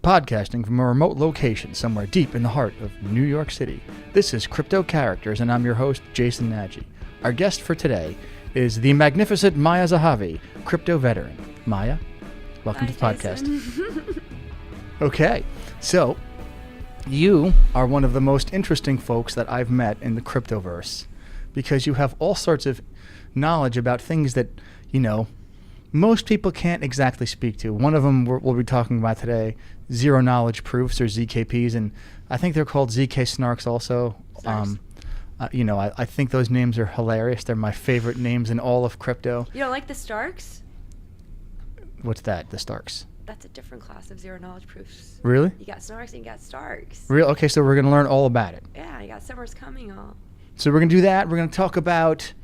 Podcasting from a remote location somewhere deep in the heart of New York City. This is Crypto Characters, and I'm your host, Jason Nagy. Our guest for today is the magnificent Maya Zehavi, crypto veteran. Maya, welcome to the podcast. Okay, so you are one of the most interesting folks that I've met in the cryptoverse because you have all sorts of knowledge about things that, you know, most people can't exactly speak to. One of them we'll be talking about today, zero knowledge proofs or ZKPs, and I think they're called ZK snarks also. I think those names are hilarious. They're my favorite names in all of crypto. You don't like the Starks? What's that, the Starks? That's a different class of zero knowledge proofs. Really? You got Snarks and you got Starks. Real? Okay, so we're going to learn all about it. Yeah, you got Summer's Coming all. So we're going to do that. We're going to talk about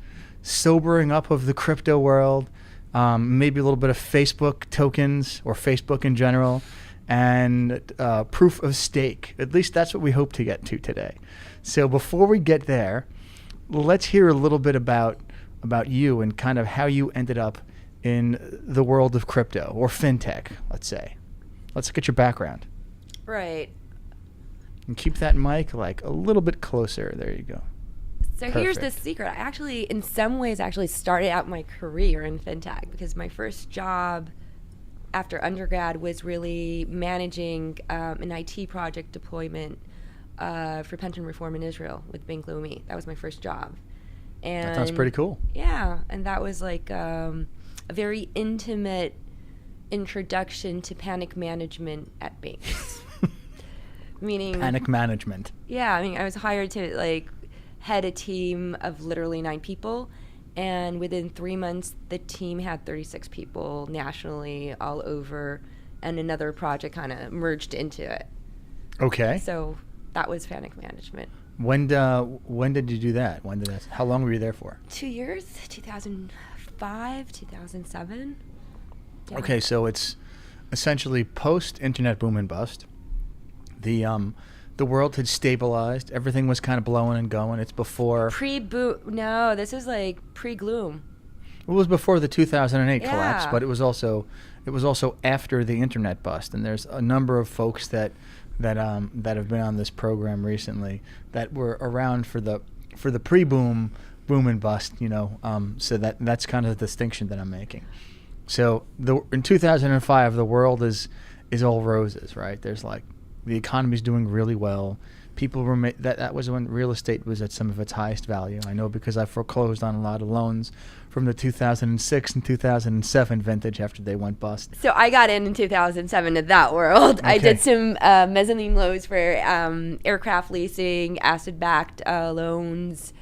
sobering up of the crypto world, maybe a little bit of Facebook tokens or Facebook in general, and proof of stake. At least that's what we hope to get to today. So before we get there, let's hear a little bit about you and kind of how you ended up in the world of crypto or fintech, let's say. Let's look at your background. Right. And keep that mic like a little bit closer. There you go. So here's the secret. I actually, in some ways, started out my career in fintech because my first job after undergrad was really managing an IT project deployment for pension reform in Israel with Bank Leumi. That was my first job. And that sounds pretty cool. Yeah, and that was like a very intimate introduction to panic management at banks. Meaning panic management. Yeah, I mean, I was hired to like head a team of literally 9 people, and within 3 months the team had 36 people nationally all over, and another project kind of merged into it. Okay. So that was panic management. When did you do that? How long were you there for? 2 years, 2005, 2007. Yeah. Okay, so it's essentially post-internet boom and bust. The world had stabilized. Everything was kind of blowing and going. It's before... Pre-boom. No, this is like pre-gloom. It was before the 2008 collapse, but it was also after the internet bust. And there's a number of folks that have been on this program recently that were around for the pre-boom, boom and bust. You know, so that's kind of the distinction that I'm making. So in 2005, the world is all roses, right? There's like the economy's doing really well. People were that was when real estate was at some of its highest value. I know because I foreclosed on a lot of loans from the 2006 and 2007 vintage after they went bust. So I got in 2007 to that world. Okay. I did some mezzanine loans for aircraft leasing, asset-backed loans,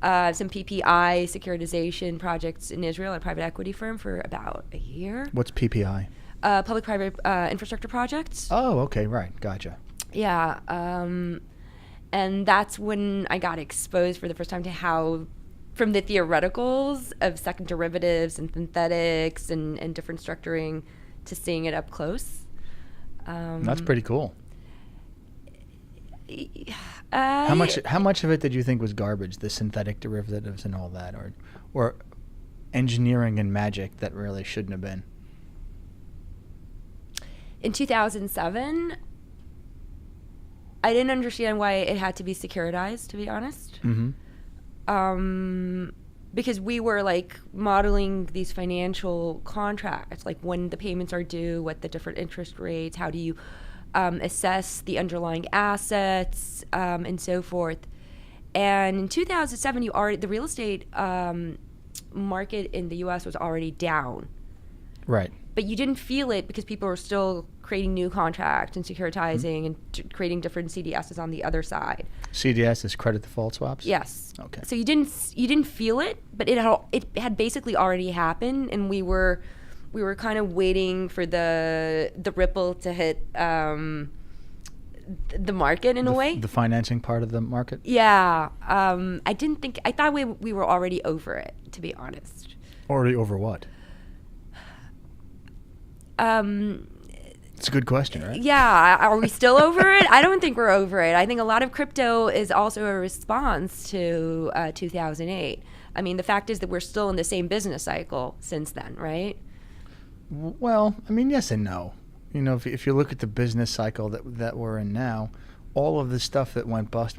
some PPI securitization projects in Israel, a private equity firm, for about a year. What's PPI? Public-private infrastructure projects. Oh, okay, right, gotcha. Yeah, and that's when I got exposed for the first time to how, from the theoreticals of second derivatives and synthetics and different structuring, to seeing it up close. That's pretty cool. How much of it did you think was garbage, the synthetic derivatives and all that, or engineering and magic that really shouldn't have been? In 2007, I didn't understand why it had to be securitized, to be honest. Mm-hmm. Because we were like modeling these financial contracts, like when the payments are due, what the different interest rates, how do you assess the underlying assets, and so forth. And in 2007, the real estate market in the U.S. was already down. Right. But you didn't feel it because people were still creating new contracts and securitizing and creating different CDSs on the other side. CDS is credit default swaps? Yes. Okay. So you didn't feel it, but it had basically already happened, and we were kind of waiting for the ripple to hit the market in a way. The financing part of the market? Yeah. I thought we were already over it, to be honest. Already over what? It's a good question, right? Yeah. Are we still over it? I don't think we're over it. I think a lot of crypto is also a response to 2008. I mean, the fact is that we're still in the same business cycle since then, right? Well, I mean, yes and no. if you look at the business cycle that we're in now, all of the stuff that went bust.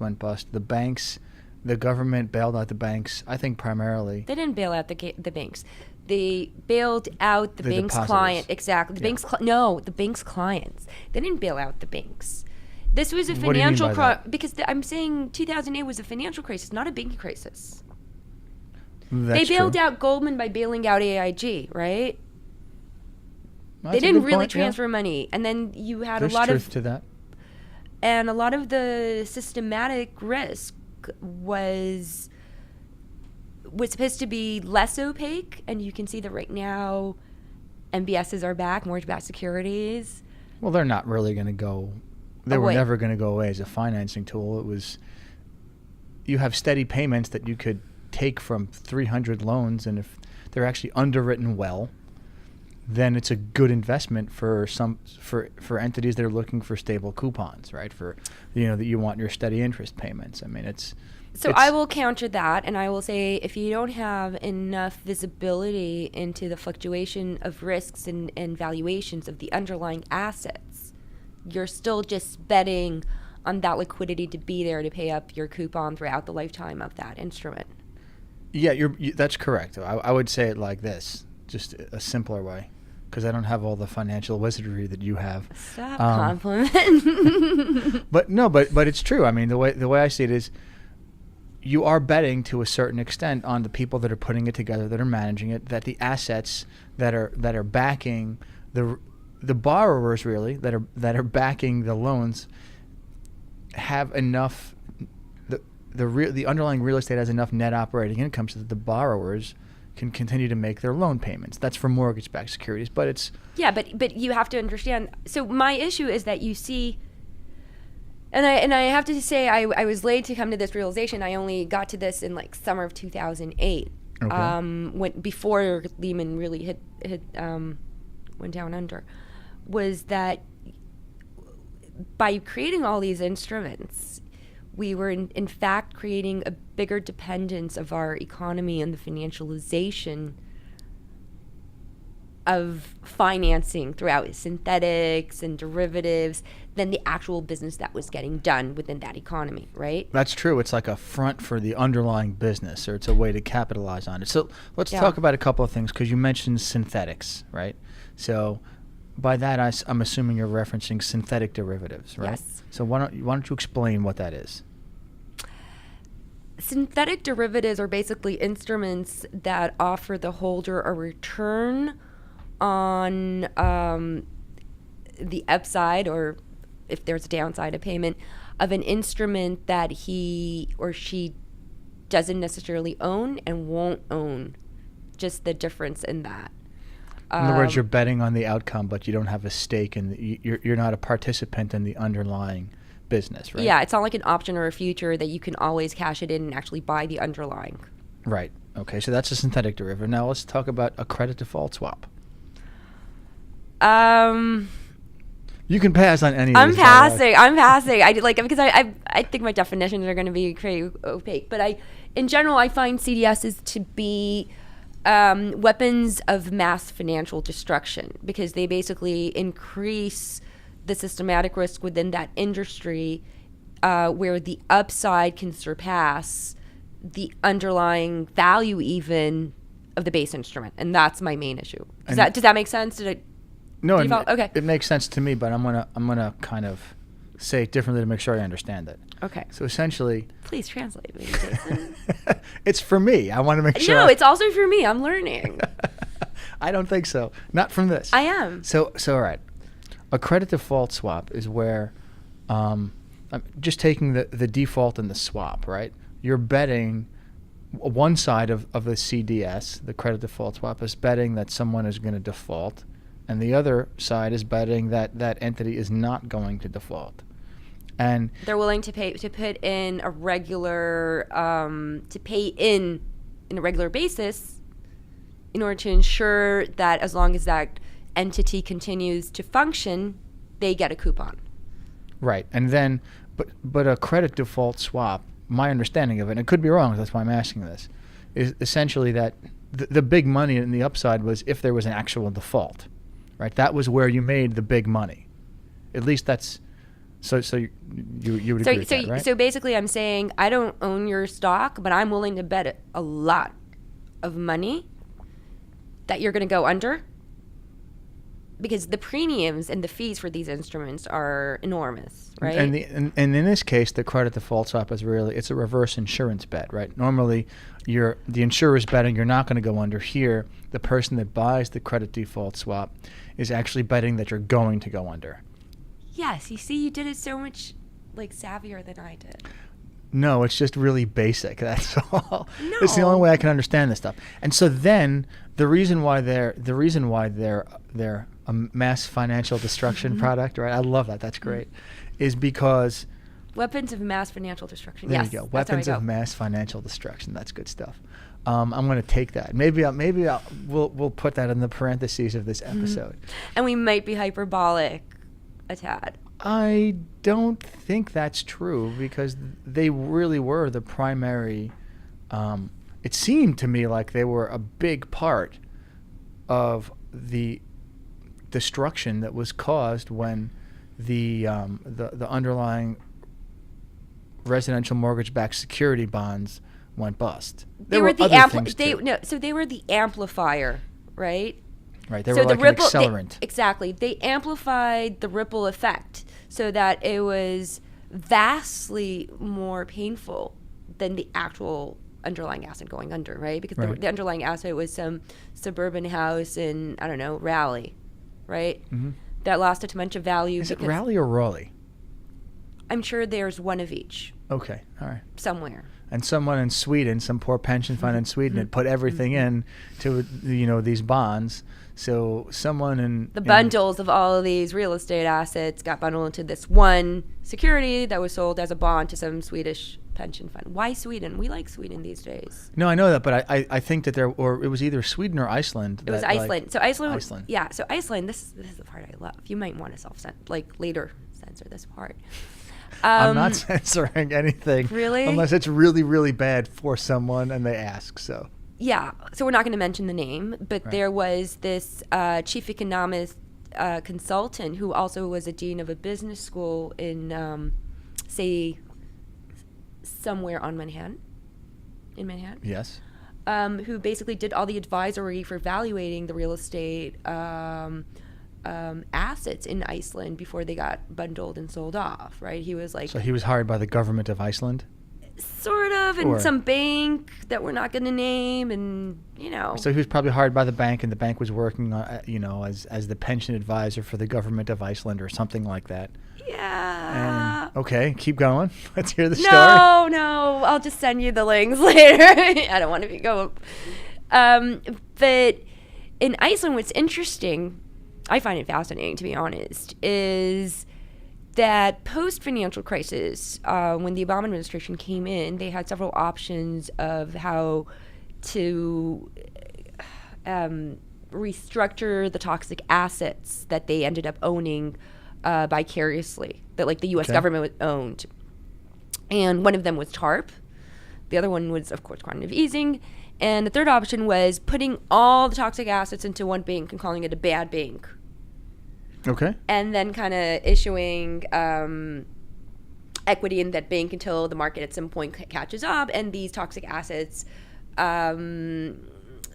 The banks, the government bailed out the banks. I think primarily they didn't bail out the banks. They bailed out the bank's depositors. client. Exactly. The bank's clients. They didn't bail out the banks. This was a financial crisis because I'm saying 2008 was a financial crisis, not a banking crisis. They bailed out Goldman by bailing out AIG, right? They didn't really transfer money, and then you had There's a lot truth to that. And a lot of the systematic risk was supposed to be less opaque, and you can see that right now MBSs are back, mortgage-backed securities. Well, they're not really going to go. They were never going to go away as a financing tool. You have steady payments that you could take from 300 loans, and if they're actually underwritten well, then it's a good investment for entities that are looking for stable coupons, right? That you want your steady interest payments. I mean, I will counter that, and I will say if you don't have enough visibility into the fluctuation of risks and valuations of the underlying assets, you're still just betting on that liquidity to be there to pay up your coupon throughout the lifetime of that instrument. Yeah, that's correct. I would say it like this, just a simpler way, because I don't have all the financial wizardry that you have. Stop complimenting. But it's true. I mean, the way I see it is, you are betting to a certain extent on the people that are putting it together, that are managing it, that the assets that are backing the borrowers really that are backing the loans have enough. The underlying real estate has enough net operating income so that the borrowers can continue to make their loan payments. That's for mortgage-backed securities, but it's... Yeah, but you have to understand. So my issue is that you see, and I have to say I was late to come to this realization. I only got to this in like summer of 2008, before Lehman really hit went down under, was that by creating all these instruments, we were in fact creating a bigger dependence of our economy and the financialization of financing throughout synthetics and derivatives than the actual business that was getting done within that economy, right? That's true. It's like a front for the underlying business, or it's a way to capitalize on it. So let's talk about a couple of things, because you mentioned synthetics, right? So by that, I'm assuming you're referencing synthetic derivatives, right? Yes. So why don't you explain what that is? Synthetic derivatives are basically instruments that offer the holder a return on the upside, or if there's a downside, a payment of an instrument that he or she doesn't necessarily own and won't own, just the difference in that. In other words, you're betting on the outcome, but you don't have a stake you're not a participant in the underlying business, right? Yeah, it's not like an option or a future that you can always cash it in and actually buy the underlying. Right. Okay, so that's a synthetic derivative. Now let's talk about a credit default swap. You can pass on any of I'm these, passing. Because I think my definitions are going to be pretty opaque. But in general, I find CDSs to be weapons of mass financial destruction, because they basically increase the systematic risk within that industry, where the upside can surpass the underlying value even of the base instrument. And that's my main issue. Does that make sense? No, okay. It makes sense to me, but I'm gonna kind of say it differently to make sure I understand it. Okay. So essentially, please translate me, Jason. It's for me. I want to make sure. No, it's also for me. I'm learning. I don't think so. Not from this. I am. So all right. A credit default swap is where, I'm just taking the default and the swap, right? You're betting one side of the CDS, the credit default swap, is betting that someone is going to default, and the other side is betting that that entity is not going to default. And they're willing to put in a regular, to pay in a regular basis in order to ensure that as long as that entity continues to function, they get a coupon. Right. And then, but a credit default swap, my understanding of it, and it could be wrong, that's why I'm asking this, is essentially that the big money in the upside was if there was an actual default, right? That was where you made the big money. At least that's so. You would agree with that, right? So basically, I'm saying I don't own your stock, but I'm willing to bet a lot of money that you're going to go under, because the premiums and the fees for these instruments are enormous, right? And in this case, the credit default swap is it's a reverse insurance bet, right? Normally, the insurer's betting you're not going to go under. Here, the person that buys the credit default swap is actually betting that you're going to go under. Yes, you see, you did it so much savvier than I did. No, it's just really basic. That's all. No. It's the only way I can understand this stuff. And so then the reason why they're a mass financial destruction product, right? I love that. That's great. Is because weapons of mass financial destruction. There yes, you go. Weapons of mass financial destruction. That's good stuff. I'm going to take that. We'll put that in the parentheses of this episode. And we might be hyperbolic a tad. I don't think that's true, because they really were the primary. It seemed to me like they were a big part of the destruction that was caused when the underlying residential mortgage-backed security bonds went bust. They were the amplifier, right? Right, they were like an accelerant. Exactly. They amplified the ripple effect so that it was vastly more painful than the actual underlying asset going under, right? Because the underlying asset was some suburban house in, I don't know, Raleigh, right? Mm-hmm. That lost a bunch of value. Is it Raleigh or Raleigh? I'm sure there's one of each. Okay, all right. Somewhere. And someone in Sweden, some poor pension fund in Sweden, had put everything in to these bonds. So someone in the bundles of all of these real estate assets got bundled into this one security that was sold as a bond to some Swedish pension fund. Why Sweden? We like Sweden these days. No, I know that, but I think that it was either Sweden or Iceland. It was Iceland. So Iceland. Yeah. So Iceland. This is the part I love. You might want to later censor this part. I'm not censoring anything. Really? Unless it's really, really bad for someone and they ask. So. Yeah. So we're not going to mention the name, but there was this chief economist consultant who also was a dean of a business school in, somewhere on Manhattan. In Manhattan. Yes. Who basically did all the advisory for evaluating the real estate assets in Iceland before they got bundled and sold off, right? He was So he was hired by the government of Iceland? Sort of, and some bank that we're not going to name, and So he was probably hired by the bank, and the bank was working, as the pension advisor for the government of Iceland or something like that. Yeah. And, okay, keep going. Let's hear the story. No, I'll just send you the links later. I don't want to be going. But in Iceland, what's interesting, I find it fascinating, to be honest, is that post-financial crisis, when the Obama administration came in, they had several options of how to restructure the toxic assets that they ended up owning vicariously, that the U.S. government owned. And one of them was TARP. The other one was, of course, quantitative easing. And the third option was putting all the toxic assets into one bank and calling it a bad bank. Okay. And then kind of issuing equity in that bank until the market at some point catches up, and these toxic assets,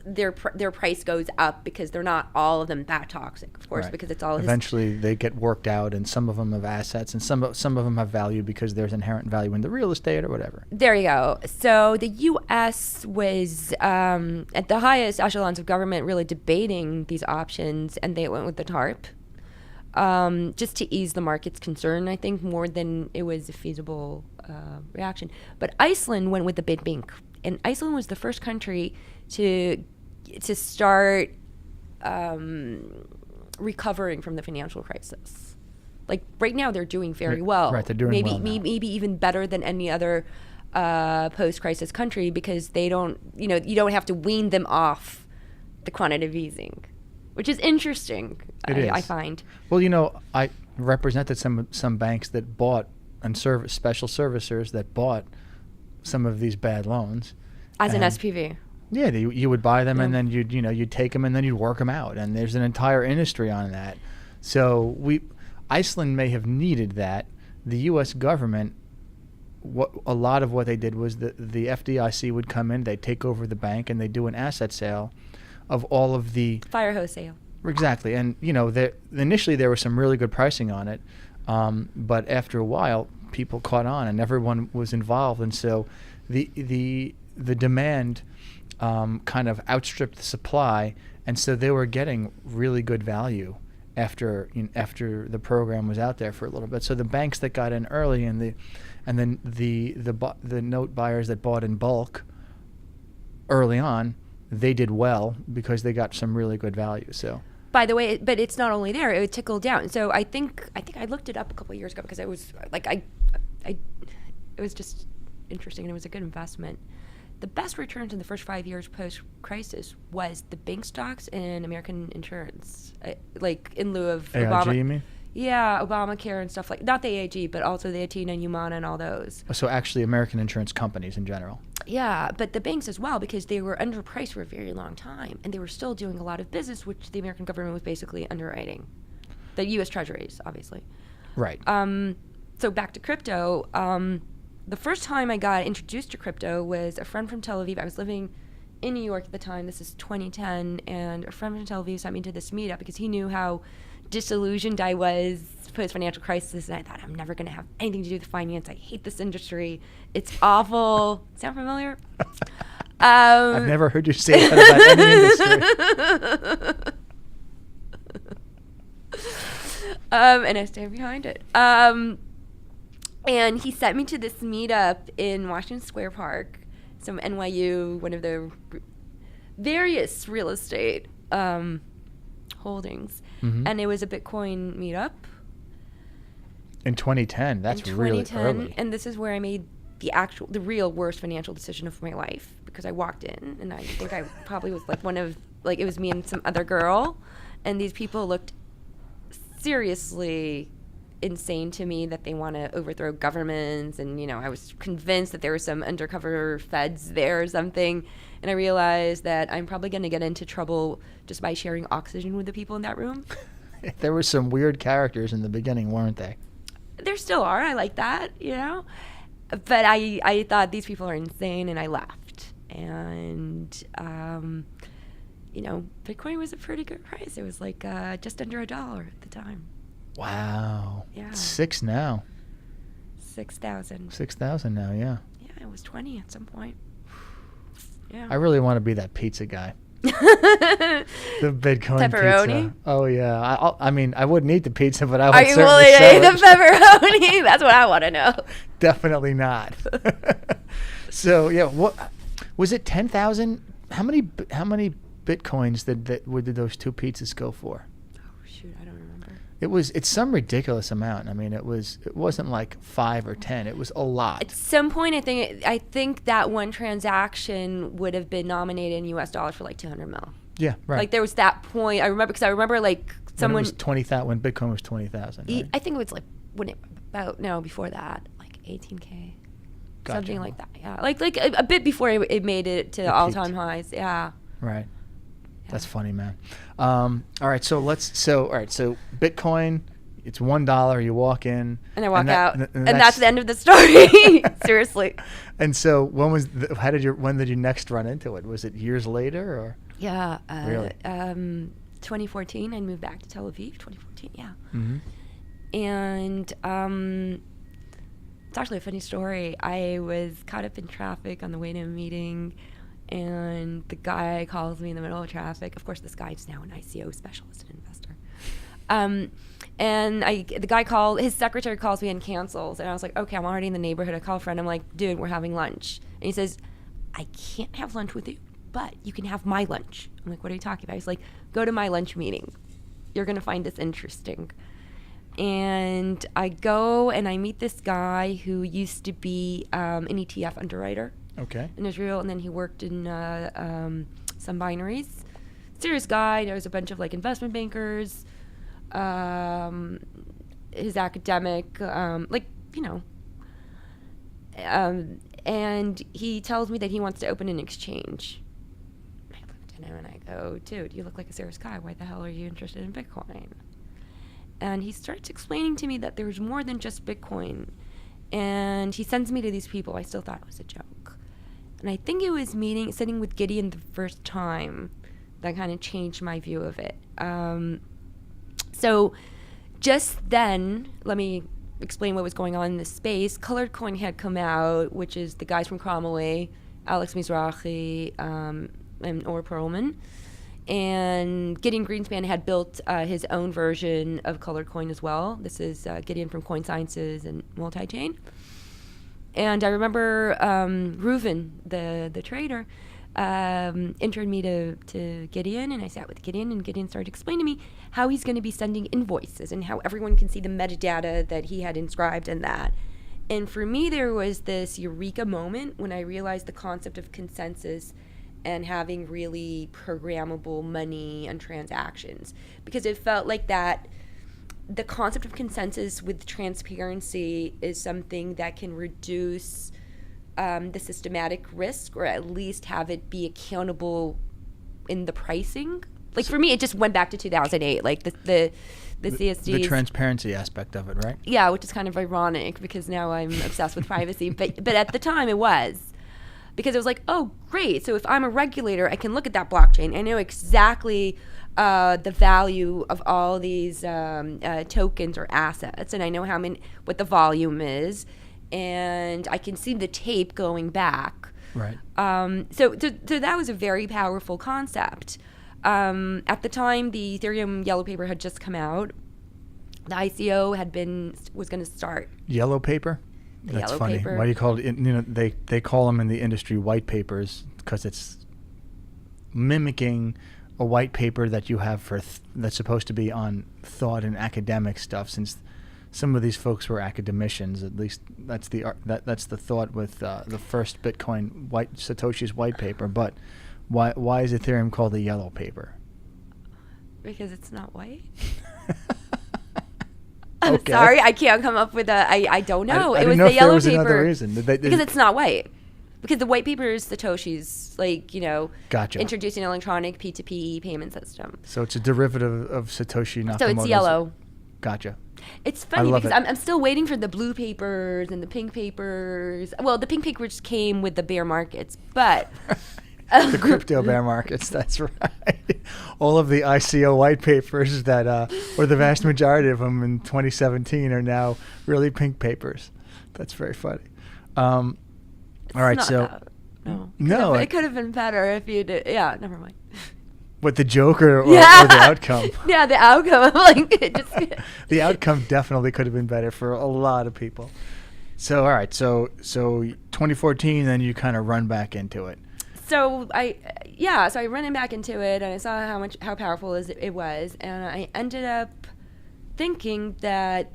their price goes up because they're not all of them that toxic, of course, because it's all eventually they get worked out, and some of them have assets, and some of them have value because there's inherent value in the real estate or whatever. There you go. So the U.S. was at the highest echelons of government really debating these options, and they went with the TARP. Just to ease the market's concern, I think, more than it was a feasible reaction. But Iceland went with the big bank, and Iceland was the first country to start recovering from the financial crisis. Right now, they're doing very well. Right, they're doing well now. Maybe even better than any other post-crisis country, because they don't, you don't have to wean them off the quantitative easing, which is interesting. I find. Well, I represented some banks that bought, and special servicers that bought some of these bad loans. As an SPV. Yeah, you would buy them, Yeah. and then you'd take them, and then you'd work them out, and there's an entire industry on that. So Iceland may have needed that. The U.S. government, a lot of what they did was the FDIC would come in, they'd take over the bank, and they'd do an asset sale of all of the Fire hose sale. Exactly, and initially there was some really good pricing on it, but after a while, people caught on, and everyone was involved, and so the demand kind of outstripped the supply, and so they were getting really good value after the program was out there for a little bit. So the banks that got in early, and then the note buyers that bought in bulk early on, they did well because they got some really good value. So. By the way, but it's not only there; it trickled down. So I think I looked it up a couple of years ago because it was like it was just interesting, and it was a good investment. The best returns in the first 5 years post-crisis was the bank stocks and American insurance, like in lieu of AIG, Obama. you mean? Yeah, Obamacare and stuff like not the AIG, but also the Athena and Humana and all those. So actually, American insurance companies in general. Yeah, but the banks as well, because they were underpriced for a very long time, and they were still doing a lot of business, which the American government was basically underwriting. The U.S. Treasuries, obviously. Right. So back to crypto. The first time I got introduced to crypto was a friend from Tel Aviv. I was living in New York at the time. This is 2010, and a friend from Tel Aviv sent me to this meetup because he knew how disillusioned I was post-financial crisis, and I thought, I'm never going to have anything to do with finance. I hate this industry. It's awful. Sound familiar? I've never heard you say that about any industry. And I stand behind it. And he sent me to this meetup in Washington Square Park, some NYU, one of the various real estate holdings. Mm-hmm. And it was a Bitcoin meetup. In 2010, that's really early. And this is where I made the real worst financial decision of my life, because I walked in and I think I probably was it was me and some other girl, and these people looked seriously insane to me that they want to overthrow governments, and I was convinced that there were some undercover feds there or something, and I realized that I'm probably going to get into trouble just by sharing oxygen with the people in that room. There were some weird characters in the beginning, weren't they? There still are. I like that, but I thought these people are insane, and I left. And Bitcoin was a pretty good price. It was like just under $1 at the time. Wow. Yeah. It's 6 now. 6,000. 6,000 now, yeah. Yeah, it was 20 at some point. Yeah. I really want to be that pizza guy. The Bitcoin pepperoni? Pizza. Oh, yeah. I mean, I wouldn't eat the pizza, but I would Are you certainly willing to sell eat it. the pepperoni? That's what I want to know. Definitely not. So, yeah, what was it? 10,000? How many Bitcoins did those two pizzas go for? Oh shoot, I don't remember. It's some ridiculous amount. I mean, it wasn't like 5 or 10. It was a lot. At some point, I think that one transaction would have been nominated in U.S. dollars for like 200 mil. Yeah, right. Like there was that point. I remember like someone. When Bitcoin was 20,000. Right? I think it was like before that, like 18K. Gotcha. Something like that. Yeah, like a bit before it made it to all-time highs. Yeah. Right. That's funny, man. All right, so Bitcoin, it's $1. You walk in, and I walk out, and that's the end of the story. Seriously. And so, when did you next run into it? Was it years later, or? Yeah. Really? 2014. I moved back to Tel Aviv. 2014. Yeah. Mm-hmm. And it's actually a funny story. I was caught up in traffic on the way to a meeting. And the guy calls me in the middle of traffic. Of course, this guy is now an ICO specialist and investor. And his secretary calls me and cancels. And I was like, okay, I'm already in the neighborhood. I call a friend. I'm like, dude, we're having lunch. And he says, I can't have lunch with you, but you can have my lunch. I'm like, what are you talking about? He's like, go to my lunch meeting. You're going to find this interesting. And I go and I meet this guy who used to be an ETF underwriter. Okay. In Israel, and then he worked in some binaries. Serious guy. There was a bunch of like investment bankers. His academic, and he tells me that he wants to open an exchange at him and I go, dude, you look like a serious guy. Why the hell are you interested in Bitcoin? And he starts explaining to me that there's more than just Bitcoin. And he sends me to these people. I still thought it was a joke. And I think it was sitting with Gideon the first time that kind of changed my view of it. So just then, let me explain what was going on in this space. Colored Coin had come out, which is the guys from Huawei, Alex Mizrahi, and Or Perlman. And Gideon Greenspan had built his own version of Colored Coin as well. This is Gideon from Coin Sciences and Multi-Chain. And I remember Reuven, the trader, interned me to Gideon, and I sat with Gideon, and Gideon started explaining to me how he's going to be sending invoices and how everyone can see the metadata that he had inscribed in that. And for me, there was this eureka moment when I realized the concept of consensus and having really programmable money and transactions, because it felt like that the concept of consensus with transparency is something that can reduce the systematic risk, or at least have it be accountable in the pricing. Like, for me, it just went back to 2008, like the CSDs. The transparency aspect of it, right? Yeah, which is kind of ironic because now I'm obsessed with privacy. But at the time it was. Because it was like, oh, great. So if I'm a regulator, I can look at that blockchain. I know exactly the value of all these tokens or assets, and I know what the volume is, and I can see the tape going back. Right. So that was a very powerful concept. At the time, the Ethereum yellow paper had just come out. The ICO was going to start. Yellow paper? That's funny. Paper. Why do you call it? They call them in the industry white papers because it's mimicking a white paper that you have that's supposed to be on thought and academic stuff. Since some of these folks were academicians, at least that's the thought with the first Bitcoin Satoshi's white paper. But why is Ethereum called the yellow paper? Because it's not white. I'm sorry, I can't come up with I don't know. I it was know the yellow was paper. Another reason. Because it's not white. Because the white paper is Satoshi's, Gotcha. introducing an electronic P2P payment system. So it's a derivative of Satoshi Nakamoto's. So it's yellow. Gotcha. It's funny because I'm still waiting for the blue papers and the pink papers. Well, the pink papers came with the bear markets, but... The crypto bear markets, that's right. All of the ICO white papers or the vast majority of them in 2017 are now really pink papers. That's very funny. All right, so... No. It could have been better if you did... Yeah, never mind. What, the joke or the outcome? Yeah, the outcome. The outcome definitely could have been better for a lot of people. So, all right, so 2014, then you kind of run back into it. So I ran back into it, and I saw how powerful it was, and I ended up thinking that,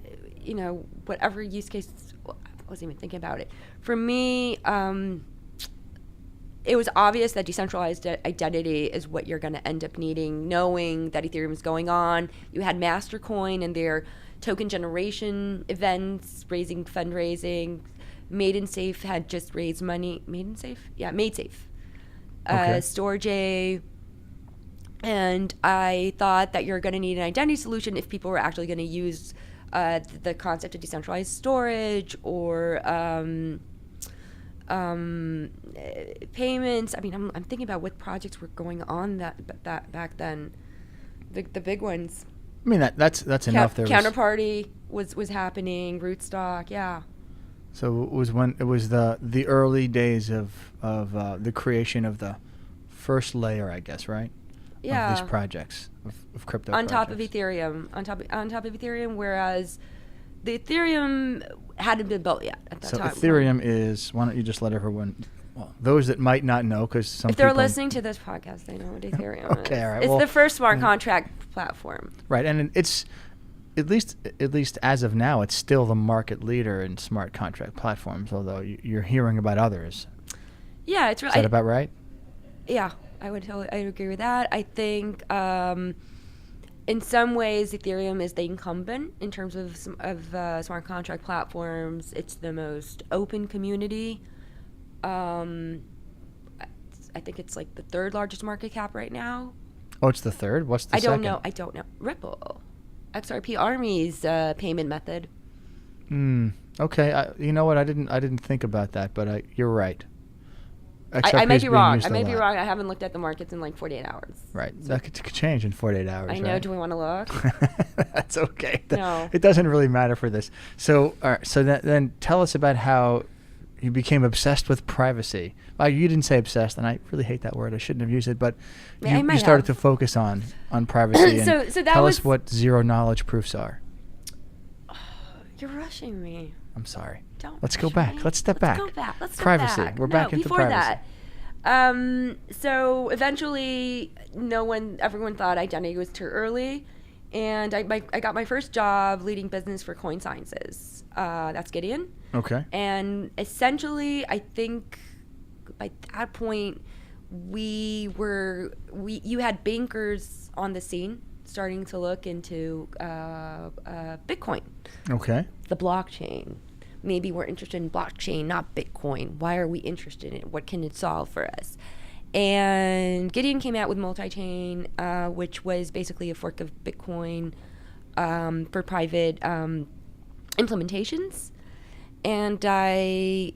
whatever use case, I wasn't even thinking about it. For me, it was obvious that decentralized identity is what you're going to end up needing, knowing that Ethereum is going on. You had Mastercoin and their token generation events, fundraising. MaidenSafe had just raised money. MaidenSafe? Yeah, MadeSafe. Okay. Storage, and I thought that you're going to need an identity solution if people were actually going to use the concept of decentralized storage or payments. I mean, I'm thinking about what projects were going on that back then, the big ones. I mean, that's enough. Counterparty was happening. Rootstock, yeah. So it was when it was the early days of the creation of the first layer, I guess, right? Yeah. Of these projects of crypto. On top of Ethereum, on top of Ethereum, whereas the Ethereum hadn't been built yet at that time. So Ethereum is. Why don't you just let everyone? Well, those that might not know, because some if they're listening to this podcast, they know what Ethereum is. Okay, all right. It's the first smart contract platform. Right, and it's. At least as of now, it's still the market leader in smart contract platforms, although you're hearing about others. Yeah, it's really... Is that about right? Yeah, I would agree with that. I think in some ways Ethereum is the incumbent in terms of smart contract platforms. It's the most open community. I I think it's like the third largest market cap right now. Oh, it's the third? What's the second? I don't know. Ripple. XRP Army's payment method. Okay. You know what? I didn't think about that, but you're right. I might be wrong. I I haven't looked at the markets in like 48 hours. Right. So that could change in 48 hours. I know. Right? Do we want to look? That's okay. No. It doesn't really matter for this. So, then tell us about how you became obsessed with privacy. Well, you didn't say obsessed, and I really hate that word. I shouldn't have used it, but you started to focus on privacy. So and that tell was us what zero knowledge proofs are. You're rushing me. I'm sorry. Let's go back. Let's step back. Let's go back. Let's privacy. Back. We're back into before privacy. That. So eventually, everyone thought identity was too early, and I got my first job leading business for Coin Sciences. That's Gideon. Okay. And essentially, I think by that point, you had bankers on the scene starting to look into Bitcoin. Okay. The blockchain. Maybe we're interested in blockchain, not Bitcoin. Why are we interested in it? What can it solve for us? And Gideon came out with multi-chain, which was basically a fork of Bitcoin for private implementations. And I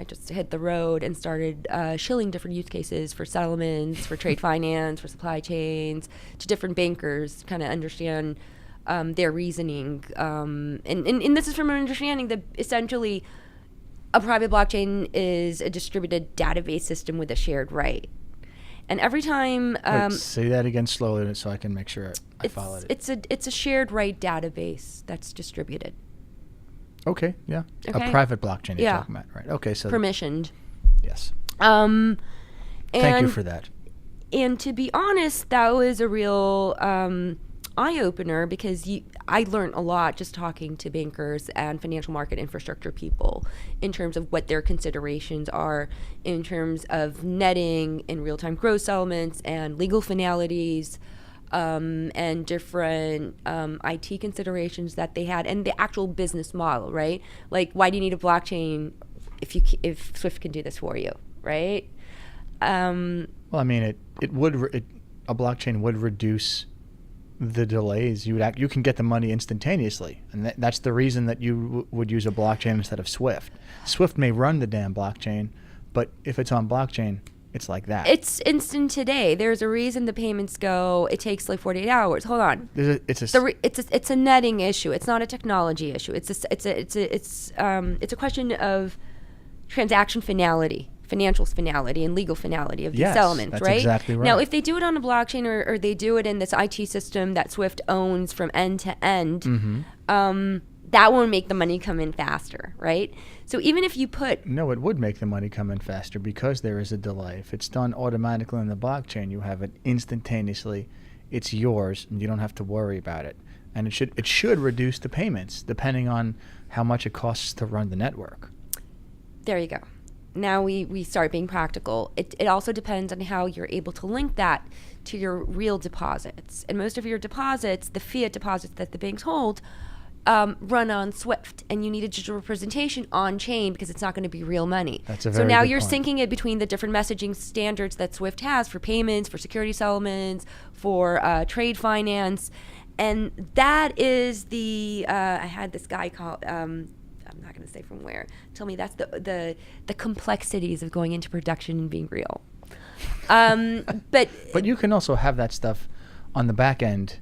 just hit the road and started shilling different use cases for settlements, for trade finance, for supply chains, to different bankers, kind of understand their reasoning. And this is from an understanding that essentially a private blockchain is a distributed database system with a shared right. And every time... Wait, say that again slowly so I can make sure I followed it. It's a shared right database that's distributed. Okay, yeah. Okay. A private blockchain you're talking about, right? Okay, so... Permissioned. Yes. Thank you for that. And to be honest, that was a real eye-opener because I learned a lot just talking to bankers and financial market infrastructure people in terms of what their considerations are in terms of netting and real-time gross settlements and legal finalities and different IT considerations that they had and the actual business model, right? Like, why do you need a blockchain if Swift can do this for you, right? Well, I mean, a blockchain would reduce the delays. You can get the money instantaneously, and that's the reason that you would use a blockchain instead of Swift. Swift may run the damn blockchain, but if it's on blockchain, it's like that. It's instant today. There's a reason the payments go. It takes like 48 hours. Hold on. It's a netting issue. It's not a technology issue. It's a question of transaction finality, financial finality, and legal finality of these settlements, that's right? Exactly right. Now, if they do it on a blockchain or they do it in this IT system that Swift owns from end to end, that won't make the money come in faster, right? So even if you put... No, it would make the money come in faster because there is a delay. If it's done automatically on the blockchain, you have it instantaneously. It's yours, and you don't have to worry about it. And it should reduce the payments depending on how much it costs to run the network. There you go. Now we start being practical. It also depends on how you're able to link that to your real deposits. And most of your deposits, the fiat deposits that the banks hold, run on Swift, and you need a digital representation on chain because it's not going to be real money. That's a very So now good you're point. syncing it between the different messaging standards that Swift has for payments, for security settlements, for trade finance, and that is the. I had this guy call. I'm not going to say from where. Tell me that's the complexities of going into production and being real. But you can also have that stuff on the back end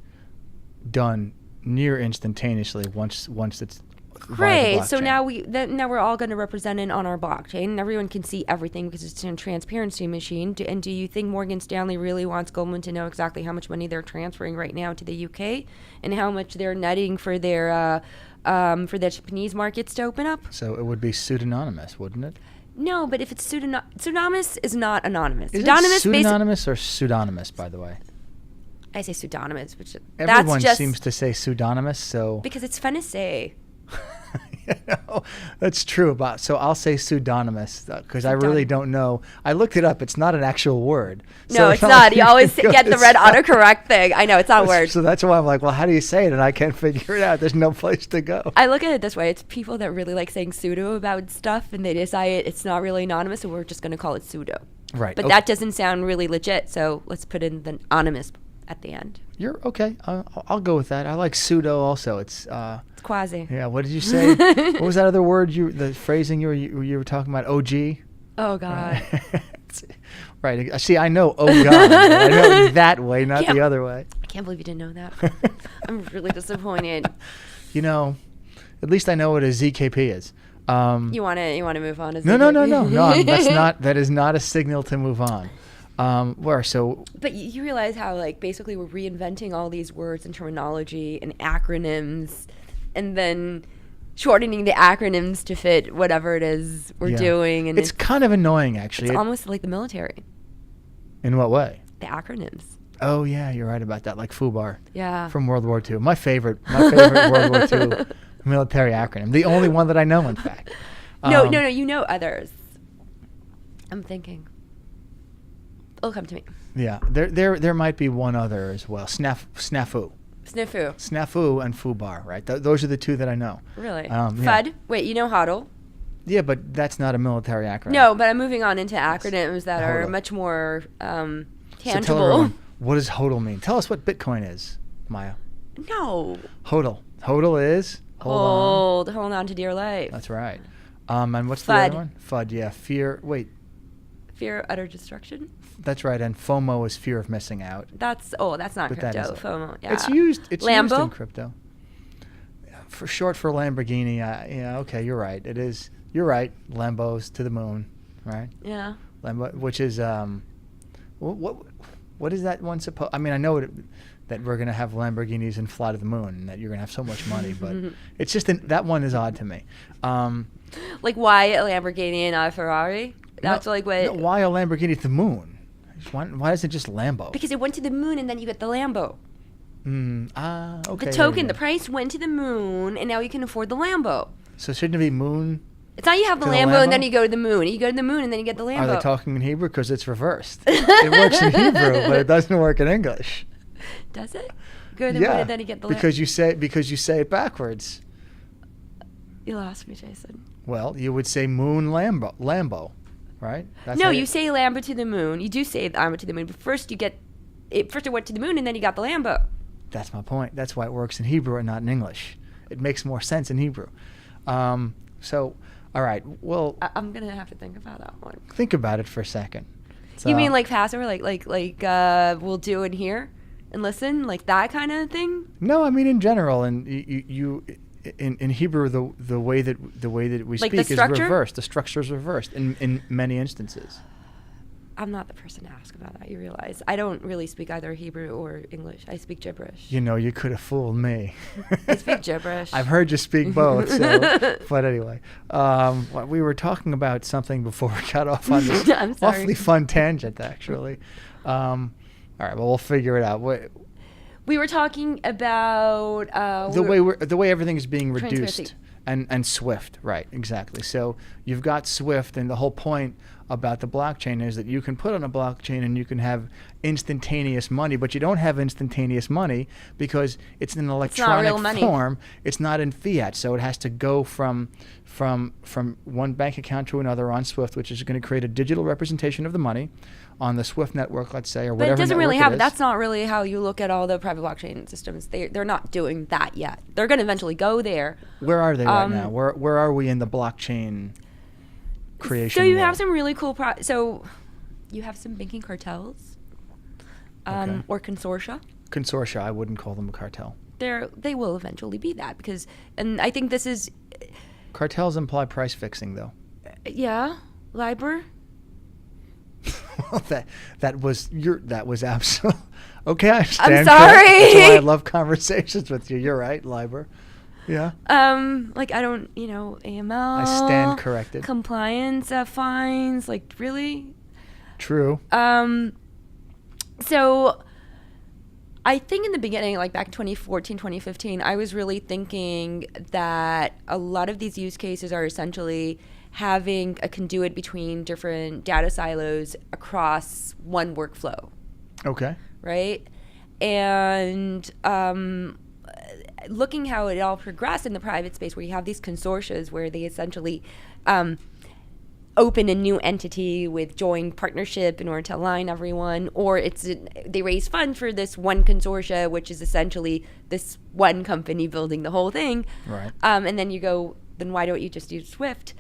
done near instantaneously once it's great. So now we're all going to represent it on our blockchain, and everyone can see everything because it's a transparency machine. And do you think Morgan Stanley really wants Goldman to know exactly how much money they're transferring right now to the UK and how much they're netting for their Japanese markets to open up? So it would be pseudonymous, wouldn't it? No, but if it's pseudonymous is not anonymous. Is it pseudonymous or pseudonymous, by the way? I say pseudonymous, which everyone seems to say pseudonymous, so because it's fun to say. That's true. So I'll say pseudonymous because I really don't know. I looked it up. It's not an actual word. No, it's not. You always get the red autocorrect thing. I know, it's not a word. So that's why I'm like, well, how do you say it? And I can't figure it out. There's no place to go. I look at it this way. It's people that really like saying pseudo about stuff, and they decide it's not really anonymous, and we're just going to call it pseudo. Right. But that doesn't sound really legit, so let's put in the anonymous at the end. You're okay. I'll go with that. I like pseudo also. It's quasi. Yeah. What did you say? What was that other word? The phrasing you were talking about? OG. Oh God. Right. See, I know. Oh God. I know it that way, not the other way. I can't believe you didn't know that. I'm really disappointed. At least I know what a ZKP is. You want to move on? No. That is not a signal to move on. But you realize how basically we're reinventing all these words and terminology and acronyms, and then shortening the acronyms to fit whatever it is we're doing. And it's kind of annoying, actually. It's almost like the military. In what way? The acronyms. Oh yeah, you're right about that. Like FUBAR. Yeah. From World War II. My favorite World War II military acronym. The only one that I know, in fact. No. You know others. I'm thinking. It'll come to me. Yeah, there might be one other as well. Snafu and FUBAR, right? Those are the two that I know. Really? FUD? Yeah. Wait, you know HODL? Yeah, but that's not a military acronym. No, but I'm moving on into acronyms that are much more tangible. So tell everyone, what does HODL mean? Tell us what Bitcoin is, Maya. No. HODL. HODL is? Hold on to dear life. That's right. And what's FUD. The other one? FUD, yeah. Fear of utter destruction. That's right, and FOMO is fear of missing out. That's not but crypto. FOMO, yeah. It's used Lambo? in crypto. For short for Lamborghini, okay, you're right. It is. You're right. Lambos to the moon, right? Yeah. Lambo, which is what is that one supposed? I mean, I know that we're gonna have Lamborghinis and fly to the moon, and that you're gonna have so much money, but it's just that one is odd to me. Like why a Lamborghini and not a Ferrari? That's what. No, why a Lamborghini to the moon? Why isn't it just Lambo? Because it went to the moon, and then you get the Lambo. Okay. The token, the price went to the moon, and now you can afford the Lambo. So shouldn't it be moon? It's not you have the Lambo and then you go to the moon. You go to the moon and then you get the Lambo. Are they talking in Hebrew? Because it's reversed. It works in Hebrew, but it doesn't work in English. Does it? Go to the moon and then you get the Lambo. Because you say it backwards. You lost me, Jason. Well, you would say moon Lambo, right? That's you say Lambo to the moon. You do say Lambo to the moon, but first it went to the moon and then you got the Lambo. That's my point. That's why it works in Hebrew and not in English. It makes more sense in Hebrew. All right. Well, I'm gonna have to think about that one. Think about it for a second. You mean like Passover, like we'll do it here and listen, like that kind of thing? No, I mean in general, and you in Hebrew the way that we speak is reversed. The structure is reversed in many instances. I'm not the person to ask about that. You realize I don't really speak either Hebrew or English. I speak gibberish. You could have fooled me. I speak gibberish. I've heard you speak both. But anyway, we were talking about something before we got off on this awfully fun tangent, actually. All right, well, we'll figure it out. We were talking about the way everything is being reduced and Swift, right? Exactly. So you've got Swift, and the whole point about the blockchain is that you can put on a blockchain and you can have instantaneous money, but you don't have instantaneous money because it's in an electronic form. It's not in fiat, so it has to go from one bank account to another on Swift, which is going to create a digital representation of the money on the Swift network, let's say, or whatever. But it doesn't really happen. That's not really how you look at all the private blockchain systems. They're not doing that yet. They're going to eventually go there. Where are they right now? Where are we in the blockchain creation? So you have some really cool so you have some banking cartels or consortia. Consortia, I wouldn't call them a cartel. They will eventually be that and I think this is... Cartels imply price fixing, though. Yeah, LIBOR. Well, that was absolute. Okay, I understand. I'm sorry. That's why I love conversations with you. You're right, LIBOR. Yeah. I don't, AML. I stand corrected. Compliance fines, like really. True. So I think in the beginning, like back in 2014, 2015, I was really thinking that a lot of these use cases are essentially having a conduit between different data silos across one workflow. Okay. Right? And looking how it all progressed in the private space, where you have these consortia where they essentially open a new entity with joint partnership in order to align everyone, or they raise funds for this one consortia, which is essentially this one company building the whole thing. Right. And then you go, then why don't you just use Swift?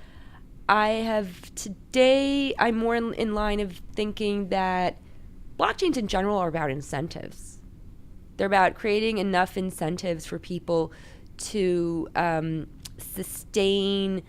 I'm more in line of thinking that blockchains in general are about incentives. They're about creating enough incentives for people to sustain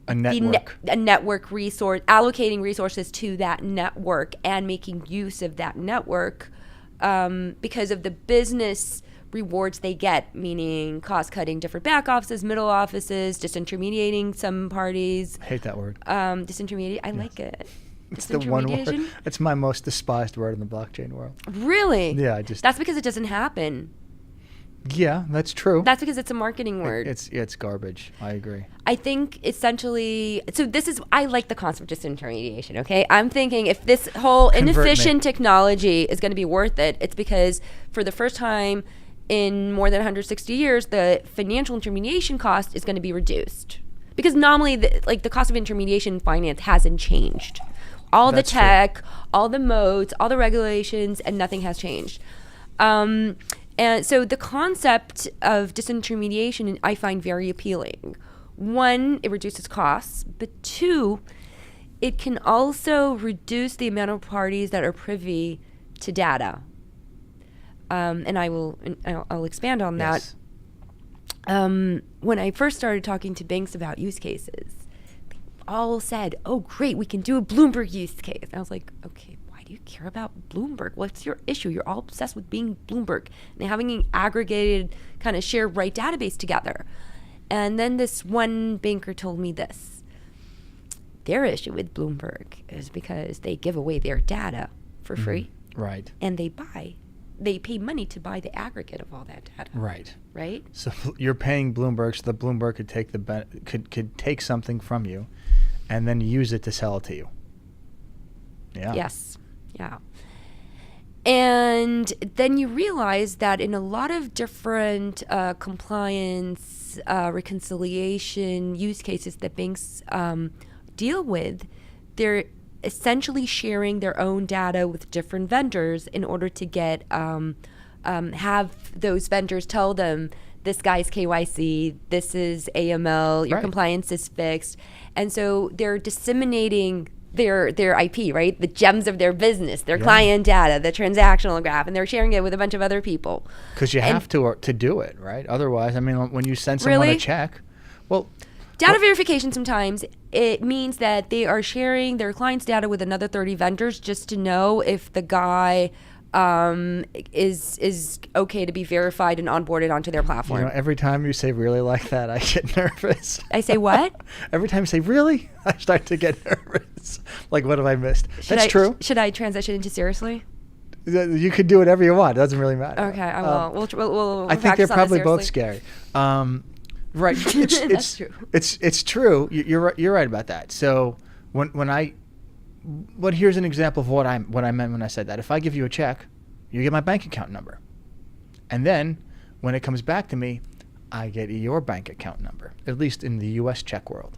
a network. A network resource, allocating resources to that network and making use of that network because of the business rewards they get, meaning cost cutting different back offices, middle offices, disintermediating some parties. I hate that word. Disintermediate. I like it. It's the one word. It's my most despised word in the blockchain world. Really? Yeah, That's because it doesn't happen. Yeah, that's true. That's because it's a marketing word. It's garbage. I agree. I think essentially, I like the concept of disintermediation, okay? I'm thinking if this whole inefficient technology is going to be worth it, it's because for the first time in more than 160 years, the financial intermediation cost is going to be reduced. Because nominally, the cost of intermediation in finance hasn't changed. All the tech, all the modes, all the regulations, and nothing has changed. And so the concept of disintermediation I find very appealing. One, it reduces costs, but two, it can also reduce the amount of parties that are privy to data. And I'll expand on that. When I first started talking to banks about use cases, they all said, "Oh, great, we can do a Bloomberg use case." And I was like, "Okay, why do you care about Bloomberg? What's your issue? You're all obsessed with being Bloomberg and having an aggregated kind of shared right database together." And then this one banker told me this. Their issue with Bloomberg is because they give away their data for free. Right. And they pay money to buy the aggregate of all that data. Right. Right? So you're paying Bloomberg so that Bloomberg could take could take something from you and then use it to sell it to you. Yeah. Yes. Yeah. And then you realize that in a lot of different compliance, reconciliation use cases that banks deal with, they're essentially sharing their own data with different vendors in order to get have those vendors tell them, this guy's KYC, this is AML, your compliance is fixed. And so they're disseminating their IP, right? The gems of their business, their client data, the transactional graph, and they're sharing it with a bunch of other people. Because you have to do it, right? Otherwise, I mean, when you send someone a check, data verification sometimes, it means that they are sharing their client's data with another 30 vendors just to know if the guy is okay to be verified and onboarded onto their platform. You know, every time you say really like that, I get nervous. I say what? Every time you say really, I start to get nervous. Like, what have I missed? That's true. Should I transition into seriously? You could do whatever you want. It doesn't really matter. Okay, I will. We'll I think they're probably both scary. Right. That's true. It's true. You're right about that. So here's an example of what I meant when I said that. If I give you a check, you get my bank account number, and then when it comes back to me, I get your bank account number. At least in the U.S. check world.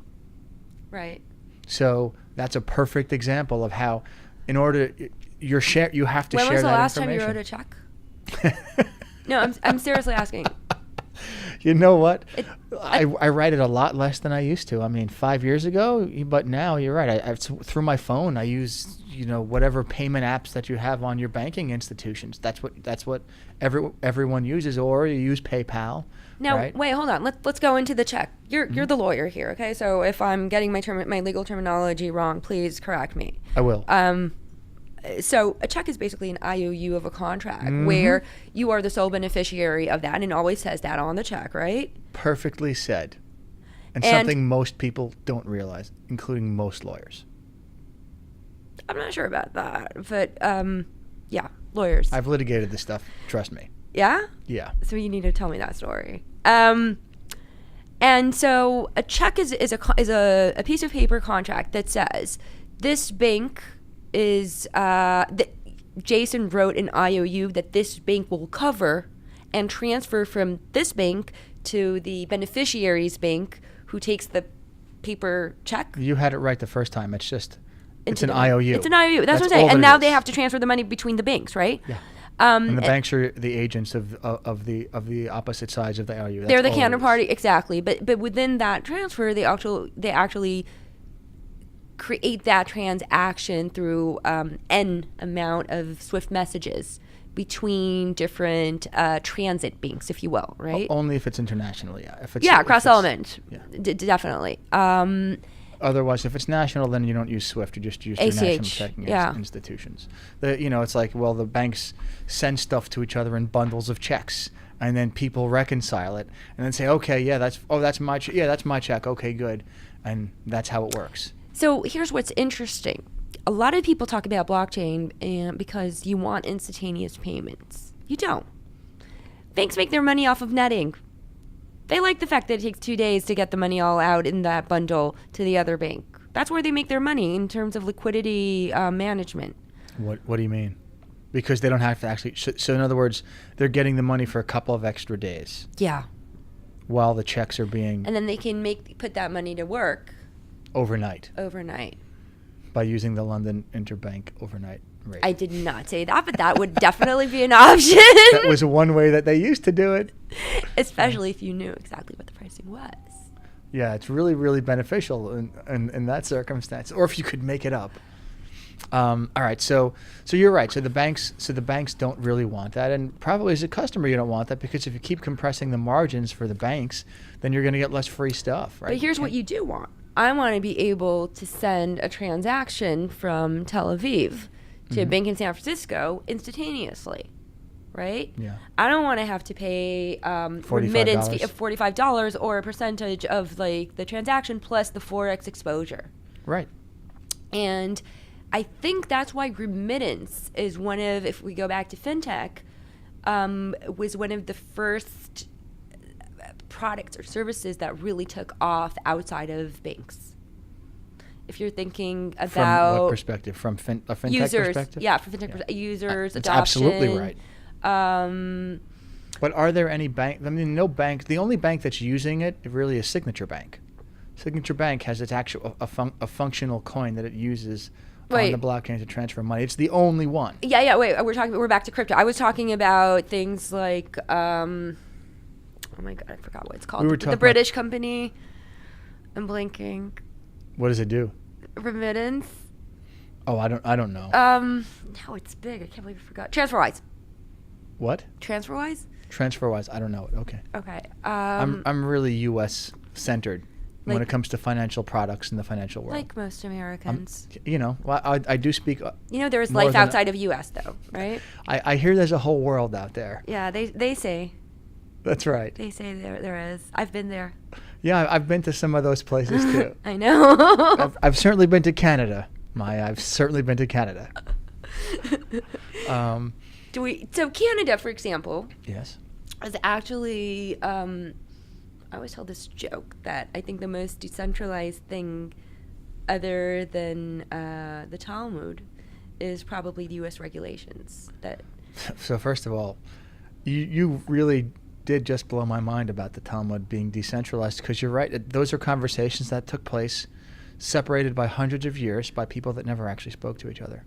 Right. So that's a perfect example of how, in order you have to share that information. When was the last time you wrote a check? No, I'm seriously asking. You know what? I write it a lot less than I used to. I mean, 5 years ago, but now you're right. I through my phone, I use whatever payment apps that you have on your banking institutions. That's what everyone uses, or you use PayPal. Now, right? Wait, hold on. Let's go into the check. You're the lawyer here, okay? So if I'm getting my legal terminology wrong, please correct me. I will. So a check is basically an IOU of a contract where you are the sole beneficiary of that, and it always says that on the check, right? Perfectly said. And something most people don't realize, including most lawyers. I'm not sure about that, but yeah, lawyers. I've litigated this stuff. Trust me. Yeah? Yeah. So you need to tell me that story. And so a check is a piece of paper contract that says this bank is Jason wrote an IOU that this bank will cover and transfer from this bank to the beneficiary's bank, who takes the paper check. You had it right the first time. It's an IOU. It's an IOU. That's what I'm saying. And now they have to transfer the money between the banks, right? Yeah. And the banks are the agents of the opposite sides of the IOU. They're the counterparty, exactly. But within that transfer, they actually create that transaction through N amount of SWIFT messages between different transit banks, if you will, right? Only if it's internationally. Cross element. Yeah. Definitely. Otherwise, if it's national, then you don't use SWIFT. You just use your national checking institutions. It's like, well, the banks send stuff to each other in bundles of checks, and then people reconcile it, and then say, okay, that's my check. Okay, good, and that's how it works. So here's what's interesting. A lot of people talk about blockchain because you want instantaneous payments. You don't. Banks make their money off of netting. They like the fact that it takes 2 days to get the money all out in that bundle to the other bank. That's where they make their money in terms of liquidity management. What do you mean? Because they don't have to actually... So in other words, they're getting the money for a couple of extra days. Yeah. While the checks are being... And then they can put that money to work. Overnight. By using the London Interbank overnight rate. I did not say that, but that would definitely be an option. That was one way that they used to do it. Especially if you knew exactly what the pricing was. Yeah, it's really, really beneficial in that circumstance, or if you could make it up. All right, so you're right. So the banks don't really want that, and probably as a customer you don't want that, because if you keep compressing the margins for the banks, then you're going to get less free stuff, right? But here's what you do want. I want to be able to send a transaction from Tel Aviv to a bank in San Francisco instantaneously, right? Yeah. I don't want to have to pay remittance fee of $45 or a percentage of like the transaction plus the Forex exposure. Right. And I think that's why remittance is one of, if we go back to fintech, was one of the first products or services that really took off outside of banks. If you're thinking about... From what perspective? From a fintech users, perspective? Yeah, from fintech perspective. Users, that's adoption. Absolutely right. But are there any bank... I mean, no bank... The only bank that's using it really is Signature Bank. Signature Bank has its actual a functional coin that it uses on the blockchain to transfer money. It's the only one. Yeah. Wait, we're back to crypto. I was talking about things like... oh my God, I forgot what it's called. The British company. I'm blanking. What does it do? Remittance. Oh, I don't know. No, it's big. I can't believe I forgot. TransferWise. What? TransferWise? TransferWise. I don't know it. Okay. Okay. I'm really U.S. centered when it comes to financial products in the financial world. Like most Americans. I do speak. There is life outside of U.S. though, right? I hear there's a whole world out there. Yeah, they say. That's right. They say there is. I've been there. Yeah, I've been to some of those places too. I know. I've certainly been to Canada. I've certainly been to Canada. So Canada, for example, yes, is actually. I always tell this joke that I think the most decentralized thing, other than the Talmud, is probably the U.S. regulations. So first of all, you really did just blow my mind about the Talmud being decentralized, because you're right. Those are conversations that took place separated by hundreds of years by people that never actually spoke to each other.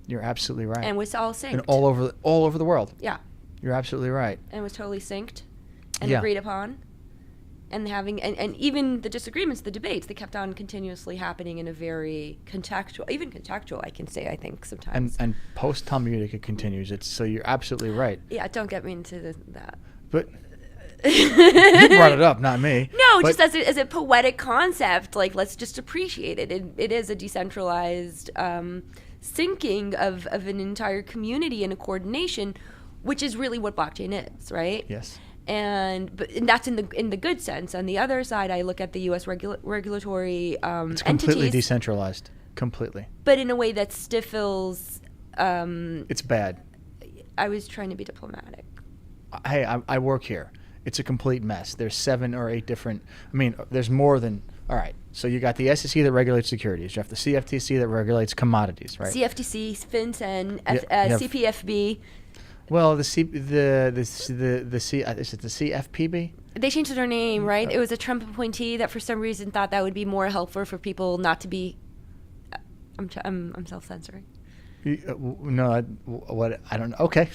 You're absolutely right. And was all synced. And all over the world. Yeah. You're absolutely right. And was totally synced and agreed upon. And and even the disagreements, the debates, they kept on continuously happening in a very contextual, I can say, I think, sometimes. And post-Talmudic it continues. So you're absolutely right. Yeah, don't get me into that. But you brought it up, not me. No, just as a poetic concept, like, let's just appreciate it. It is a decentralized syncing of an entire community and a coordination, which is really what blockchain is, right? Yes. And that's in the good sense. On the other side, I look at the U.S. regulatory it's completely entities, decentralized, completely. but in a way that stifles. It's bad. I was trying to be diplomatic. Hey, I work here. It's a complete mess. There's 7 or 8 different. I mean, there's more than. All right. So you got the SEC that regulates securities. You have the CFTC that regulates commodities, right? CFTC, FinCEN, CPFB. Well, is it the CFPB? They changed their name, right? It was a Trump appointee that for some reason thought that would be more helpful for people not to be. I'm self-censoring. No, what I don't know. Okay,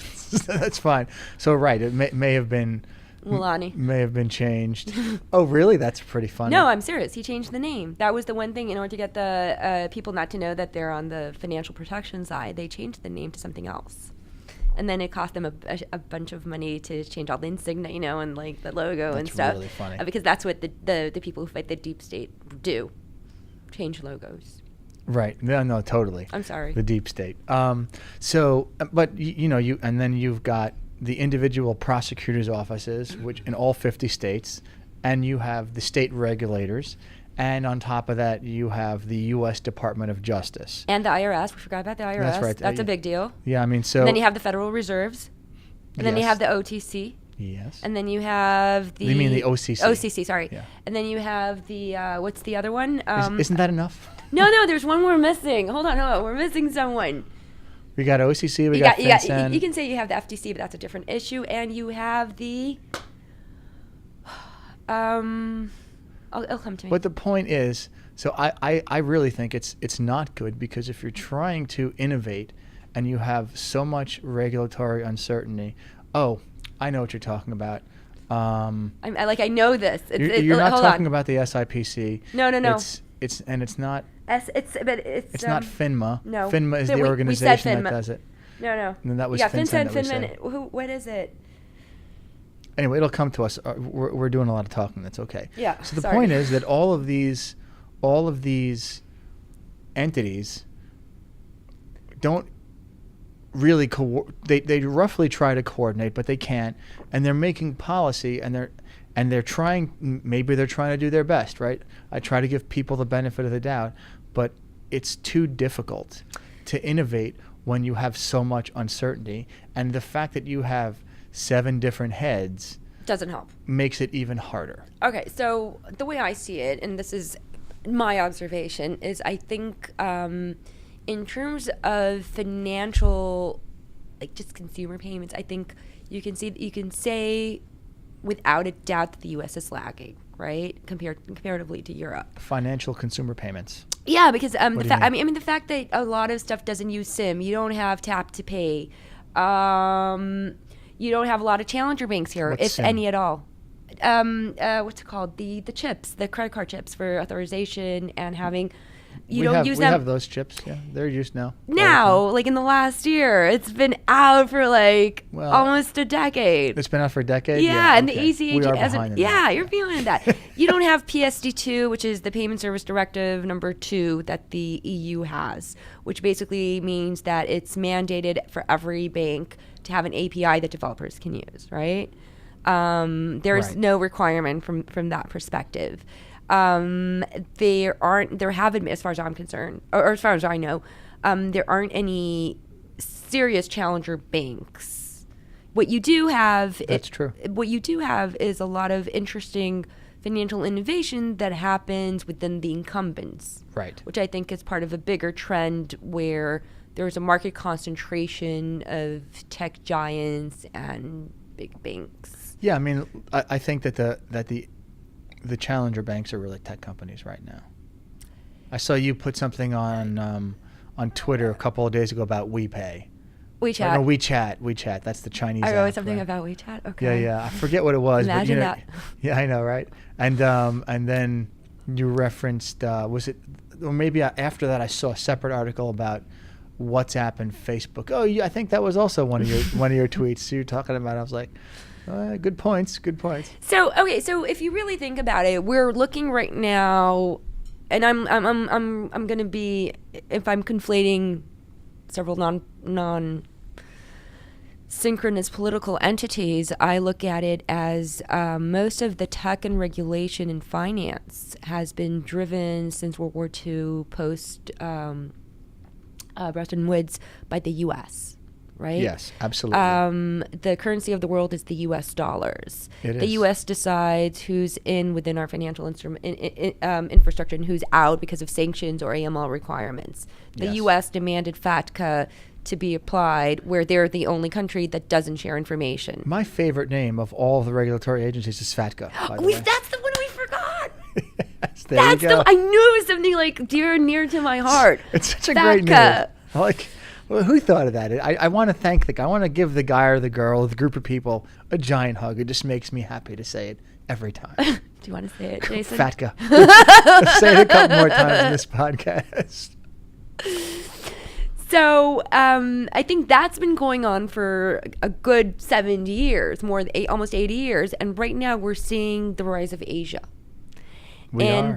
that's fine. So right, it may have been. Mulani. May have been changed. Oh, really? That's pretty funny. No, I'm serious. He changed the name. That was the one thing in order to get the people not to know that they're on the financial protection side. They changed the name to something else. And then it cost them a bunch of money to change all the insignia, and like the logo and stuff. That's really funny. Because that's what the people who fight the deep state do. Change logos. Right. No, totally. I'm sorry. The deep state. So, but and then you've got the individual prosecutors' offices, which in all 50 states, and you have the state regulators, and on top of that, you have the U.S. Department of Justice. And the IRS. We forgot about the IRS. That's right. That's a big deal. Yeah, I mean, so... And then you have the Federal Reserves. And then you have the OTC. Yes. And then you have the... You mean the OCC? OCC, sorry. Yeah. And then you have the... what's the other one? Isn't that enough? No, there's one we're missing. Hold on. We're missing someone. We got OCC, we got FinCEN. You can say you have the FTC, but that's a different issue. And you have the... It'll come to me. But the point is, so I really think it's not good, because if you're trying to innovate and you have so much regulatory uncertainty, I know what you're talking about. I know this. You're not talking about the SIPC. No. It's not. It's not FINMA. No. FINMA is the organization that does it. No. And that was FinCEN. FinCEN. What is it? Anyway, it'll come to us. We're doing a lot of talking. That's okay. Yeah. So the point is that all of these entities don't really they roughly try to coordinate, but they can't, and they're making policy, and they're trying. Maybe they're trying to do their best, right? I try to give people the benefit of the doubt, but it's too difficult to innovate when you have so much uncertainty, and the fact that you have 7 different heads doesn't help. Makes it even harder. Okay, so the way I see it, and this is my observation, is I think in terms of financial, like just consumer payments, I think you can say without a doubt that the U.S. is lagging, right, comparatively to Europe. Financial consumer payments. Yeah, because the fact that a lot of stuff doesn't use SIM, you don't have tap to pay. You don't have a lot of challenger banks here, if SIM? any at all. What's it called? The chips, the credit card chips for authorization and having. We have those chips. Yeah, they're used now. Like in the last year, it's been out for almost a decade. It's been out for a decade. Yeah, and okay. the ACH We are behind in that. you're behind that. You don't have PSD2, which is the Payment Service Directive number 2 that the EU has, which basically means that it's mandated for every bank to have an API that developers can use. Right? There's no requirement from that perspective. There haven't, as far as I'm concerned, or as far as I know, there aren't any serious challenger banks. What you do have, that's true. What you do have is a lot of interesting financial innovation that happens within the incumbents, right? Which I think is part of a bigger trend where there's a market concentration of tech giants and big banks. Yeah, I mean, I think that the challenger banks are really tech companies right now. I saw you put something on Twitter a couple of days ago about WePay. WeChat. No, WeChat. That's the Chinese app. I wrote something right? about WeChat. Okay. Yeah. I forget what it was. Imagine but, that. Yeah, I know, right? And then you referenced, was it, or maybe after that I saw a separate article about WhatsApp and Facebook. Oh, yeah, I think that was also one of your tweets. So you're talking about it. I was like, good points. So if you really think about it, we're looking right now, and I'm going to be, if I'm conflating several non-synchronous political entities, I look at it as most of the tech and regulation in finance has been driven since World War II, post Bretton Woods, by the U.S., right? Yes, absolutely. The currency of the world is the U.S. dollars. The U.S. decides who's within our financial infrastructure and who's out because of sanctions or AML requirements. The Yes. U.S. demanded FATCA to be applied where they're the only country that doesn't share information. My favorite name of all of the regulatory agencies is FATCA, by the way. That's the one we forgot. Yes, there you go. I knew it was something like dear and near to my heart. It's such a great name. Well, who thought of that? I want to thank the guy. I want to give the guy or the girl, the group of people, a giant hug. It just makes me happy to say it every time. Do you want to say it, Jason? FATCA. Say it a couple more times in this podcast. So I think that's been going on for a good 70 years, almost 80 years. And right now we're seeing the rise of Asia. We are.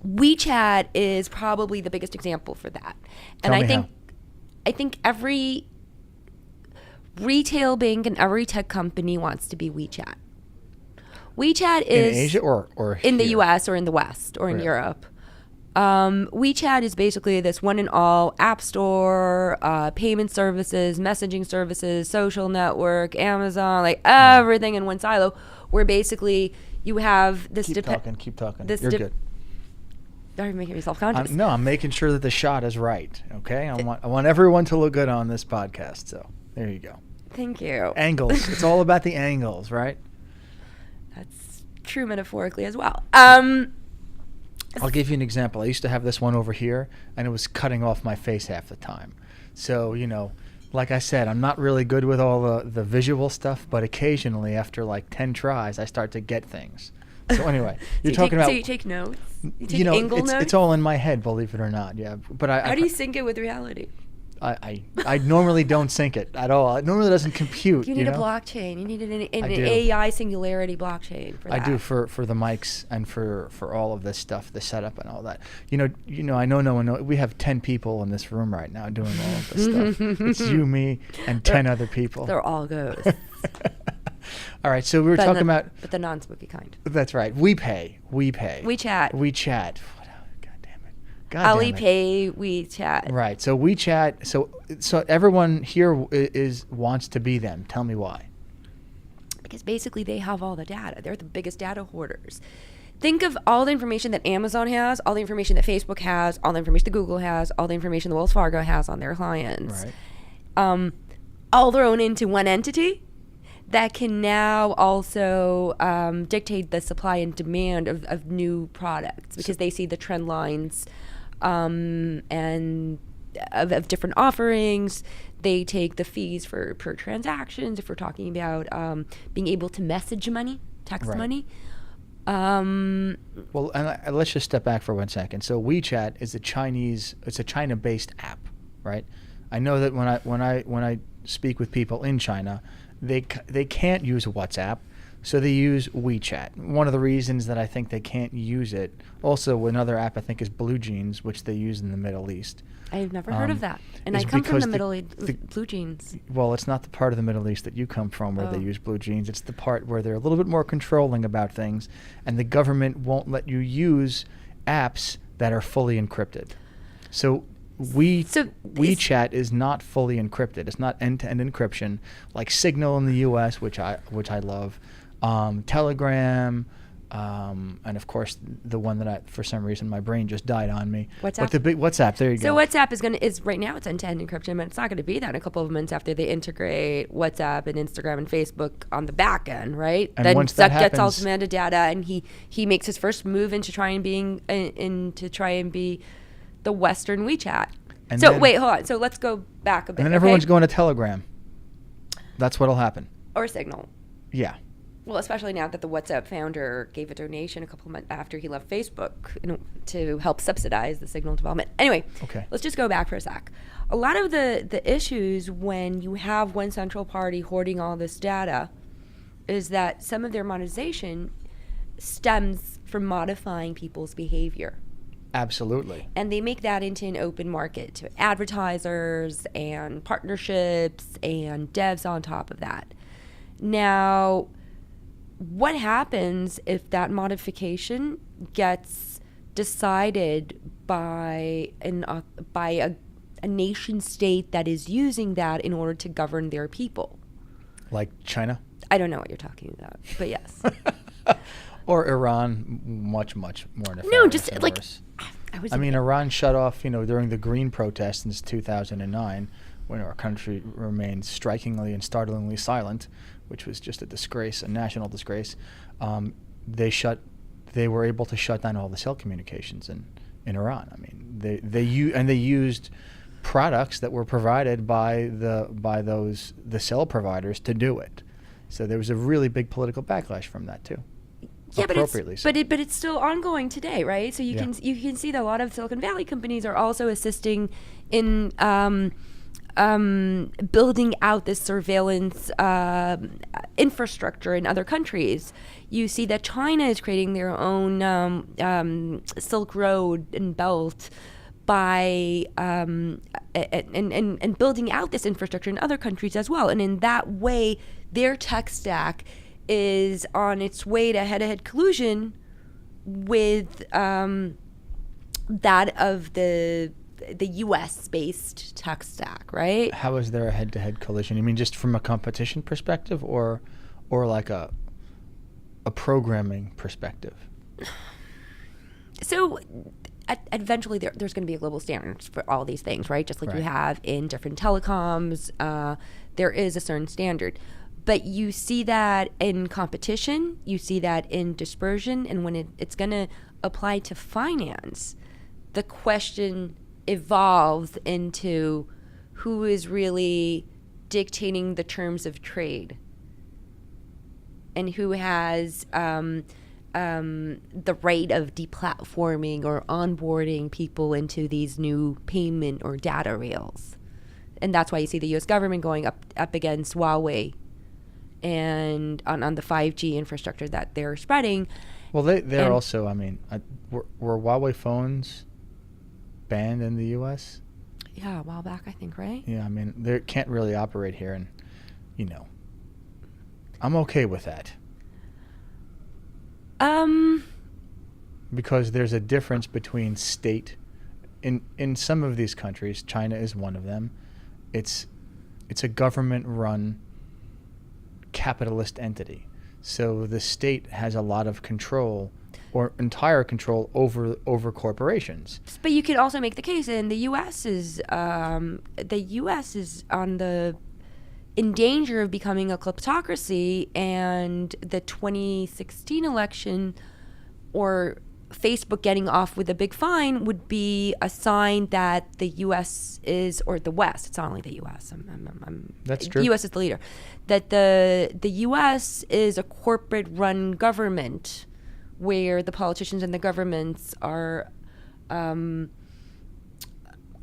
WeChat is probably the biggest example for that. And I think every retail bank and every tech company wants to be WeChat. WeChat is in Asia or in the here? US or in the West or in Europe. WeChat is basically this one and all app store, payment services, messaging services, social network, Amazon, like everything in one silo, where basically you have this. Keep talking. You're good. Don't make me self-conscious. No, I'm making sure that the shot is right. Okay, I want everyone to look good on this podcast. So there you go. Thank you. Angles. It's all about the angles, right? That's true metaphorically as well. I'll give you an example. I used to have this one over here, and it was cutting off my face half the time. So, like I said, I'm not really good with all the visual stuff, but occasionally, after like 10 tries, I start to get things. So anyway, you're talking about... So you take notes? You take angle notes? It's all in my head, believe it or not. Yeah, but How do you sync it with reality? I normally don't sync it at all. It normally doesn't compute. You need a blockchain. You need an AI singularity blockchain for that. I do for the mics and for all of this stuff, the setup and all that. I know no one knows. We have 10 people in this room right now doing all of this stuff. It's you, me, and 10 other people. They're all ghosts. All right, so we were talking about... But the non-spooky kind. That's right. WeChat. WeChat. Alipay, WeChat. Right. So WeChat. So everyone here wants to be them. Tell me why. Because basically they have all the data. They're the biggest data hoarders. Think of all the information that Amazon has, all the information that Facebook has, all the information that Google has, all the information that Wells Fargo has on their clients. Right. All thrown into one entity that can now also dictate the supply and demand of new products because they see the trend lines and of different offerings. They take the fees per transactions if we're talking about being able to message money, text money. Well, and let's just step back for 1 second. So WeChat is it's a China-based app, right? I know that when I speak with people in China, they can't use WhatsApp, so they use WeChat. One of the reasons that I think they can't use it, also another app I think is Blue Jeans, which they use in the Middle East. I've never heard of that. And I come from the Middle East, Blue Jeans. Well, it's not the part of the Middle East that you come from where they use Blue Jeans. It's the part where they're a little bit more controlling about things, and the government won't let you use apps that are fully encrypted. So WeChat is not fully encrypted. It's not end-to-end encryption like Signal in the U.S., which I love, Telegram, and of course the one that for some reason my brain just died on me. WhatsApp. But the big WhatsApp. There you go. So WhatsApp is right now it's end-to-end encryption, but it's not going to be that in a couple of months after they integrate WhatsApp and Instagram and Facebook on the back end, right? And then once that happens, gets all this metadata, and he makes his first move into try and be the Western WeChat. And so then, wait, hold on. So let's go back a bit. And then everyone's going to Telegram. That's what'll happen. Or Signal. Yeah. Well, especially now that the WhatsApp founder gave a donation a couple of months after he left Facebook to help subsidize the Signal development. Anyway, let's just go back for a sec. A lot of the issues when you have one central party hoarding all this data is that some of their monetization stems from modifying people's behavior. Absolutely. And they make that into an open market to advertisers and partnerships and devs on top of that. Now, what happens if that modification gets decided by a nation state that is using that in order to govern their people? Like China? I don't know what you're talking about, but yes. Or Iran, much, much more nefarious. No, just like... Iran shut off, during the green protests in 2009, when our country remained strikingly and startlingly silent, which was just a disgrace, a national disgrace, they were able to shut down all the cell communications in Iran. I mean, they used products that were provided by the cell providers to do it. So there was a really big political backlash from that too. Yeah, Appropriately but it's still ongoing today, right? So you can see that a lot of Silicon Valley companies are also assisting in building out this surveillance infrastructure in other countries. You see that China is creating their own Silk Road and Belt by and building out this infrastructure in other countries as well. And in that way, their tech stack is on its way to head-to-head collusion with that of the U.S.-based tech stack, right? How is there a head-to-head collision? You mean just from a competition perspective, or like a programming perspective? So eventually there's going to be a global standard for all these things, right? Just like you have in different telecoms, there is a certain standard. But you see that in competition, you see that in dispersion, and when it's going to apply to finance, the question evolves into who is really dictating the terms of trade and who has the right of deplatforming or onboarding people into these new payment or data rails. And that's why you see the U.S. government going up against Huawei and on the 5G infrastructure that they're spreading. Well, they're also, I mean, were Huawei phones banned in the U.S.? Yeah, a while back, I think, right? Yeah, I mean, they can't really operate here, and, I'm okay with that. Because there's a difference between state. In some of these countries, China is one of them, it's a government-run capitalist entity. So the state has a lot of control or entire control over corporations. But you could also make the case, and the U.S. is in danger of becoming a kleptocracy, and the 2016 election or Facebook getting off with a big fine would be a sign that the U.S. is, or the West, it's not only the U.S., That's true. The U.S. is the leader, that the U.S. is a corporate-run government where the politicians and the governments are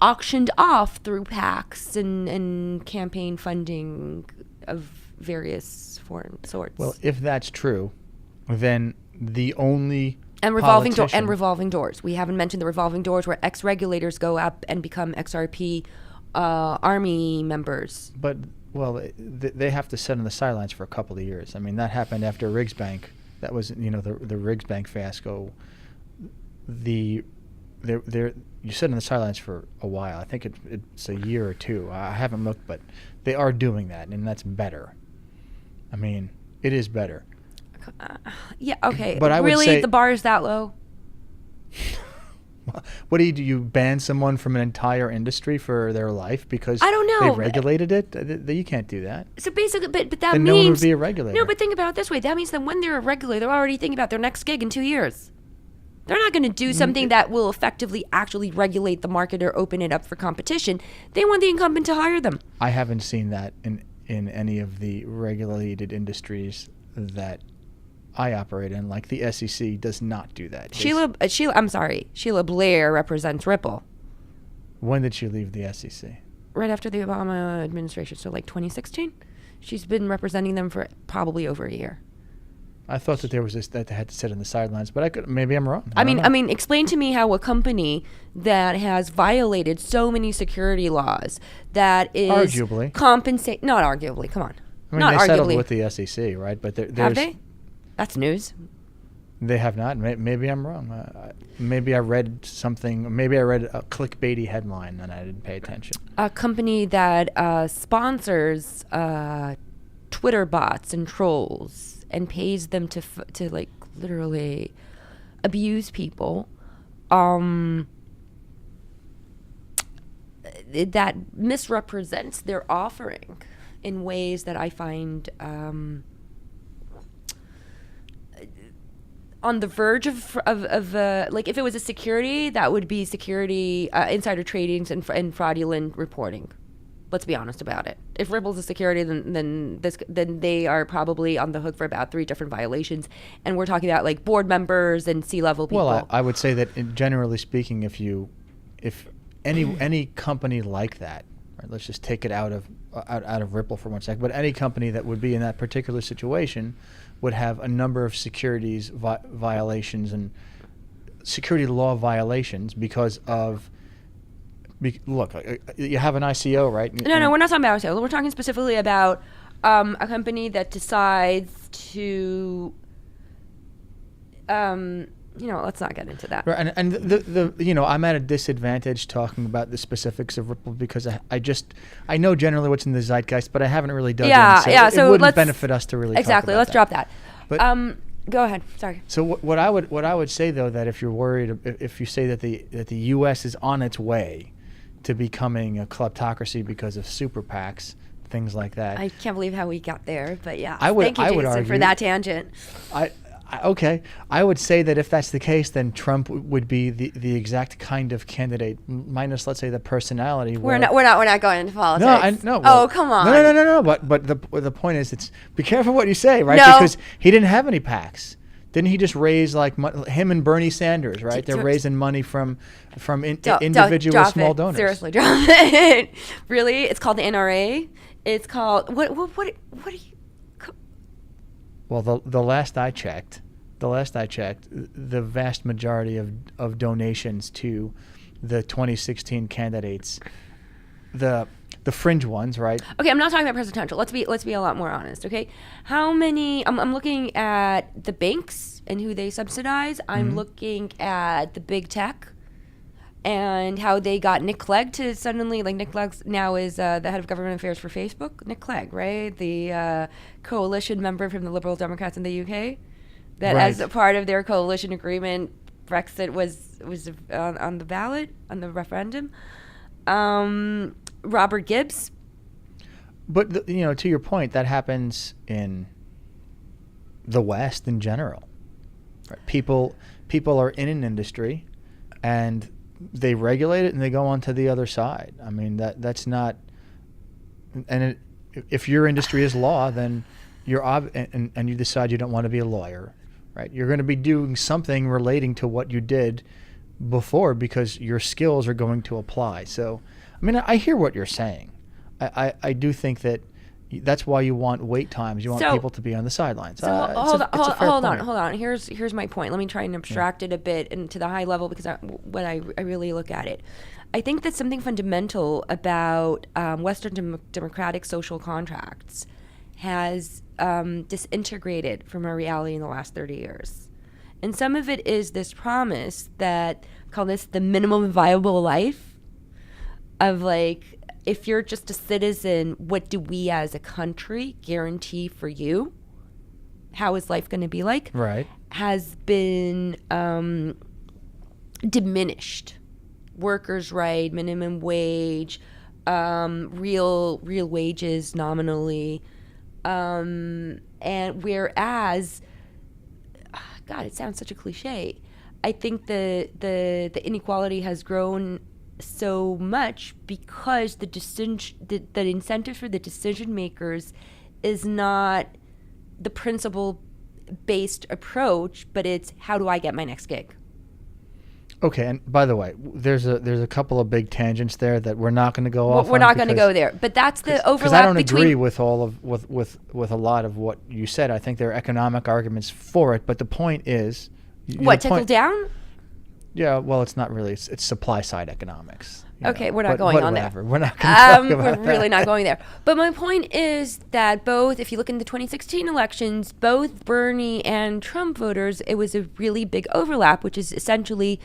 auctioned off through PACs and campaign funding of various foreign sorts. Well, if that's true, then the only and revolving doors. We haven't mentioned the revolving doors where ex-regulators go up and become XRP army members. But, well, they have to sit on the sidelines for a couple of years. I mean, that happened after Riggs Bank. That was, the Riggs Bank fiasco. You sit on the sidelines for a while. I think it's a year or two. I haven't looked, but they are doing that, and that's better. I mean, it is better. Yeah, okay. But I would really, say, the bar is that low? What do? You ban someone from an entire industry for their life because I don't know. they regulated it? You can't do that. So basically, but that then means no one would be a regulator. No, but think about it this way. That means that when they're a regulator, they're already thinking about their next gig in 2 years. They're not going to do something that will effectively actually regulate the market or open it up for competition. They want the incumbent to hire them. I haven't seen that in any of the regulated industries that I operate in. Like the SEC does not do that. Sheila Blair represents Ripple. When did she leave the SEC? Right after the Obama administration, so like 2016. She's been representing them for probably over a year. I thought that there was that they had to sit on the sidelines, but maybe I'm wrong. I mean, explain to me how a company that has violated so many security laws that is arguably not arguably. Come on, I mean, not they arguably. settled with the SEC, right? But have they? That's news. They have not. Maybe I'm wrong. Maybe I read something. Maybe I read a clickbaity headline and I didn't pay attention. A company that sponsors Twitter bots and trolls and pays them to like literally that misrepresents their offering in ways that I find on the verge of like, if it was a security, that would be security insider tradings and fraudulent reporting. Let's be honest about it. If Ripple's a security, then they are probably on the hook for about 3 different violations, and we're talking about like board members and C-level people. Well, I would say that generally speaking, if any company like that, right, let's just take it out of Ripple for 1 second, but any company that would be in that particular situation would have a number of securities violations and security law violations because of. Look, you have an ICO, right? No, we're not talking about ICO. We're talking specifically about a company that decides to, let's not get into that. Right, and the I'm at a disadvantage talking about the specifics of Ripple because I know generally what's in the zeitgeist, but I haven't really dug in. So it wouldn't benefit us to really exactly. Talk about let's drop that. But go ahead. Sorry. So what I would say though, that if you're worried, if you say that the U.S. is on its way to becoming a kleptocracy because of super PACs, things like that. I can't believe how we got there, but yeah. Thank you, Jason, for that tangent. Okay. I would say that if that's the case, then Trump would be the exact kind of candidate, minus, let's say, the personality. We're not going into politics. No. Oh, come on. No. But the point is, be careful what you say, right? No. Because he didn't have any PACs. Didn't he just raise him and Bernie Sanders, right? They're raising money from individual small donors. Seriously, drop it. Really? It's called the NRA. It's called what are you? Well, the last I checked, the vast majority of donations to the 2016 candidates, the fringe ones, right? Okay, I'm not talking about presidential. Let's be a lot more honest, okay? How many? I'm looking at the banks and who they subsidize. I'm looking at the big tech and how they got Nick Clegg to suddenly, like, Nick Clegg now is the head of government affairs for Facebook. Nick Clegg, right? The coalition member from the Liberal Democrats in the UK. That right. As a part of their coalition agreement, Brexit was on the ballot, on the referendum. Robert Gibbs. But to your point, that happens in the West in general. Right? People are in an industry, and they regulate it, and they go on to the other side. I mean, that's not. And if your industry is law, then you're and you decide you don't want to be a lawyer, right? You're going to be doing something relating to what you did before because your skills are going to apply. So. I mean, I hear what you're saying. I do think that that's why you want wait times. You want people to be on the sidelines. Hold on. Here's my point. Let me try and abstract it a bit into the high level because when I really look at it, I think that something fundamental about Western democratic social contracts has disintegrated from our reality in the last 30 years. And some of it is this promise that, call this the minimum viable life, of like, if you're just a citizen, what do we as a country guarantee for you? How is life going to be like? Right. Has been diminished. Workers' right, minimum wage, real wages nominally. And whereas, God, it sounds such a cliche. I think the inequality has grown so much because the incentive for the decision makers is not the principle based approach, but it's how do I get my next gig. Okay, and by the way, there's a couple of big tangents there that we're not going to go off. We're not going to go there, but that's the overlap. Because I don't agree with all of with a lot of what you said. I think there are economic arguments for it, but the point is, trickle down? Yeah, well, it's not really. It's supply side economics. Okay, we're not going on there. We're not going to talk about that. We're really not going there. But my point is that both, if you look in the 2016 elections, both Bernie and Trump voters, it was a really big overlap, which is essentially.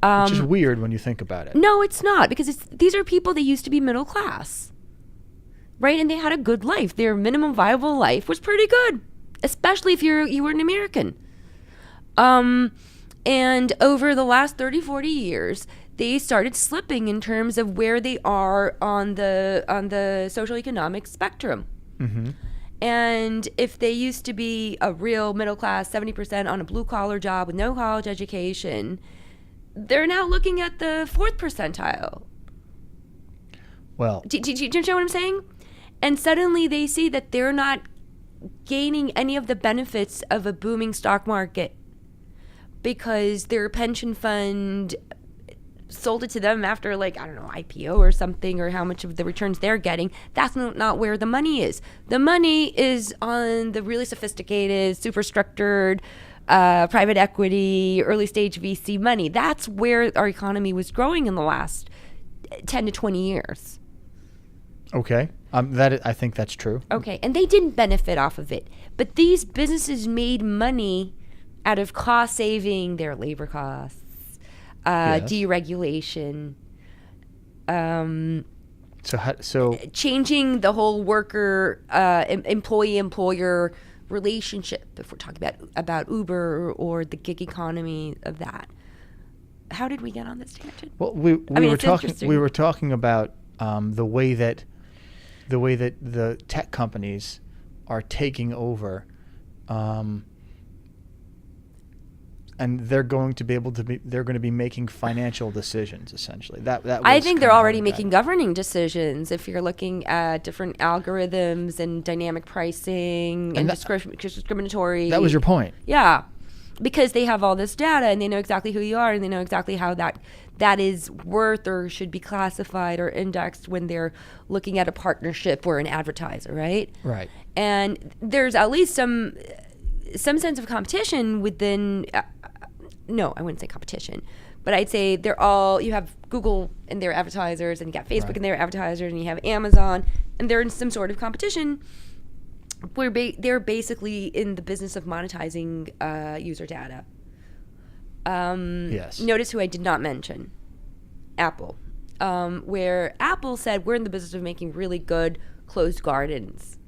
Which is weird when you think about it. No, it's not, because these are people that used to be middle class, right? And they had a good life. Their minimum viable life was pretty good, especially if you were an American. And over the last 30, 40 years, they started slipping in terms of where they are on the social economic spectrum. Mm-hmm. And if they used to be a real middle class, 70% on a blue collar job with no college education, they're now looking at the 4th percentile. Well, Do you know what I'm saying? And suddenly they see that they're not gaining any of the benefits of a booming stock market because their pension fund sold it to them after, like, I don't know, IPO or something, or how much of the returns they're getting. That's not where the money is. The money is on the really sophisticated, super structured, private equity, early stage VC money. That's where our economy was growing in the last 10 to 20 years. okay. I think that's true. Okay, and they didn't benefit off of it. But these businesses made money out of cost saving their labor costs, Yes. deregulation, So changing the whole worker employee-employer relationship, if we're talking about Uber or the gig economy of that. How did we get on this tangent? well, we mean, were it's talking. interesting. We were talking about the way that the tech companies are taking over, and they're going to be making financial decisions essentially. That I was think they're kinda how already we got making it. governing decisions. If you're looking at different algorithms and dynamic pricing and that- discriminatory. That was your point. Yeah, because they have all this data and they know exactly who you are and they know exactly how that is worth or should be classified or indexed when they're looking at a partnership or an advertiser, right? Right. And there's at least some sense of competition within. No, I wouldn't say competition, but I'd say you have Google and their advertisers, and you got Facebook Right. and their advertisers, and you have Amazon, and they're in some sort of competition where they're basically in the business of monetizing user data. Yes. Notice who I did not mention, Apple, where Apple said, we're in the business of making really good closed gardens.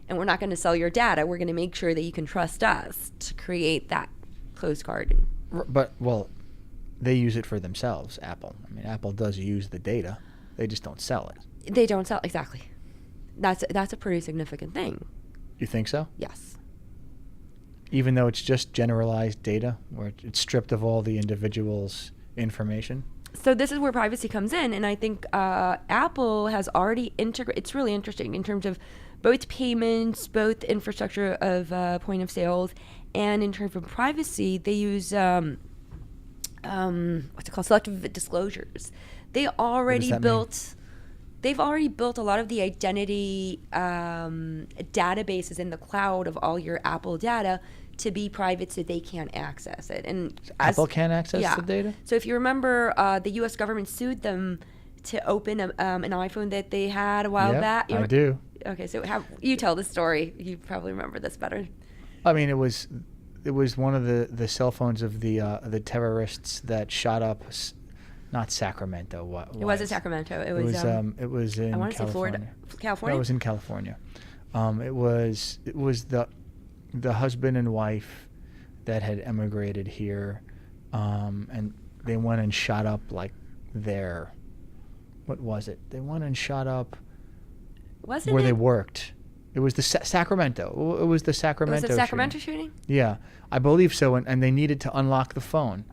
And we're not going to sell your data. We're going to make sure that you can trust us to create that closed garden. But they use it for themselves. Apple. I mean, Apple does use the data. They just don't sell it. They don't sell, exactly. That's a pretty significant thing. You think so? Yes. Even though it's just generalized data, where it's stripped of all the individual's information. So this is where privacy comes in, and I think Apple has already integrated. It's really interesting in terms of both payments, both infrastructure of point of sales, and in terms of privacy, they use what's it called, selective disclosures. They've already built a lot of the identity databases in the cloud of all your Apple data to be private, so they can't access it. And Apple can't access the data? So if you remember, the U.S. government sued them to open an iPhone that they had a while back. I do. Okay, so you tell the story. You probably remember this better. I mean, it was one of the cell phones of the terrorists that shot up, not Sacramento. What It wasn't Sacramento. It was in I want to say Florida, California. No, it was in California. It was the husband and wife that had emigrated here, and they went and shot up like their, what was it? They went and shot up where they worked. It was the Sacramento. It was the Sacramento. Was it Sacramento shooting? Yeah, I believe so. And they needed to unlock the phone.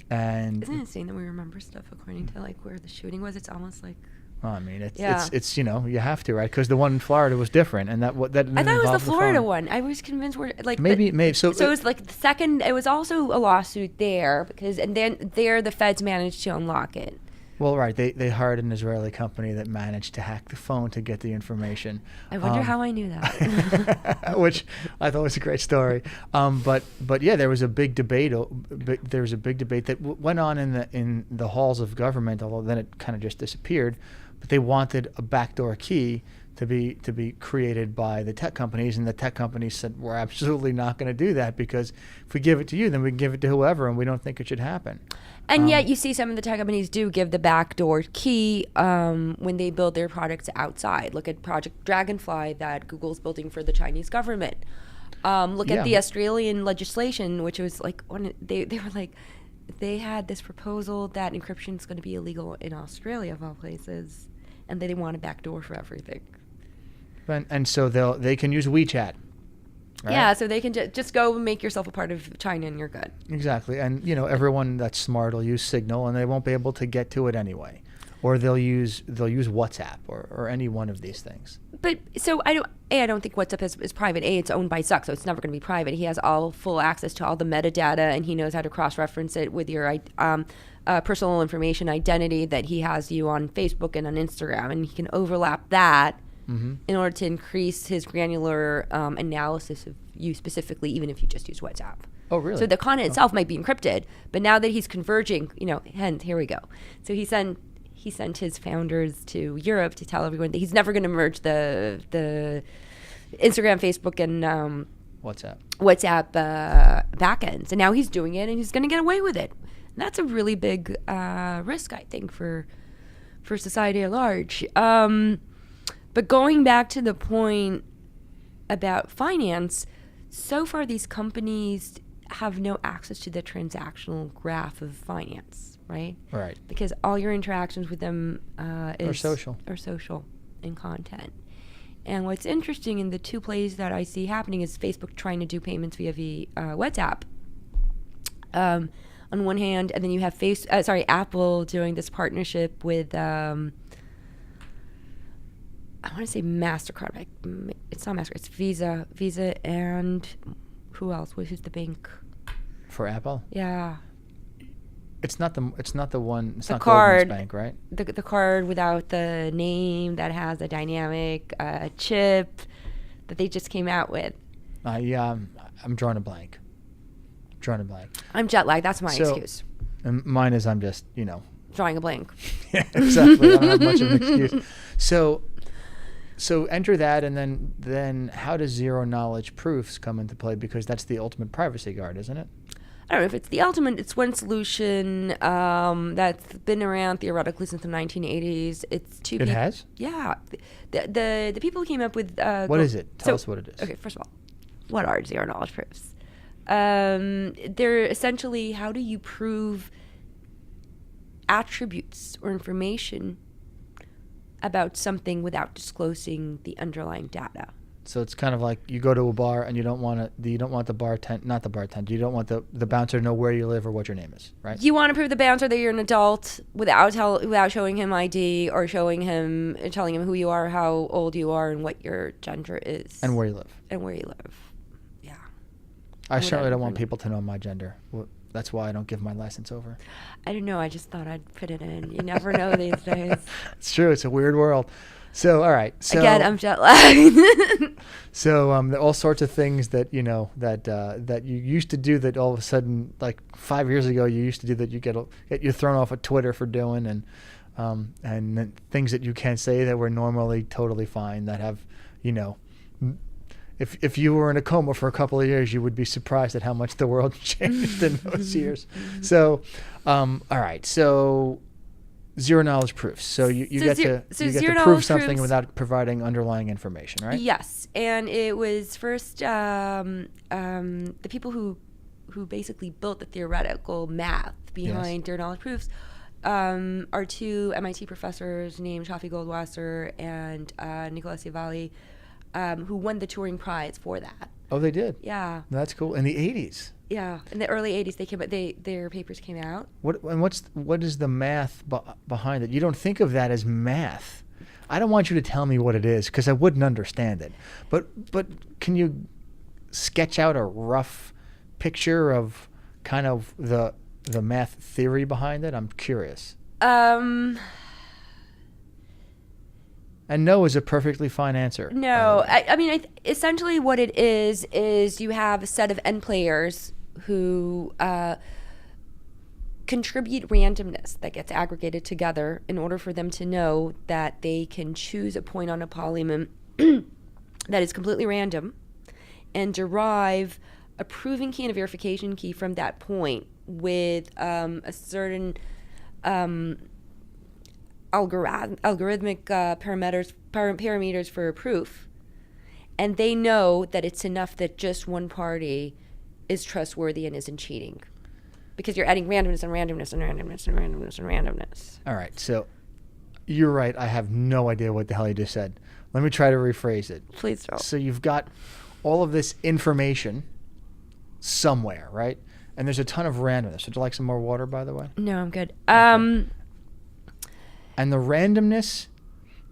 And isn't it insane that we remember stuff according to like where the shooting was? It's almost like. Well, I mean, it's you have to, right? Because the one in Florida was different, and that I thought it was the Florida one. I was convinced we're like maybe so it was like the second. It was also a lawsuit there and then there the feds managed to unlock it. Well, right. They hired an Israeli company that managed to hack the phone to get the information. I wonder how I knew that. Which I thought was a great story. But yeah, there was a big debate. There was a big debate that went on in the halls of government, although then it kind of just disappeared. But they wanted a backdoor key to be created by the tech companies, and the tech companies said, we're absolutely not going to do that, because if we give it to you, then we can give it to whoever, and we don't think it should happen. And yet you see some of the tech companies do give the backdoor key when they build their products outside. Look at Project Dragonfly that Google's building for the Chinese government. Look at the Australian legislation, which was like, they were like, they had this proposal that encryption is going to be illegal in Australia, of all places, and they want a backdoor for everything. And so they can use WeChat. Right? Yeah, so they can just go make yourself a part of China and you're good. Exactly. And, everyone that's smart will use Signal, and they won't be able to get to it anyway. Or they'll use WhatsApp or any one of these things. But so I don't think WhatsApp is private. It's owned by Zuck, so it's never going to be private. He has all full access to all the metadata, and he knows how to cross-reference it with your personal information identity that he has you on Facebook and on Instagram, and he can overlap that in order to increase his granular analysis of you specifically, even if you just use WhatsApp. Oh, really? So the content itself might be encrypted, but now that he's converging, hence, here we go. So he sent his founders to Europe to tell everyone that he's never going to merge the Instagram, Facebook, and WhatsApp backends. And now he's doing it, and he's going to get away with it. And that's a really big risk, I think, for society at large. But going back to the point about finance, so far these companies have no access to the transactional graph of finance, right? Right. Because all your interactions with them are social in content. And what's interesting in the two plays that I see happening is Facebook trying to do payments via WhatsApp on one hand, and then you have Apple doing this partnership with I want to say MasterCard, but it's not MasterCard. It's Visa, and who else? Who's the bank for Apple? Yeah, it's not the one. It's the not card, Goldman's Bank, right? The card without the name that has a dynamic chip that they just came out with. I'm drawing a blank. I'm jet lagged. That's my excuse. And mine is I'm just drawing a blank. Yeah, exactly. I don't have much of an excuse. So enter that, and then how does zero knowledge proofs come into play? Because that's the ultimate privacy guard, isn't it? I don't know if it's the ultimate. It's one solution that's been around theoretically since the 1980s. It's two. It has? Yeah. The people who came up with what is it? Tell us what it is. Okay, first of all, what are zero knowledge proofs? They're essentially, how do you prove attributes or information about something without disclosing the underlying data? So it's kind of like you go to a bar and you don't want the bartender, not the bartender. You don't want the bouncer to know where you live or what your name is, right? You want to prove the bouncer that you're an adult without showing him ID or telling him who you are, how old you are, and what your gender is, and where you live. Yeah. I certainly don't want people to know my gender. That's why I don't give my license over. I don't know. I just thought I'd put it in. You never know these days. It's true. It's a weird world. So, all right. So, again, I'm jet lagged. So, there are all sorts of things that that you used to do that all of a sudden, like 5 years ago, you used to do that you get you thrown off of Twitter for doing, and then things that you can't say that were normally totally fine that have, If you were in a coma for a couple of years, you would be surprised at how much the world changed in those years. So, all right. So, zero knowledge proofs. So you get to prove something without providing underlying information, right? Yes, and it was first the people who basically built the theoretical math behind zero knowledge proofs are two MIT professors named Shafi Goldwasser and Nicolas Zehavi. Who won the Turing Prize for that? Oh, they did. Yeah, that's cool. In the 80s. Yeah, in the early 80s, their papers came out. What is the math behind it? You don't think of that as math. I don't want you to tell me what it is because I wouldn't understand it. But can you sketch out a rough picture of kind of the math theory behind it? I'm curious. And no is a perfectly fine answer. No, I mean, essentially what it is you have a set of N players who contribute randomness that gets aggregated together in order for them to know that they can choose a point on a polynomial that is completely random and derive a proving key and a verification key from that point with a certain algorithmic parameters for a proof, and they know that it's enough that just one party is trustworthy and isn't cheating. because you're adding randomness and randomness and randomness and randomness and randomness. All right. So you're right. I have no idea what the hell you just said. Let me try to rephrase it. Please don't. So you've got all of this information somewhere, right? And there's a ton of randomness. Would you like some more water, by the way? No, I'm good. Okay. And the randomness,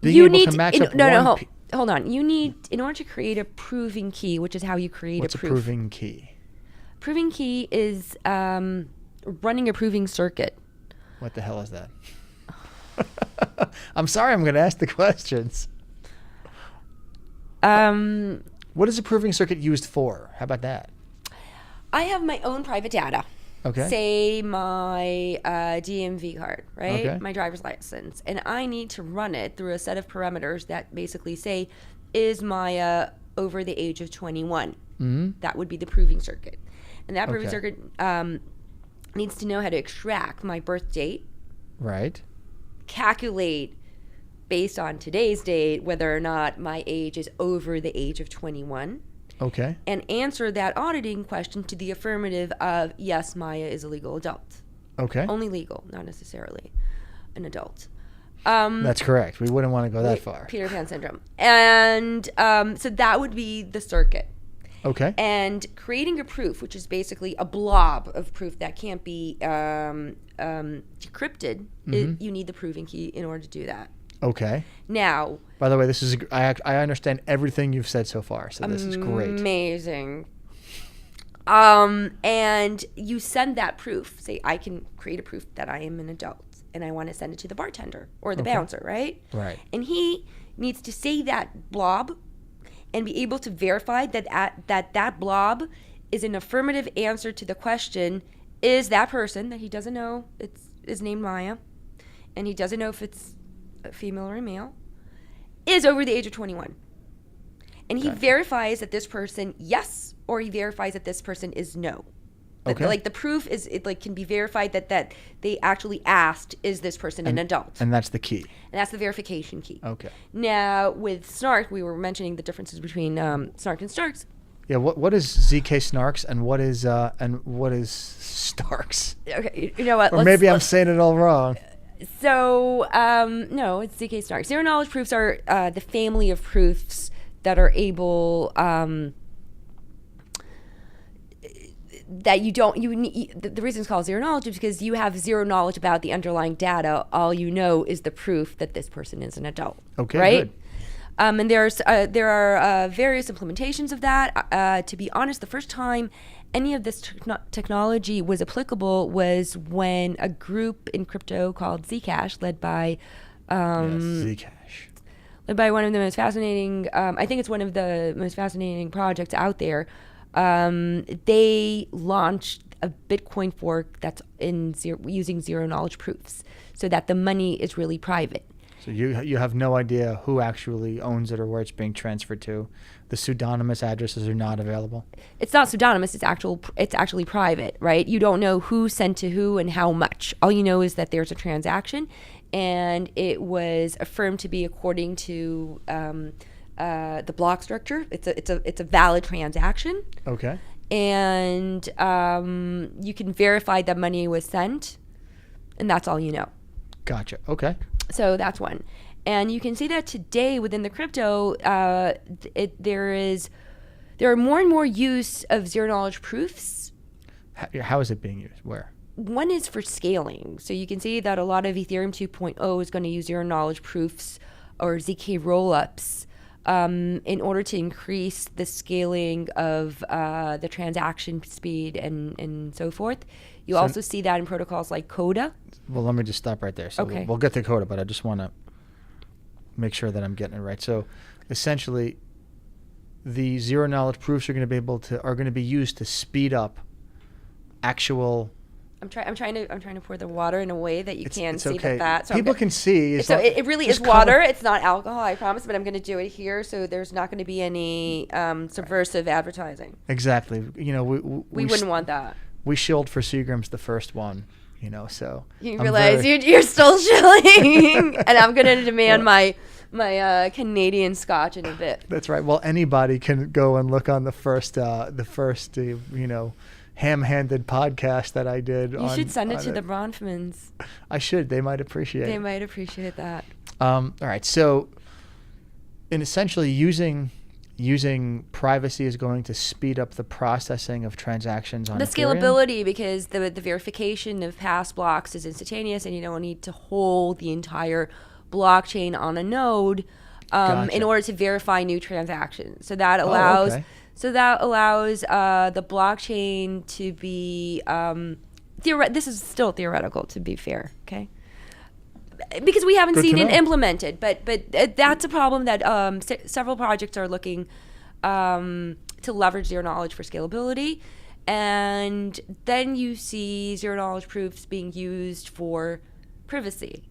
being able to match up hold on. You need, in order to create a proving key, which is how you create what's a proof. What's a proving key? Proving key is running a proving circuit. What the hell is that? I'm sorry, I'm going to ask the questions. What is a proving circuit used for? How about that? I have my own private data. Okay. Say my DMV card, right? Okay. My driver's license. And I need to run it through a set of parameters that basically say, is Maya over the age of 21? Mm-hmm. That would be the proving circuit. And that proving Okay. circuit needs to know how to extract my birth date. Right. Calculate, based on today's date, whether or not my age is over the age of 21. Okay. And answer that auditing question to the affirmative of, yes, Maya is a legal adult. Okay. Only legal, not necessarily an adult. That's correct. We wouldn't want to go that far. Peter Pan syndrome. And so that would be the circuit. Okay. And creating a proof, which is basically a blob of proof that can't be decrypted, you need the proving key in order to do that. Okay. Now, by the way, this is I understand everything you've said so far, so this is great. Amazing. And you send that proof. Say, I can create a proof that I am an adult, and I want to send it to the bartender or the bouncer, right? Right. And he needs to say that blob and be able to verify that blob is an affirmative answer to the question, is that person that he doesn't know is named Maya, and he doesn't know if it's a female or a male, is over the age of 21. And he verifies that this person, yes, or he verifies that this person is no. Okay. Like the proof is, it like can be verified that they actually asked, is this person an adult? And that's the key. And that's the verification key. Okay. Now with Snark, we were mentioning the differences between Snark and Starks. Yeah. What is ZK Snarks and what is Starks? Okay. You know what? Or maybe I'm saying it all wrong. So no, it's ZK Snark. Zero knowledge proofs are the family of proofs that are able that you need. The reason it's called zero knowledge is because you have zero knowledge about the underlying data. All you know is the proof that this person is an adult. Okay, right? good. And there are various implementations of that. To be honest, the first time any of this technology was applicable was when a group in crypto called Zcash, led by Zcash. Led by one of the most fascinating, I think it's one of the most fascinating projects out there. They launched a Bitcoin fork that's using zero knowledge proofs, so that the money is really private. So you have no idea who actually owns it or where it's being transferred to. The pseudonymous addresses are not available. It's not pseudonymous. It's actually private, right? You don't know who sent to who and how much. All you know is that there's a transaction, and it was affirmed to be according to the block structure. It's a valid transaction. Okay. And you can verify that money was sent, and that's all you know. Gotcha. Okay. So that's one. And you can see that today within the crypto, there are more and more use of zero knowledge proofs. How is it being used? Where? One is for scaling. So you can see that a lot of Ethereum 2.0 is going to use zero knowledge proofs or ZK rollups in order to increase the scaling of the transaction speed and so forth. You also see that in protocols like Coda. Well, let me just stop right there. So Okay. we'll get to Coda, but I just want to make sure that I'm getting it right. So essentially, the zero knowledge proofs are going to be used to speed up actual. I'm trying to pour the water in a way that you can see okay. that. So people can see. So it really is water. It's not alcohol, I promise. But I'm going to do it here, so there's not going to be any subversive advertising. Exactly. You know, we wouldn't want that. We shilled for Seagram's the first one. You know, so you realize you're still shilling, and I'm going to demand my Canadian Scotch in a bit. That's right. Well, anybody can go and look on the first ham-handed podcast that I did. You should send it to the Bronfmans. I should. They might appreciate it. They might appreciate that. All right. So, in essentially using privacy is going to speed up the processing of transactions on the Ethereum? Scalability, because the verification of past blocks is instantaneous, and you don't need to hold the entire blockchain on a node Gotcha. in order to verify new transactions. So that allows the blockchain to be this is still theoretical, to be fair, okay? Because we haven't seen it implemented, but that's a problem that several projects are looking to leverage zero knowledge for scalability, and then you see zero knowledge proofs being used for privacy,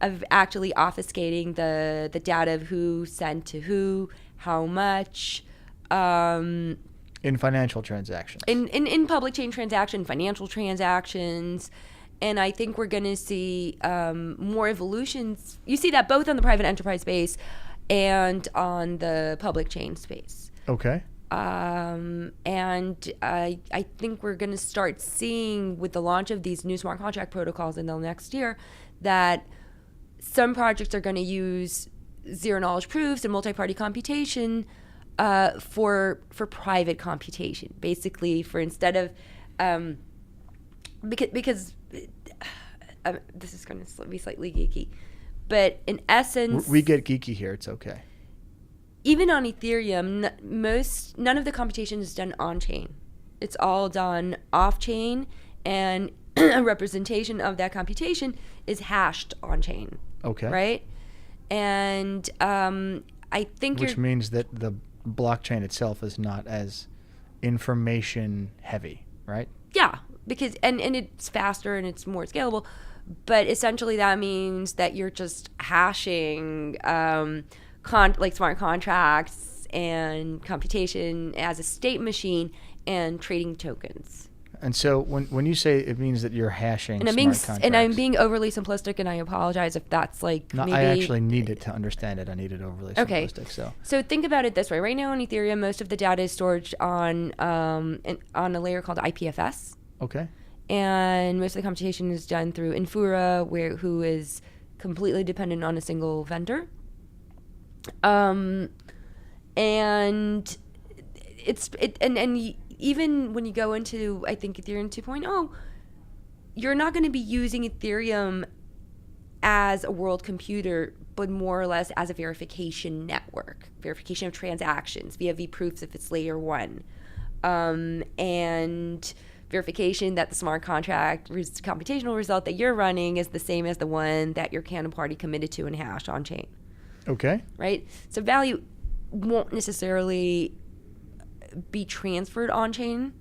of actually obfuscating the data of who sent to who, how much. In financial transactions. In public chain transaction, financial transactions. And I think we're going to see more evolutions. You see that both on the private enterprise space and on the public chain space. Okay. And I think we're going to start seeing, with the launch of these new smart contract protocols in the next year, that some projects are going to use zero knowledge proofs and multi-party computation for private computation. Basically, for instead of because this is going to be slightly geeky, but in essence, we get geeky here. It's okay. Even on Ethereum, none of the computation is done on chain. It's all done off chain, and a representation of that computation is hashed on chain. Okay. Right, and I think which means that the blockchain itself is not as information heavy, right? Yeah. Because and it's faster and it's more scalable, but essentially that means that you're just hashing like smart contracts and computation as a state machine and trading tokens. And so when you say it means that you're hashing and I'm being overly simplistic, and I apologize if that's like no, maybe... I actually needed to understand it. I need it overly simplistic. So think about it this way. Right now on Ethereum, most of the data is stored on a layer called IPFS. Okay. And most of the computation is done through Infura, who is completely dependent on a single vendor. And even when you go into, I think, Ethereum 2.0, you're not going to be using Ethereum as a world computer, but more or less as a verification network, verification of transactions via vproofs if it's layer 1, and verification that the smart contract computational result that you're running is the same as the one that your counterparty committed to and hashed on chain. Okay. Right? So value won't necessarily be transferred on chain,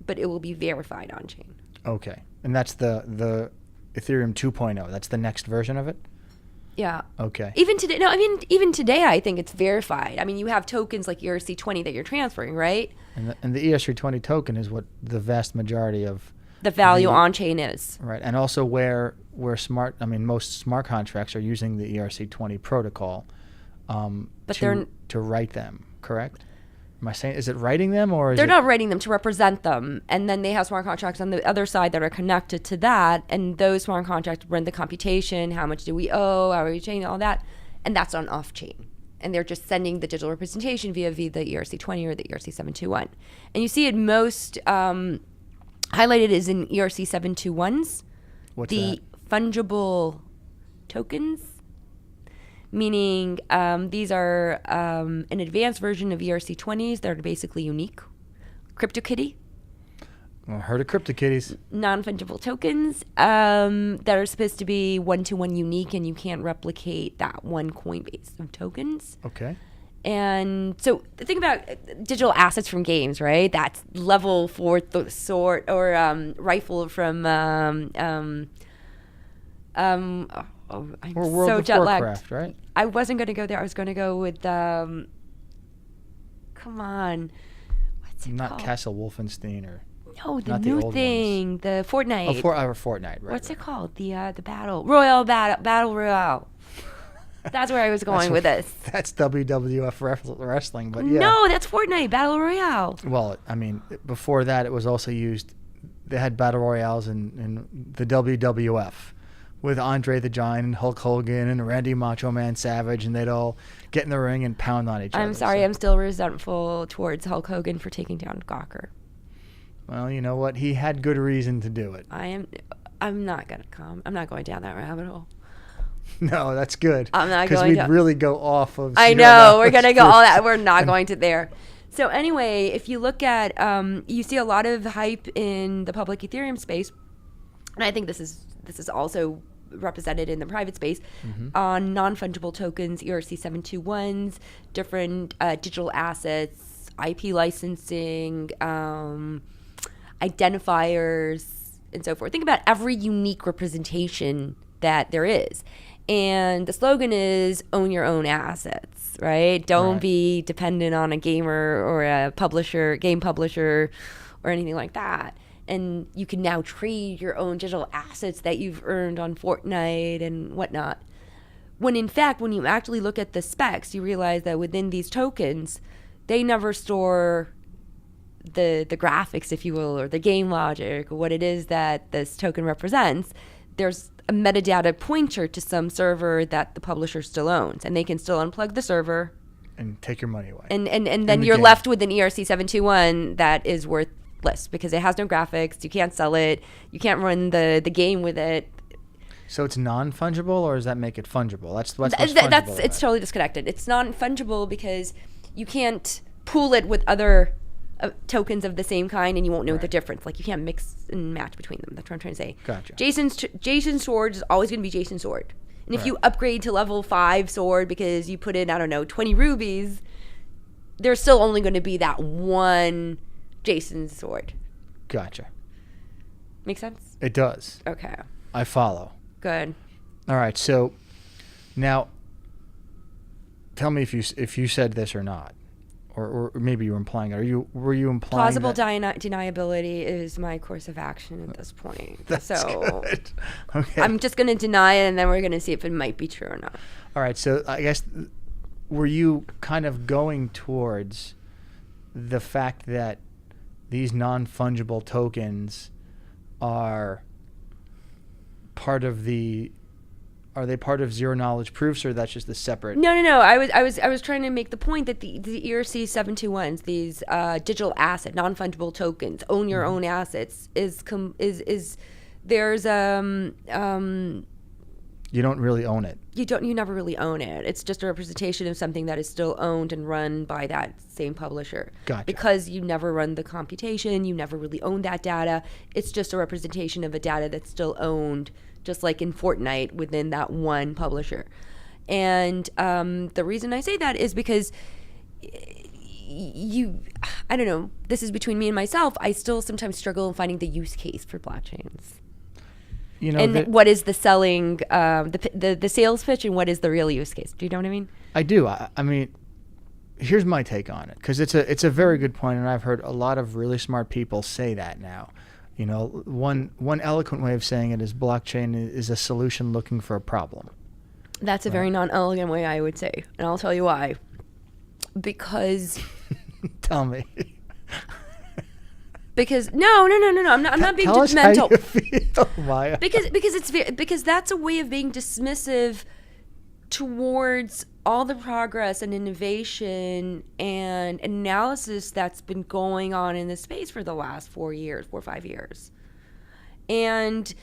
but it will be verified on chain. Okay. And that's the Ethereum 2.0. That's the next version of it? Yeah. Okay. Even today, I think it's verified. I mean, you have tokens like ERC20 that you're transferring, right? And the ERC20 token is what the vast majority of the value on chain is. Right. And also where most smart contracts are using the ERC20 protocol to write them, correct? Am I saying, is it writing them, or is they're not writing them to represent them? And then they have smart contracts on the other side that are connected to that, and those smart contracts run the computation. How much do we owe? How are we changing all that? And that's on off chain. And they're just sending the digital representation via the ERC20 or the ERC721. And you see it most highlighted is in ERC721s. What's the that? Fungible tokens. Meaning these are an advanced version of ERC20s that are basically unique. CryptoKitty. Well, heard of CryptoKitties. Non-fungible tokens that are supposed to be one-to-one unique, and you can't replicate that one Coinbase of tokens. Okay. And so think about digital assets from games, right? That's level 4 sword or rifle from I'm or World so of jet lagged. Warcraft, right? I wasn't going to go there. I was going to go with come on, what's it Not called? Castle Wolfenstein or the new thing, the Fortnite. Fortnite, right? What's it called? The battle royale. That's where I was going with this. That's WWF wrestling, but yeah. No, that's Fortnite Battle Royale. Well, I mean, before that, it was also used. They had battle royales in the WWF with Andre the Giant and Hulk Hogan and Randy Macho Man Savage, and they'd all get in the ring and pound on each other. I'm sorry, I'm still resentful towards Hulk Hogan for taking down Gawker. Well, you know what? He had good reason to do it. I'm not going down that rabbit hole. No, that's good. I'm not going to. Because we'd really go off of. I know, we're going to go all that. We're not going to there. So anyway, if you look at, you see a lot of hype in the public Ethereum space, and I think this is also represented in the private space, on non-fungible tokens, ERC-721s, different digital assets, IP licensing, identifiers, and so forth. Think about every unique representation that there is. And the slogan is own your own assets, right? Don't be dependent on a gamer or a game publisher or anything like that. And you can now trade your own digital assets that you've earned on Fortnite and whatnot. When in fact, when you actually look at the specs, you realize that within these tokens, they never store the graphics, if you will, or the game logic, or what it is that this token represents. There's a metadata pointer to some server that the publisher still owns, and they can still unplug the server and take your money away. And then you're left with an ERC-721 that is worthless because it has no graphics. You can't sell it. You can't run the game with it. So it's non-fungible, or does that make it fungible? It's totally disconnected. It's non-fungible because you can't pool it with other tokens of the same kind, and you won't know the difference. Like, you can't mix and match between them. That's what I'm trying to say. Gotcha. Jason's sword is always going to be Jason's sword. And if you upgrade to level 5 sword because you put in, 20 rubies, there's still only going to be that one Jason's sword. Gotcha. Make sense? It does. Okay. I follow. Good. All right. So now tell me if you said this or not. Or maybe you were implying it. Were you implying plausible that? deniability is my course of action at this point. That's good. Okay. I'm just going to deny it, and then we're going to see if it might be true or not. All right. So I guess, were you kind of going towards the fact that these non-fungible tokens are part of the... Are they part of zero knowledge proofs, or that's just a separate? No. I was trying to make the point that the ERC 721s, these digital asset, non-fungible tokens, own your own assets, is there's You don't really own it. You never really own it. It's just a representation of something that is still owned and run by that same publisher. Gotcha. Because you never run the computation, you never really own that data. It's just a representation of a data that's still owned, just like in Fortnite, within that one publisher. And the reason I say that is because I don't know, this is between me and myself, I still sometimes struggle in finding the use case for blockchains. What is the selling, the sales pitch, and what is the real use case? Do you know what I mean? I do. I mean, here's my take on it, because it's a very good point, and I've heard a lot of really smart people say that now. One eloquent way of saying it is blockchain is a solution looking for a problem. That's a very non-elegant way, I would say, and I'll tell you why. Because tell me. Because no, I'm not being tell judgmental. Us how you feel, Maya. because that's a way of being dismissive towards all the progress and innovation and analysis that's been going on in this space for the last 4 or 5 years. And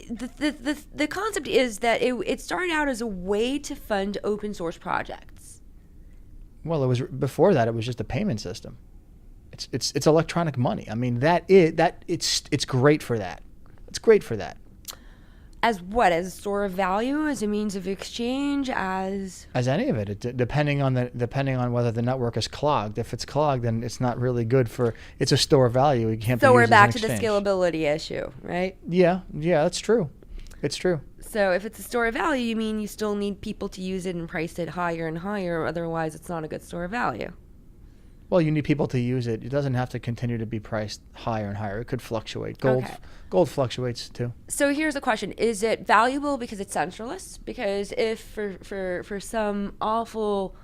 the concept is that it started out as a way to fund open source projects. Well, it was before that. It was just a payment system. It's electronic money. I mean, it's great for that. It's great for that. As what? As a store of value, as a means of exchange, as any of it. Depending on whether the network is clogged. If it's clogged, then it's not really good for. It's a store of value. You can't. So we're back to exchange. the scalability issue, right? Yeah, that's true. It's true. So if it's a store of value, you mean you still need people to use it and price it higher and higher. Otherwise, it's not a good store of value. Well, you need people to use it. It doesn't have to continue to be priced higher and higher. It could fluctuate. Okay. Gold fluctuates too. So here's the question: is it valuable because it's centralist? Because if for some awful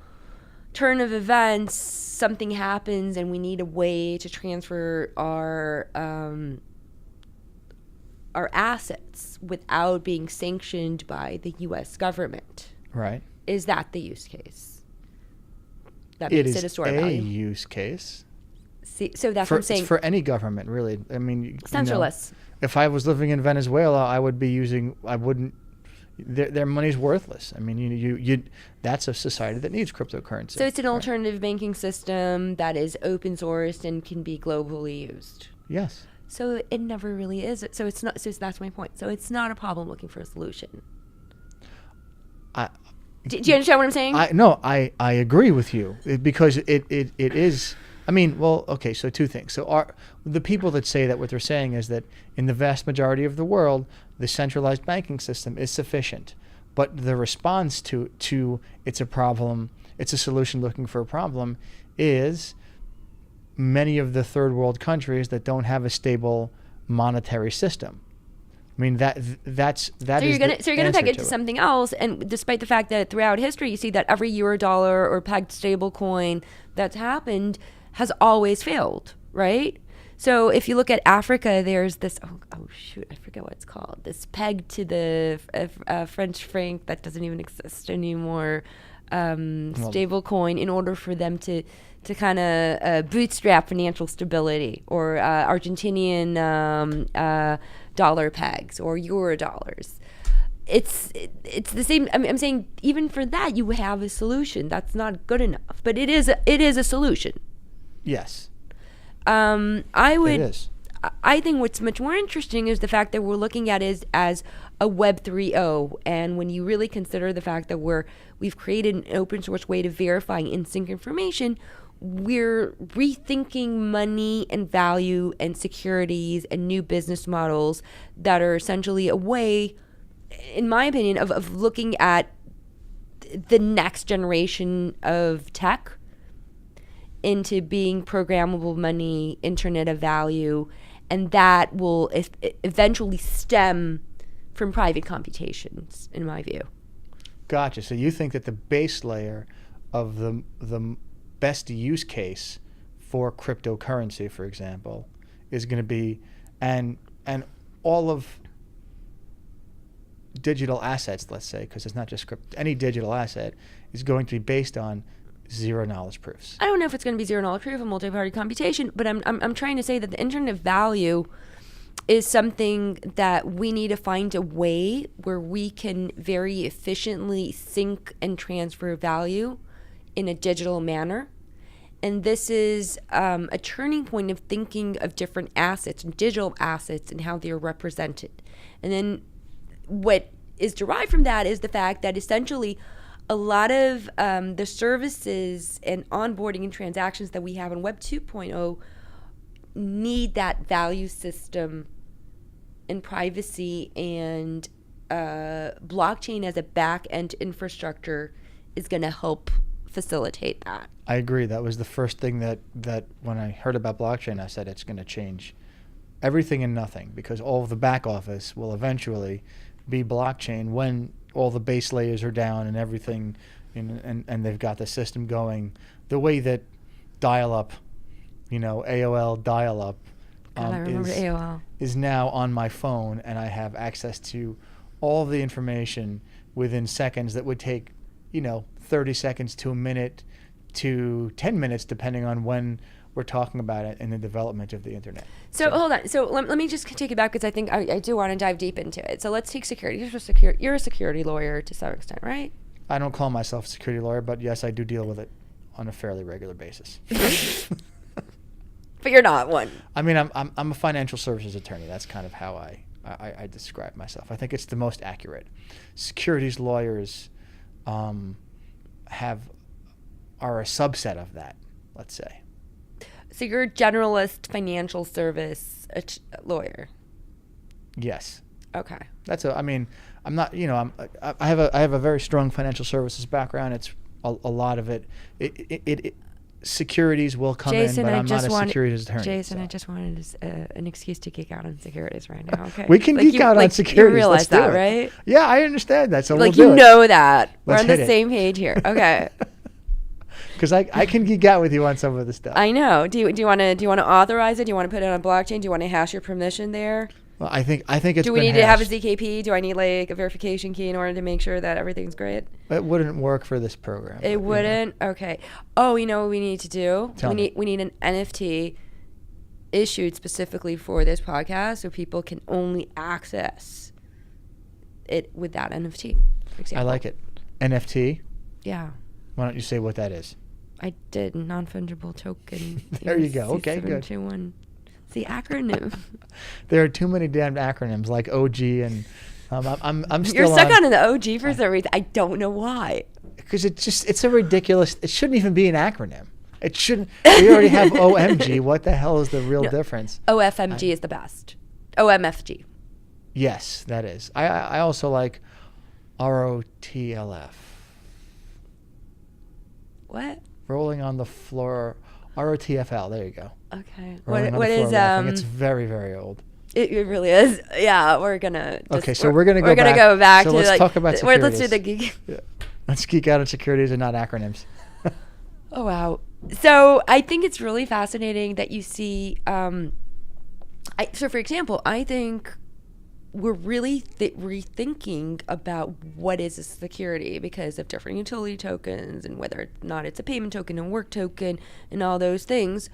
turn of events something happens and we need a way to transfer our assets without being sanctioned by the U.S. government, Right. is that the use case? That It makes is it a store of a value. use case. See, so that's For, what I'm saying. for any government, really. I mean, Centralist. If I was living in Venezuela, I wouldn't. Their money's worthless. I mean, you. That's a society that needs cryptocurrency. So it's an right? alternative banking system that is open sourced and can be globally used. Yes. So it never really is. So it's not. So that's my point. So it's not a problem looking for a solution. Do you understand what I'm saying? I agree with you because it is. I mean, well, okay. So two things. So the people that say that what they're saying is that in the vast majority of the world, the centralized banking system is sufficient, but the response to it's a problem, it's a solution looking for a problem, is many of the third world countries that don't have a stable monetary system. I mean that's so you're gonna peg it to it. something else, and despite the fact that throughout history you see that every euro dollar or pegged stable coin that's happened has always failed, right? So if you look at Africa, there's this oh shoot, I forget what it's called. This pegged to the French franc that doesn't even exist anymore, stable coin in order for them to kind of bootstrap financial stability, or Argentinian dollar pegs or euro dollars. It's the same. I'm saying even for that you have a solution. That's not good enough, but it is a solution. Yes. It is. I think what's much more interesting is the fact that we're looking at it as a Web 3.0, and when you really consider the fact that we've created an open source way to verify and sync information, we're rethinking money and value and securities and new business models that are essentially a way, in my opinion, of looking at the next generation of tech into being programmable money, internet of value, and that will eventually stem from private computations, in my view. Gotcha. So you think that the base layer of the best use case for cryptocurrency, for example, is going to be, and all of digital assets, let's say, because it's not just any digital asset is going to be based on zero knowledge proofs. I don't know if it's going to be zero knowledge proof or multi-party computation, but I'm trying to say that the internet of value is something that we need to find a way where we can very efficiently sync and transfer value in a digital manner. And this is a turning point of thinking of different assets and digital assets and how they're represented. And then what is derived from that is the fact that essentially a lot of the services and onboarding and transactions that we have in Web 2.0 need that value system and privacy, and blockchain as a back-end infrastructure is going to help facilitate that. I agree. That was the first thing that when I heard about blockchain, I said it's going to change everything and nothing, because all of the back office will eventually be blockchain when all the base layers are down and everything, and they've got the system going the way that dial-up, AOL dial-up God, I remember AOL. Is now on my phone, and I have access to all of the information within seconds that would take, 30 seconds to a minute to 10 minutes, depending on when we're talking about it in the development of the internet. So hold on. So let me just take it back, because I think I do want to dive deep into it. So let's take security. You're a security lawyer to some extent, right? I don't call myself a security lawyer, but yes, I do deal with it on a fairly regular basis. But you're not one. I mean, I'm a financial services attorney. That's kind of how I describe myself. I think it's the most accurate. Securities lawyers are a subset of that, let's say. So you're a generalist financial service lawyer. Yes. Okay. I'm not. I have a very strong financial services background. It's a lot of it. securities will come Jason, in, but I I'm just not a wanted- securities attorney. Jason, so. I just wanted an excuse to geek out on securities right now. Okay, We can geek out on securities. You realize Let's do that, it. right? Yeah, I understand that. So Like we'll do you it. know that we're Let's on the hit it. same page here. Okay, Because I can geek out with you on some of the stuff. I know. Do you want to authorize it? Do you want to put it on blockchain? Do you want to hash your permission there? Well, I think it's. Do we been need to have a hashed. ZKP? Do I need like a verification key in order to make sure that everything's great? It wouldn't work for this program. It wouldn't. Okay. Oh, you know what we need to do? Tell me. We need an NFT issued specifically for this podcast, so people can only access it with that NFT. For example. I like it. NFT. Yeah, Why don't you say what that is? I did non-fungible token. There you go. Okay, good. C721. It's the acronym. There are too many damn acronyms like OG and I'm still You're stuck on an OG for some reason. I don't know why. because it's a ridiculous. It shouldn't even be an acronym. It shouldn't. We already have OMG. What the hell is the real difference? OFMG is the best. OMFG. Yes, that is. I also like ROTLF. What? Rolling on the floor. ROTFL. There you go. Okay. Rolling on What the floor is laughing. It's very, very old. It really is. Yeah, we're gonna. Okay, so we're gonna go back. So to let's talk about let's do securities. the geek. Yeah. Let's geek out on securities and not acronyms. Oh wow. So I think it's really fascinating that you see. So for example, I think we're really rethinking about what is a security because of different utility tokens and whether or not it's a payment token and work token and all those things.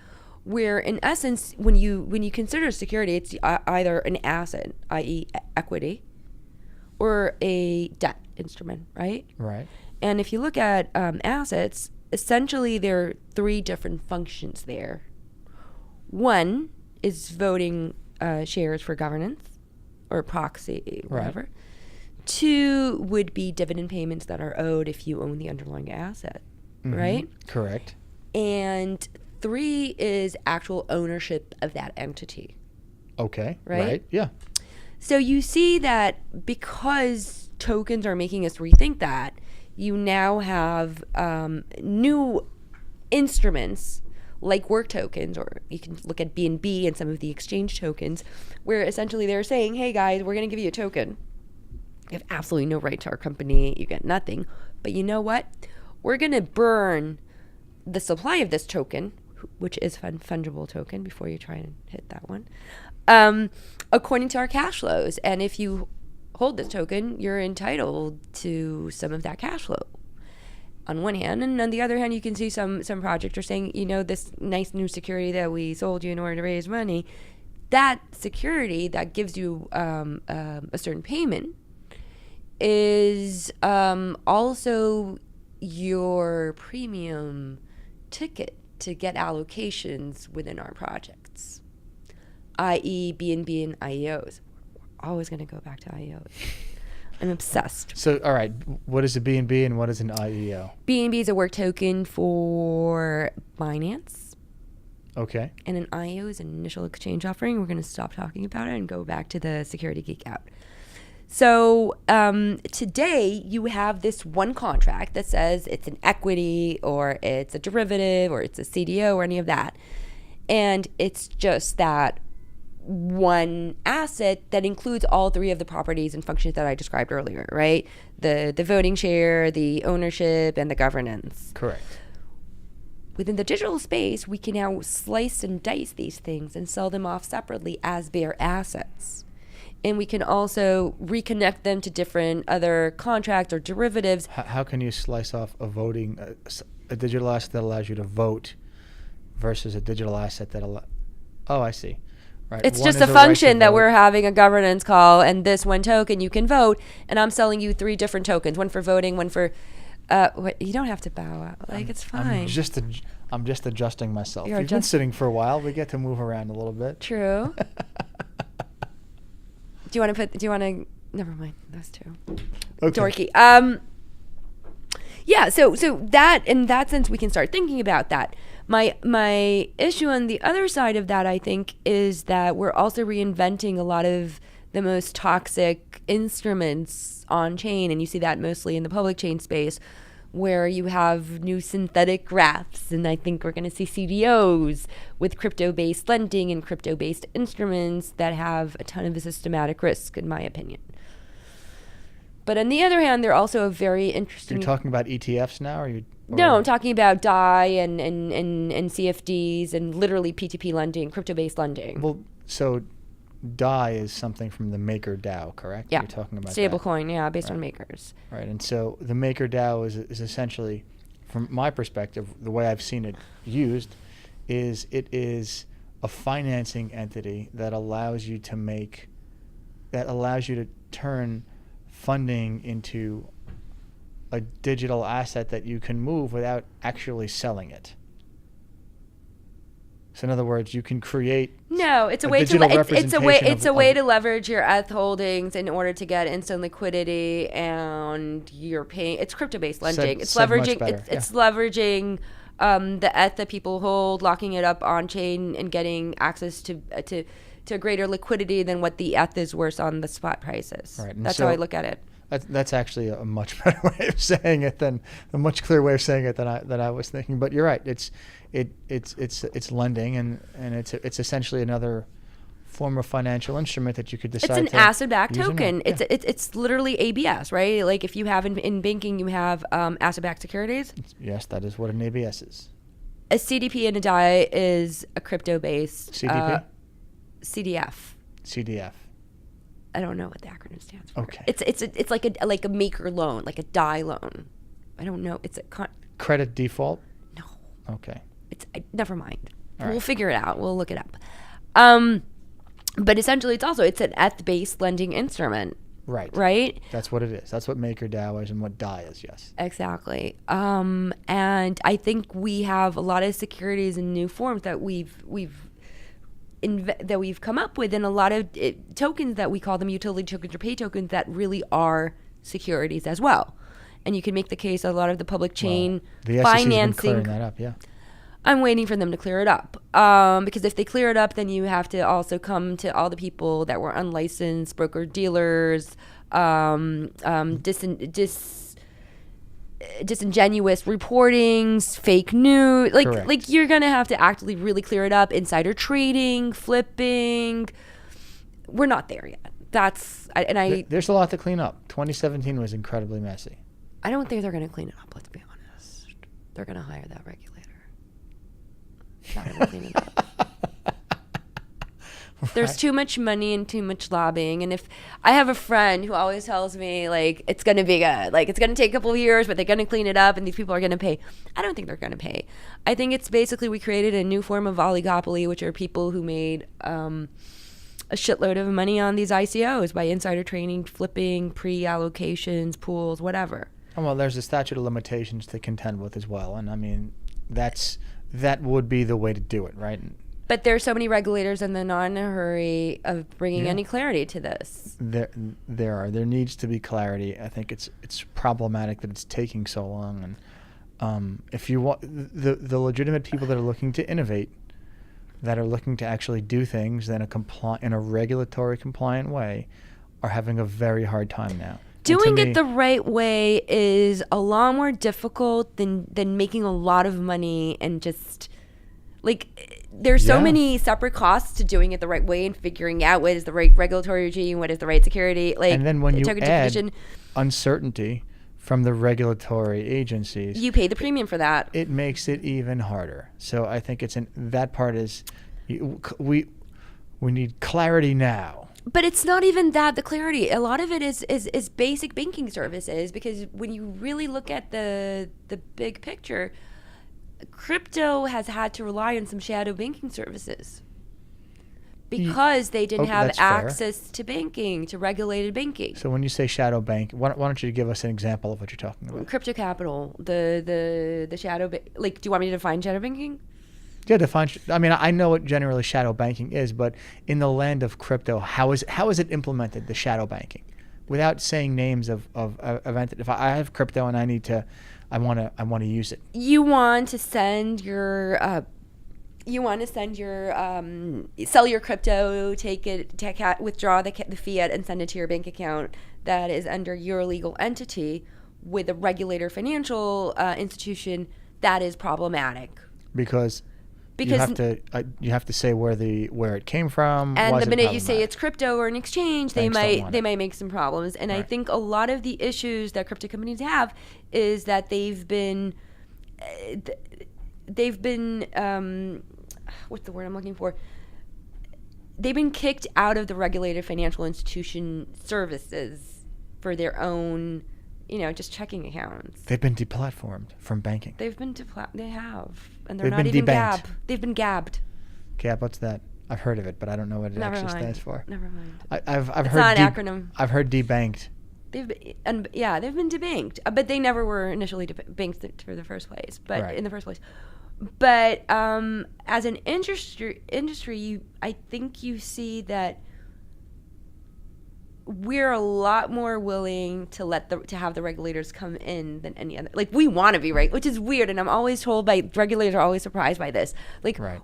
Where in essence, when you consider security, it's either an asset, i.e. equity, or a debt instrument, right? Right. And if you look at assets, essentially there are three different functions there. One is voting shares for governance or proxy, whatever. Right. Two would be dividend payments that are owed if you own the underlying asset, right? Correct. And three is actual ownership of that entity. Okay. Right? Yeah. So you see that because tokens are making us rethink that, you now have new instruments like work tokens, or you can look at BNB and some of the exchange tokens, where essentially they're saying, hey guys, we're going to give you a token. You have absolutely no right to our company. You get nothing. But you know what? We're going to burn the supply of this token, which is fungible token, before you try and hit that one, according to our cash flows. And if you hold this token, you're entitled to some of that cash flow on one hand. And on the other hand, you can see some projects are saying, you know, this nice new security that we sold you in order to raise money, that security that gives you a certain payment is also your premium ticket to get allocations within our projects, i.e. BNB and IEOs. We're always going to go back to IEOs. I'm obsessed. So, all right, what is a BNB and what is an IEO? BNB is a work token for Binance. Okay. And an IEO is an initial exchange offering. We're going to stop talking about it and go back to the security geek out. So today you have this one contract that says it's an equity or it's a derivative or it's a CDO or any of that. And it's just that one asset that includes all three of the properties and functions that I described earlier, right? The voting share, the ownership, and the governance. Correct. Within the digital space, we can now slice and dice these things and sell them off separately as bare assets. And we can also reconnect them to different other contracts or derivatives. How can you slice off a voting, a digital asset that allows you to vote versus a digital asset that allows... Oh, I see. Right. It's One just is a right function to that vote. we're having a governance call, and this one token you can vote, and I'm selling you three different tokens, one for voting, one for... you don't have to bow out. Like, it's fine. I'm just adjusting myself. You're You've been sitting for a while. We get to move around a little bit. True. Do you want to... Never mind. Those two. Okay. Dorky. Yeah, so that, in that sense, we can start thinking about that. My issue on the other side of that, I think, is that we're also reinventing a lot of the most toxic instruments on chain, and you see that mostly in the public chain space, where you have new synthetic graphs, and I think we're going to see CDOs with crypto-based lending and crypto-based instruments that have a ton of systematic risk, in my opinion. But on the other hand, they're also a very interesting... You're talking about ETFs now? No, I'm talking about DAI and CFDs and literally P2P lending, crypto-based lending. Well, so DAI is something from the MakerDAO, correct? Yeah. You're talking about stablecoin, yeah, based on makers. Right, and so the MakerDAO is essentially, from my perspective, the way I've seen it used, is it is a financing entity that allows you to turn funding into a digital asset that you can move without actually selling it. So in other words, you can create it's a way to leverage your ETH holdings in order to get instant liquidity, and you're paying. It's crypto-based lending. It's leveraging the ETH that people hold, locking it up on chain, and getting access to greater liquidity than what the ETH is worth on the spot prices. Right. That's how I look at it. That's actually a much better way of saying it than a much clearer way of saying it than I was thinking. But you're right. It's lending, and it's essentially another form of financial instrument that you could decide. It's an asset-backed token. It's literally ABS, right? Like if you have in banking, you have asset-backed securities. Yes, that is what an ABS is. A CDP and a DAI is a crypto-based CDP. CDF. I don't know what the acronym stands for. Okay. It's like a maker loan, like a DAI loan. I don't know. It's a credit default. No. Okay. Never mind. All We'll right. figure it out. We'll look it up. But essentially, it's an ETH-based lending instrument. Right. Right. That's what it is. That's what MakerDAO is and what DAI is. Yes. Exactly. And I think we have a lot of securities in new forms that we've come up with, and a lot of tokens that we call them utility tokens or pay tokens that really are securities as well. And you can make the case a lot of the public chain the financing. SEC's been clearing that up, yeah. I'm waiting for them to clear it up, because if they clear it up, then you have to also come to all the people that were unlicensed broker dealers, disingenuous reportings, fake news. Like you're gonna have to actively really clear it up. Insider trading, flipping. We're not there yet. There's a lot to clean up. 2017 was incredibly messy. I don't think they're gonna clean it up. Let's be honest. They're gonna hire that regulator. Not gonna clean it up. Right. There's too much money and too much lobbying. And if I have a friend who always tells me, like, it's going to be good. Like, it's going to take a couple of years, but they're going to clean it up and these people are going to pay. I don't think they're going to pay. I think it's basically we created a new form of oligopoly, which are people who made a shitload of money on these ICOs by insider trading, flipping, pre-allocations, pools, whatever. Oh, well, there's a statute of limitations to contend with as well. And, I mean, that would be the way to do it, right? But there's so many regulators, and they're not in a hurry of bringing any clarity to this. There needs to be clarity. I think it's problematic that it's taking so long. And if you want the legitimate people that are looking to innovate, that are looking to actually do things in a regulatory compliant way, are having a very hard time now. Doing it the right way is a lot more difficult than making a lot of money and just like. There's so many separate costs to doing it the right way and figuring out what is the right regulatory regime, what is the right security. Like, and then when you add uncertainty from the regulatory agencies, you pay the premium for that. It makes it even harder. So I think that part is we need clarity now. But it's not even that, the clarity. A lot of it is basic banking services, because when you really look at the big picture, crypto has had to rely on some shadow banking services because they didn't have access to banking, to regulated banking. So when you say shadow bank, why don't you give us an example of what you're talking about? Crypto capital, the shadow like, do you want me to define shadow banking? Yeah, define. I mean, I know what generally shadow banking is, but in the land of crypto, how is it implemented, the shadow banking, without saying names of entities? If I have crypto and I want to use it. You want to send your sell your crypto, withdraw the fiat and send it to your bank account that is under your legal entity. with a regulator financial institution, that is problematic. Because you have to say where it came from. And the minute you say it's crypto or an exchange, they might make some problems. And Right. I think a lot of the issues that crypto companies have is that they've been what's the word I'm looking for? They've been kicked out of the regulated financial institution services for their own, just checking accounts. They've been deplatformed from banking. They have, and they're They've not been even debanked. They've been gabbed. Gab, what's that? I've heard of it, but I don't know what it actually stands for. Never mind. I've It's heard not an acronym. I've heard debanked. They've been debanked, but they never were initially debanked for the first place. But Right. in the first place, but as an industry, I think you see that we're a lot more willing to have the regulators come in than any other. Like, we want to be right, which is weird, and I'm always told by regulators are always surprised by this. Like, Right.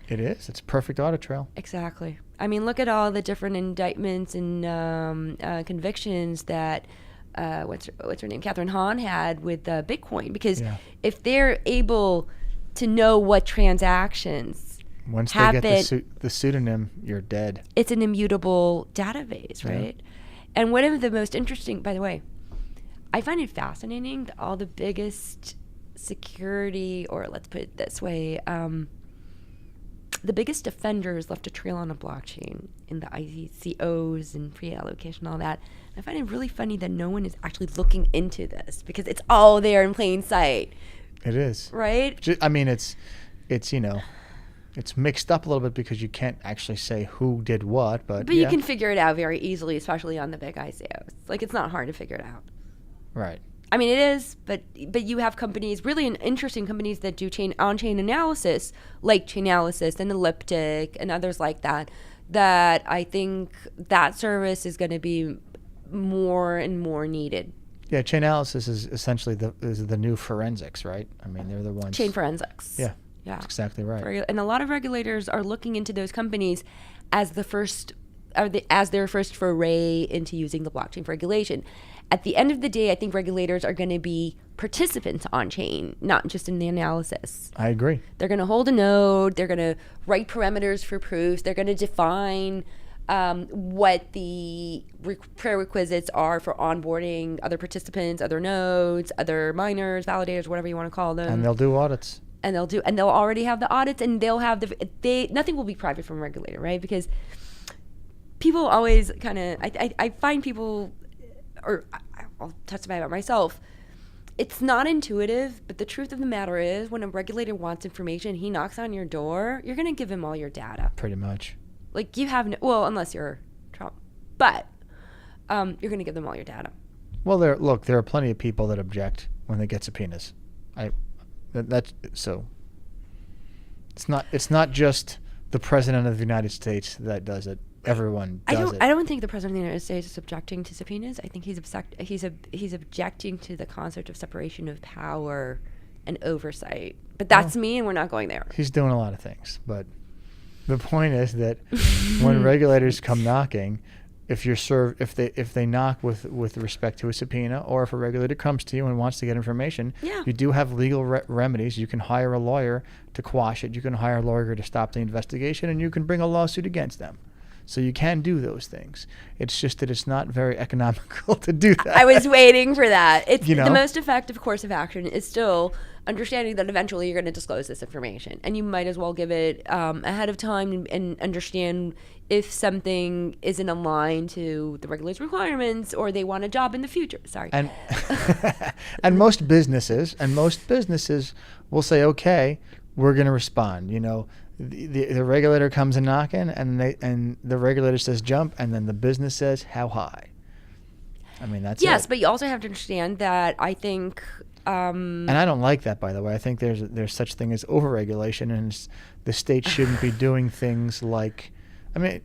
It is. It's a perfect audit trail. Exactly. I mean, look at all the different indictments and convictions that what's her name, Catherine Hahn had with Bitcoin. Because if they're able to know what transactions Once happen, they get the pseudonym, you're dead. it's an immutable database, right? Yeah. And one of the most interesting, by the way, I find it fascinating that all the biggest security, or let's put it this way, the biggest offenders left a trail on a blockchain in the ICOs and pre-allocation, all that. And I find it really funny that no one is actually looking into this because it's all there in plain sight. It is. Right? I mean, it's mixed up a little bit because you can't actually say who did what, but you can figure it out very easily, especially on the big ICOs. Like, it's not hard to figure it out. Right. I mean, it is, but you have companies, really interesting companies that do on-chain analysis, like Chainalysis and Elliptic and others like that, that I think that service is going to be more and more needed. Yeah, Chainalysis is essentially the new forensics, right? I mean, they're the ones. Chain forensics. Yeah. Yeah. That's exactly right. And a lot of regulators are looking into those companies as as their first foray into using the blockchain for regulation. At the end of the day, I think regulators are going to be participants on chain, not just in the analysis. I agree. They're going to hold a node. They're going to write parameters for proofs. They're going to define what the prerequisites are for onboarding other participants, other nodes, other miners, validators, whatever you want to call them. And they'll do audits. And they'll already have the audits, and they'll have nothing will be private from a regulator, right? Because people always kind of, I find people, or I'll testify about myself, it's not intuitive, but the truth of the matter is when a regulator wants information, he knocks on your door, you're going to give him all your data. Pretty much. Like, you have unless you're Trump, but you're going to give them all your data. Well, there are plenty of people that object when they get subpoenas. So it's not just the president of the United States that does it. Everyone does it. I don't think the president of the United States is objecting to subpoenas. I think he's objecting to the concept of separation of power and oversight. But that's me, and we're not going there. He's doing a lot of things, but the point is that when regulators come knocking, if they knock with respect to a subpoena, or if a regulator comes to you and wants to get information, you do have legal remedies. You can hire a lawyer to quash it. You can hire a lawyer to stop the investigation, and you can bring a lawsuit against them. So you can do those things. It's just that it's not very economical to do that. I was waiting for that. It's the most effective course of action is still understanding that eventually you're going to disclose this information, and you might as well give it ahead of time and understand if something isn't aligned to the regulator's requirements, or they want a job in the future. Sorry. And and most businesses will say, okay, we're going to respond. The regulator comes a knocking, and the regulator says jump, and then the business says how high. I mean, that's yes, it. But you also have to understand that I think. And I don't like that, by the way. I think there's such thing as overregulation, and the state shouldn't be doing things like. I mean,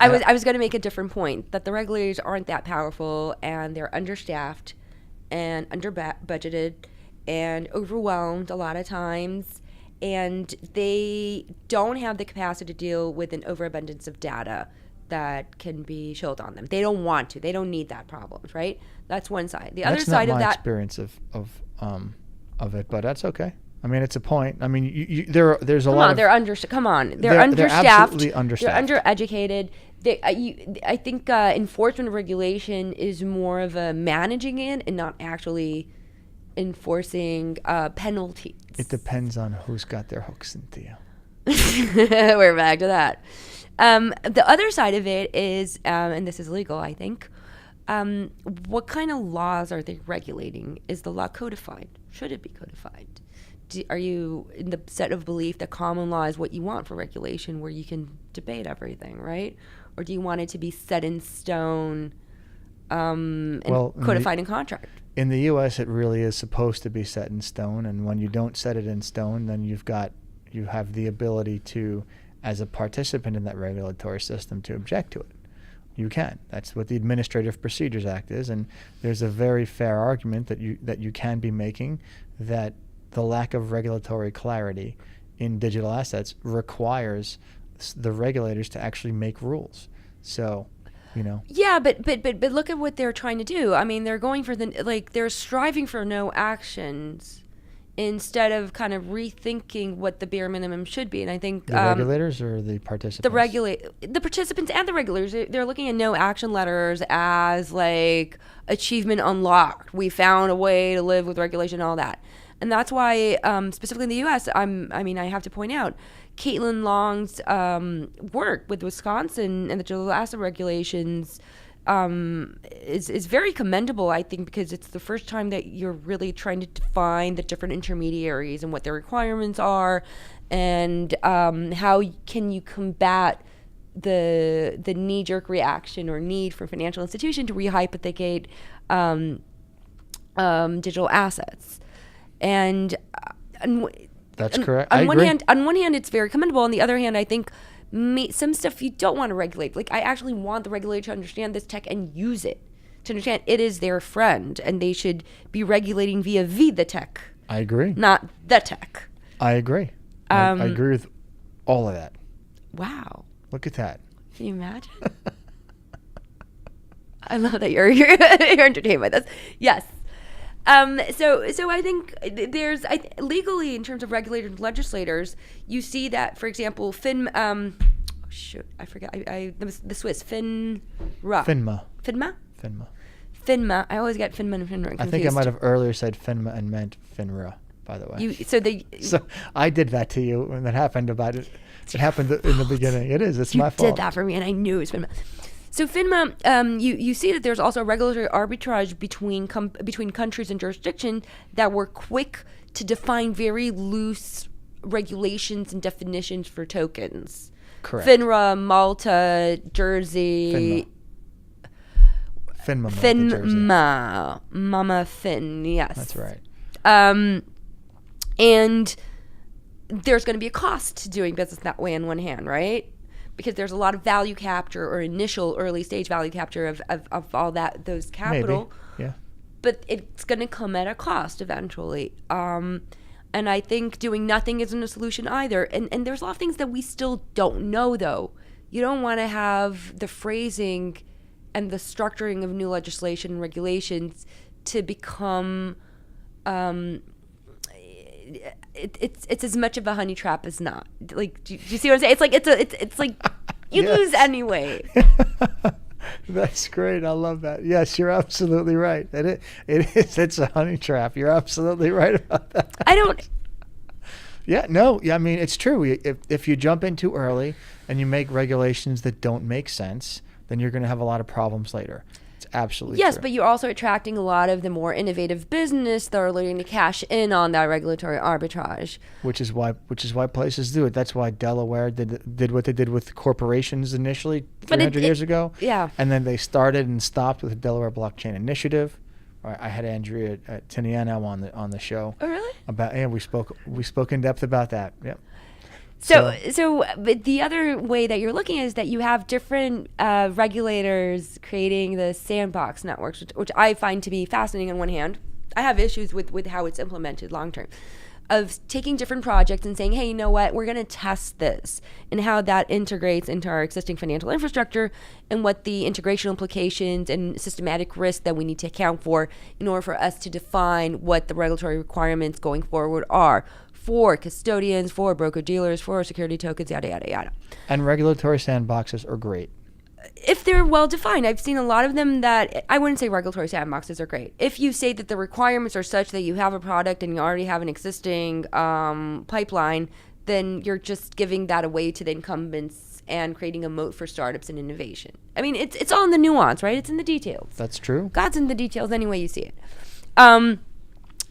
I was going to make a different point that the regulators aren't that powerful, and they're understaffed, and under budgeted, and overwhelmed a lot of times. and they don't have the capacity to deal with an overabundance of data that can be showed on them. They don't want to. They don't need that problems, right? That's one side. The other side of that. That's not my experience of it, but that's okay. I mean, it's a point. I mean, there's a lot of... They're understaffed. They're absolutely understaffed. They're undereducated. I think enforcement of regulation is more of a managing it and not actually enforcing penalties. It depends on who's got their hooks into you. We're back to that. The other side of it is, and this is legal, I think, what kind of laws are they regulating? Is the law codified? Should it be codified? Are you in the set of belief that common law is what you want for regulation, where you can debate everything, right? Or do you want it to be set in stone and codified in contract? In the U.S., it really is supposed to be set in stone, and when you don't set it in stone, then you have the ability to, as a participant in that regulatory system, to object to it. You can. That's what the Administrative Procedures Act is, and there's a very fair argument that you can be making that the lack of regulatory clarity in digital assets requires the regulators to actually make rules. So, Yeah, but look at what they're trying to do. I mean, they're going for they're striving for no actions instead of kind of rethinking what the bare minimum should be. And I think the regulators or the participants? The participants and the regulators, they're looking at no action letters as like achievement unlocked. We found a way to live with regulation and all that. And that's why, specifically in the U.S., I have to point out, Caitlin Long's work with Wisconsin and the digital asset regulations is very commendable, I think, because it's the first time that you're really trying to define the different intermediaries and what their requirements are, and how can you combat the knee-jerk reaction or need for financial institution to rehypothecate digital assets. And that's correct. On one hand, it's very commendable. On the other hand, I think some stuff you don't want to regulate. Like, I actually want the regulator to understand this tech and use it, to understand it is their friend, and they should be regulating via the tech. I agree. Not the tech. I agree. I agree with all of that. Wow. Look at that. Can you imagine? I love that you're entertained by this. Yes. So I think there's legally, in terms of regulators and legislators, you see that, for example, the Swiss FINMA. I always get FINMA and FINRA confused. I think I might have earlier said FINMA and meant FINRA, by the way. So I did that to you when that happened about it. It happened in the beginning. It's my fault. You did that for me, and I knew it was FINMA. So FINMA, you see that there's also regulatory arbitrage between countries and jurisdictions that were quick to define very loose regulations and definitions for tokens. Correct. FINRA, Malta, Jersey. FINMA, Jersey. Mama Fin, yes. That's right. And there's going to be a cost to doing business that way on one hand, right? Because there's a lot of value capture or initial early stage value capture of all those capital. Maybe, yeah. But it's going to come at a cost eventually. And I think doing nothing isn't a solution either. And there's a lot of things that we still don't know, though. You don't want to have the phrasing and the structuring of new legislation and regulations to become it's as much of a honey trap as not. Like, do you see what I'm saying? It's like you lose anyway. That's great. I love that. Yes, you're absolutely right. It's a honey trap. You're absolutely right about that. Yeah, no. Yeah, I mean, it's true. If you jump in too early and you make regulations that don't make sense, then you're going to have a lot of problems later. It's absolutely yes, true. But you're also attracting a lot of the more innovative business that are looking to cash in on that regulatory arbitrage. Which is why places do it. That's why Delaware did what they did with corporations initially 300 years ago. Yeah. And then they started and stopped with the Delaware Blockchain Initiative. I had Andrea Tiniano on the show. Oh, really? We spoke in depth about that. Yep. So but the other way that you're looking is that you have different regulators creating the sandbox networks, which I find to be fascinating on one hand. I have issues with how it's implemented long term. of taking different projects and saying, hey, you know what, we're going to test this and how that integrates into our existing financial infrastructure and what the integration implications and systematic risk that we need to account for in order for us to define what the regulatory requirements going forward are for custodians, for broker-dealers, for security tokens, yada, yada, yada. And regulatory sandboxes are great. If they're well defined. I've seen a lot of them that I wouldn't say regulatory sandboxes are great. If you say that the requirements are such that you have a product and you already have an existing pipeline, then you're just giving that away to the incumbents and creating a moat for startups and innovation. I mean, it's all in the nuance, right? It's in the details. That's true. God's in the details any way you see it.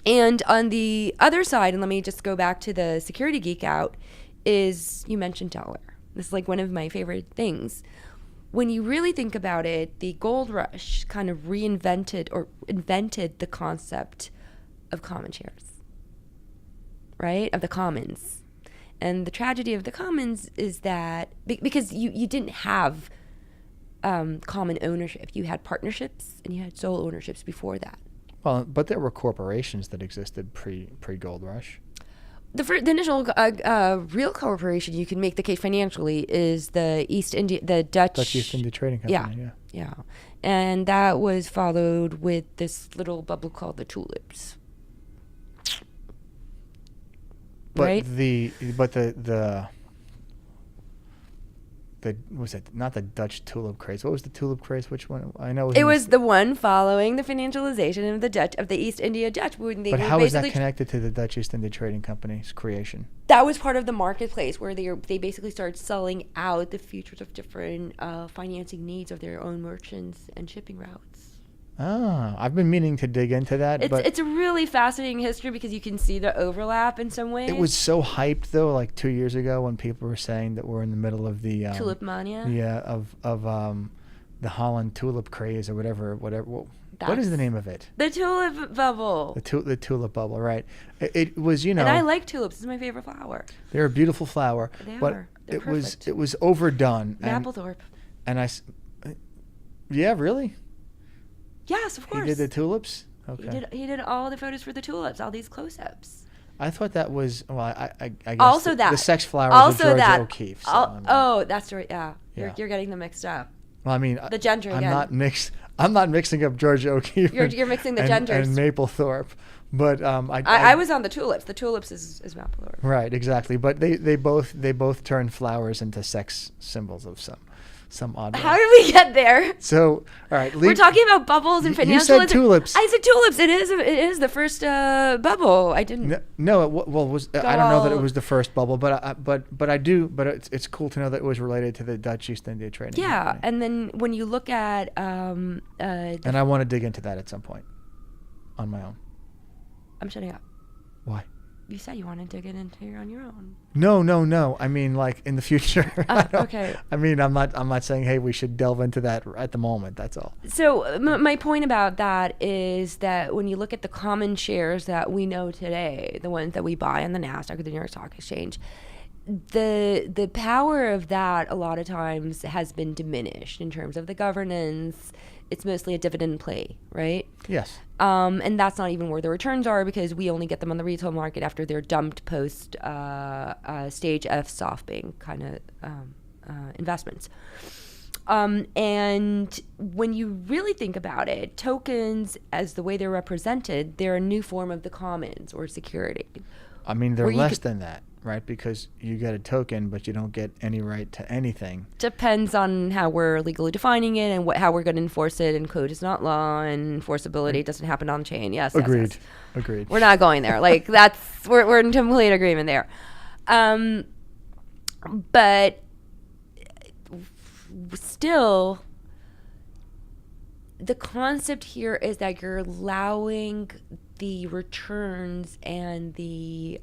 And on the other side, and let me just go back to the security geek out, is you mentioned Delaware. This is like one of my favorite things. When you really think about it, the gold rush kind of reinvented or invented the concept of common shares, right? Of the commons. And the tragedy of the commons is that because you didn't have common ownership. You had partnerships and you had sole ownerships before that. Well, but there were corporations that existed pre-gold rush. The initial real corporation you can make the case financially is the Dutch East India Trading Company. Yeah, and that was followed with this little bubble called the tulips. But right? the was it not the Dutch tulip craze? What was the tulip craze? Which one? I know it was the one following the financialization of the East India Dutch. But how is that connected to the Dutch East India Trading Company's creation? That was part of the marketplace where they basically started selling out the futures of different financing needs of their own merchants and shipping routes. Ah, I've been meaning to dig into that. It's a really fascinating history because you can see the overlap in some ways. It was so hyped though, like 2 years ago when people were saying that we're in the middle of the tulip mania. Yeah, of the Holland tulip craze or whatever. What is the name of it? The tulip bubble. The tulip bubble, right? It was, you know. And I like tulips. It's my favorite flower. They're a beautiful flower. They're perfect. It was overdone. Mapplethorpe. Yeah, really? Yes, of course. He did the tulips? Okay. He did all the photos for the tulips, all these close-ups. I thought that was, well, I guess also the sex flowers also of Georgia that. O'Keeffe. So, that's right. Yeah. You're getting them mixed up. Well, I mean, the gender again. I'm not mixing up Georgia O'Keeffe. You're mixing the genders. And Mapplethorpe. But I was on the tulips. The tulips is Mapplethorpe. Right, exactly. But they both turn flowers into sex symbols of some odd way. How did we get there? So, all right. We're talking about bubbles and financial. You said tulips. I said tulips. It is the first bubble. I didn't. No, I don't know that it was the first bubble, but I do. But it's cool to know that it was related to the Dutch East India Trading Company. Yeah, and then when you look at and I want to dig into that at some point, on my own. I'm shutting up. Why? You said you wanted to get into it on your own. No. I mean, like in the future. Okay. I mean, I'm not saying, hey, we should delve into that at the moment. That's all. So my point about that is that when you look at the common shares that we know today, the ones that we buy on the NASDAQ or the New York Stock Exchange, the power of that a lot of times has been diminished in terms of the governance. It's mostly a dividend play, right? Yes. And that's not even where the returns are because we only get them on the retail market after they're dumped post stage F SoftBank kind of investments. And when you really think about it, tokens, as the way they're represented, they're a new form of the commons or security. I mean, they're less than that, right? Because you get a token, but you don't get any right to anything. Depends on how we're legally defining it and how we're going to enforce it. And code is not law, and enforceability doesn't happen on chain. Yes. Agreed. Yes. Agreed. We're not going there. Like we're in complete agreement there. But still, the concept here is that you're allowing the returns and the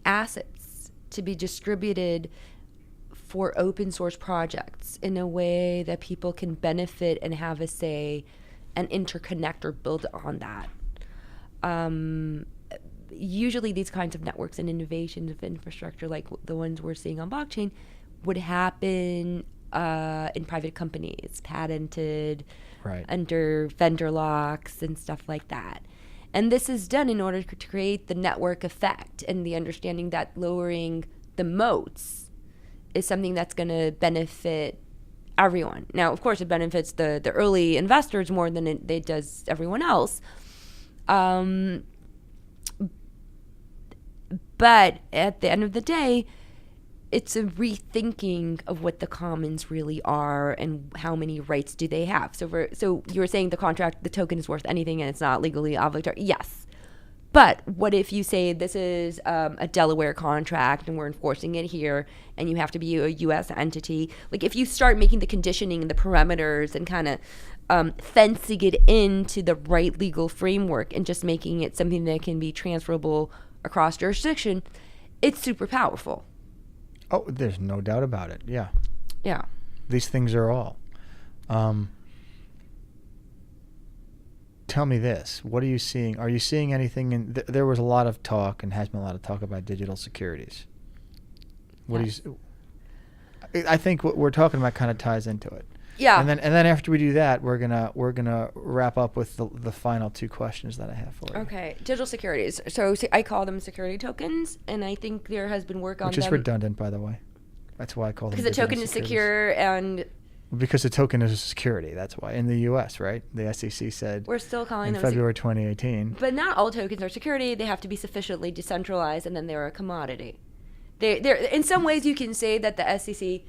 assets to be distributed for open source projects in a way that people can benefit and have a say and interconnect or build on that. Usually these kinds of networks and innovations of infrastructure like the ones we're seeing on blockchain would happen in private companies, patented, right, under vendor locks and stuff like that. And this is done in order to create the network effect and the understanding that lowering the moats is something that's going to benefit everyone. Now, of course, it benefits the early investors more than it does everyone else. But at the end of the day, it's a rethinking of what the commons really are and how many rights do they have. So you were saying the token is worth anything and it's not legally obligatory. Yes. But what if you say this is a Delaware contract and we're enforcing it here and you have to be a U.S. entity? Like if you start making the conditioning and the parameters and kind of fencing it into the right legal framework and just making it something that can be transferable across jurisdiction, it's super powerful. Oh, there's no doubt about it. Yeah. Yeah. These things are all. Tell me this. What are you seeing? Are you seeing anything there was a lot of talk and has been a lot of talk about digital securities. What do you I think what we're talking about kind of ties into it. Yeah. And then after we do that, we're gonna wrap up with the final two questions that I have for you. Okay, digital securities. So I call them security tokens, and I think there has been work on them. Which is redundant, by the way. That's why I call them. Because the token is secure and. Because the token is a security. That's why in the U.S., right? The SEC said we're still calling them in February 2018. But not all tokens are security. They have to be sufficiently decentralized, and then they're a commodity. They're in some ways you can say that the SEC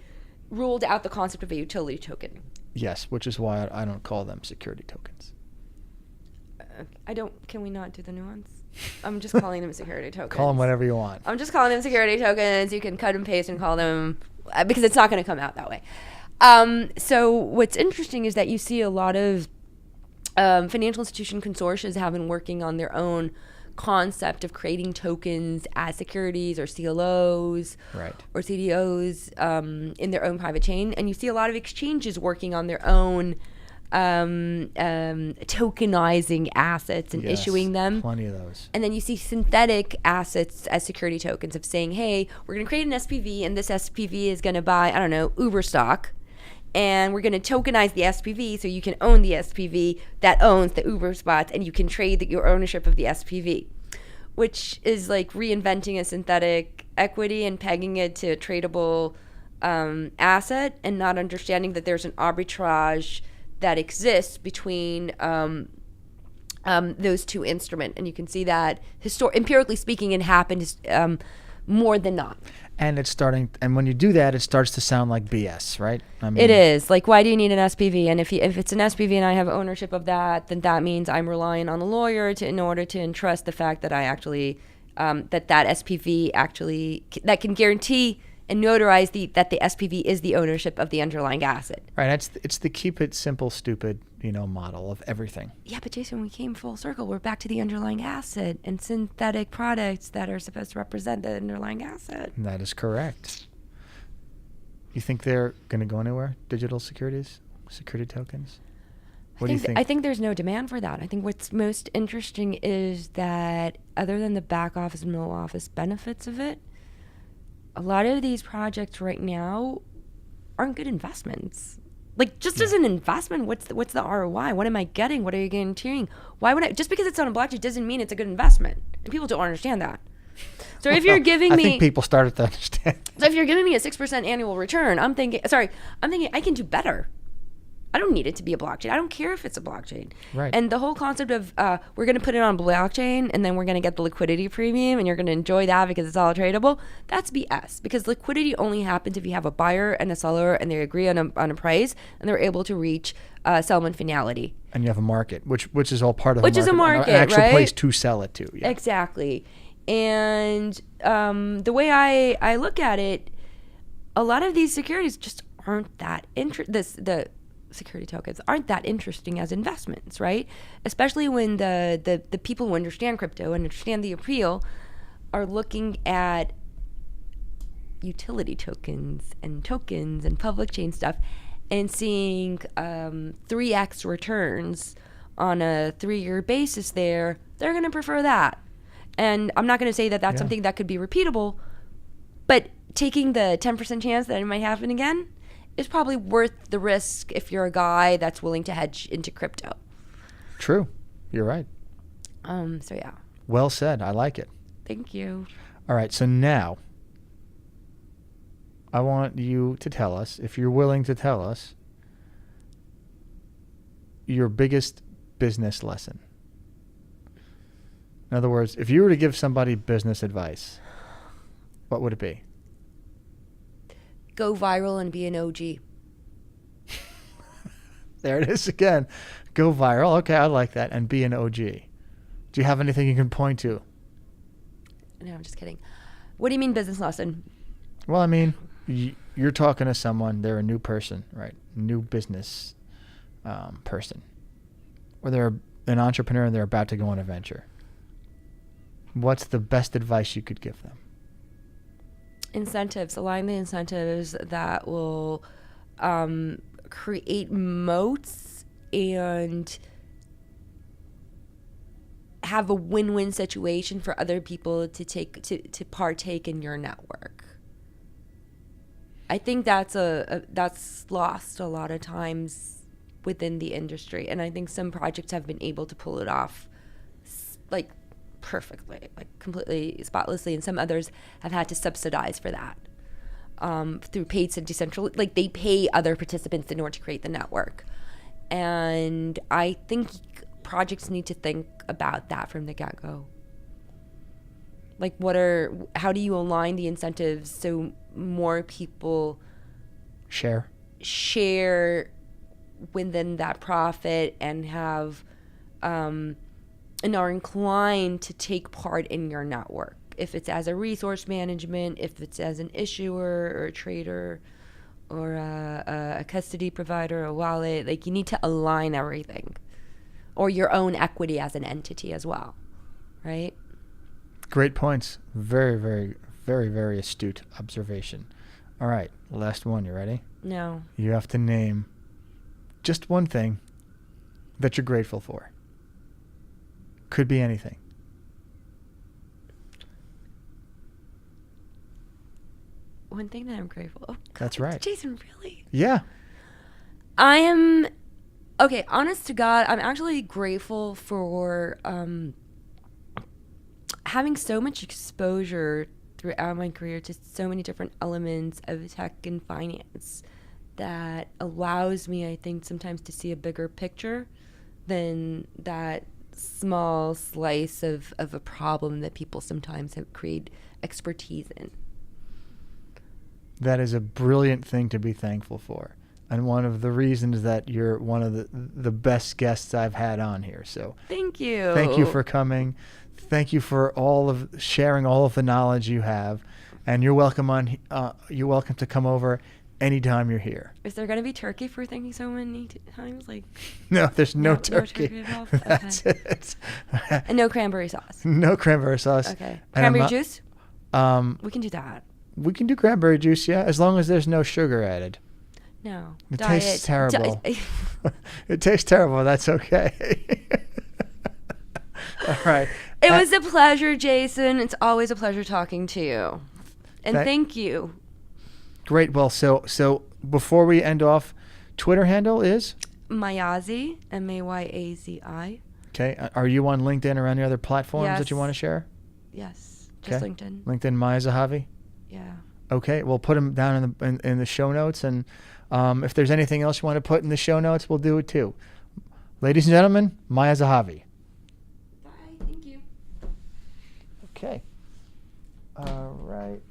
ruled out the concept of a utility token. Yes, which is why I don't call them security tokens. Can we not do the nuance? I'm just calling them security tokens. Call them whatever you want. I'm just calling them security tokens. You can cut and paste and call them, because it's not going to come out that way. So what's interesting is that you see a lot of financial institution consortia have been working on their own concept of creating tokens as securities or CLOs or CDOs in their own private chain. And you see a lot of exchanges working on their own tokenizing assets and issuing them. Plenty of those. And then you see synthetic assets as security tokens of saying, hey, we're going to create an SPV and this SPV is going to buy, I don't know, Uber stock. And we're going to tokenize the SPV so you can own the SPV that owns the Uber spots and you can trade your ownership of the SPV, which is like reinventing a synthetic equity and pegging it to a tradable asset and not understanding that there's an arbitrage that exists between those two instruments. And you can see that empirically speaking, it happened more than not. And it's starting, and when you do that, it starts to sound like BS, right? I mean, it is. Like, why do you need an SPV? And if it's an SPV and I have ownership of that, then that means I'm relying on the lawyer in order to entrust the fact that I actually, that SPV actually, that can guarantee and notarize that the SPV is the ownership of the underlying asset. Right. It's the keep it simple, stupid, model of everything. Yeah, but Jason, we came full circle. We're back to the underlying asset and synthetic products that are supposed to represent the underlying asset. That is correct. You think they're going to go anywhere? Digital securities, security tokens? What do you think? I think there's no demand for that. I think what's most interesting is that other than the back office and middle office benefits of it, a lot of these projects right now aren't good investments. Like, just as an investment, what's the ROI? What am I getting? What are you guaranteeing? Why would just because it's on a blockchain doesn't mean it's a good investment. And people don't understand that. So if you're giving me, I think people started to understand. So if you're giving me a 6% annual return, I'm thinking I can do better. I don't need it to be a blockchain. I don't care if it's a blockchain. Right. And the whole concept of we're going to put it on blockchain and then we're going to get the liquidity premium and you're going to enjoy that because it's all tradable, that's BS. Because liquidity only happens if you have a buyer and a seller and they agree on a price and they're able to reach settlement finality. And you have a market, which is all part of which is a market, an actual right? place to sell it to. Yeah. Exactly. And the way I look at it, a lot of these securities just aren't that the security tokens aren't that interesting as investments, right? Especially when the people who understand crypto and understand the appeal are looking at utility tokens and public chain stuff and seeing 3x returns on a 3-year basis they're going to prefer that. And I'm not going to say that that's something that could be repeatable, but taking the 10% chance that it might happen again is probably worth the risk if you're a guy that's willing to hedge into crypto. True. You're right. So yeah. Well said. I like it. Thank you. All right. So now I want you to tell us, if you're willing to tell us, your biggest business lesson. In other words, if you were to give somebody business advice, what would it be? Go viral and be an OG. There it is again. Go viral. Okay, I like that. And be an OG. Do you have anything you can point to? No, I'm just kidding. What do you mean business lesson? Well, I mean, you're talking to someone. They're a new person, right? New business person. Or they're an entrepreneur and they're about to go on a venture. What's the best advice you could give them? Incentives. Align the incentives that will create moats and have a win-win situation for other people to partake in your network. I think that's lost a lot of times within the industry, and I think some projects have been able to pull it off like perfectly, like completely spotlessly, and some others have had to subsidize for that through paid and decentralized, like they pay other participants in order to create the network. And I think projects need to think about that from the get-go. Like how do you align the incentives so more people share within that profit and have and are inclined to take part in your network, if it's as a resource management, if it's as an issuer or a trader or a custody provider, a wallet. Like, you need to align everything, or your own equity as an entity as well, right? Great points. Very, very, very, very astute observation. All right, last one. You ready? No. You have to name just one thing that you're grateful for. Could be anything. One thing that I'm grateful. Oh, God, that's right. Jason, really? Yeah. I am, okay, honest to God, I'm actually grateful for having so much exposure throughout my career to so many different elements of tech and finance that allows me, I think, sometimes to see a bigger picture than that small slice of a problem that people sometimes have created expertise in. That is a brilliant thing to be thankful for, and one of the reasons that you're one of the best guests I've had on here. So thank you. Thank you for coming. Thank you for sharing all of the knowledge you have, and you're welcome you're welcome to come over anytime you're here. Is there going to be turkey for thanking so many times? Like, no, there's no turkey. No turkey involved? That's okay. it. And no cranberry sauce. No cranberry sauce. Okay. Cranberry juice? We can do that. We can do cranberry juice, yeah, as long as there's no sugar added. No. It tastes terrible. It tastes terrible. That's okay. All right. It was a pleasure, Jason. It's always a pleasure talking to you. And thank you. Great. Well, so before we end off, Twitter handle is? Mayazi, Mayazzi. Okay. Are you on LinkedIn or any other platforms that you want to share? Yes. Just LinkedIn. LinkedIn, Maya Zehavi? Yeah. Okay. We'll put them down in the show notes. And if there's anything else you want to put in the show notes, we'll do it too. Ladies and gentlemen, Maya Zehavi. Bye. Thank you. Okay. All right.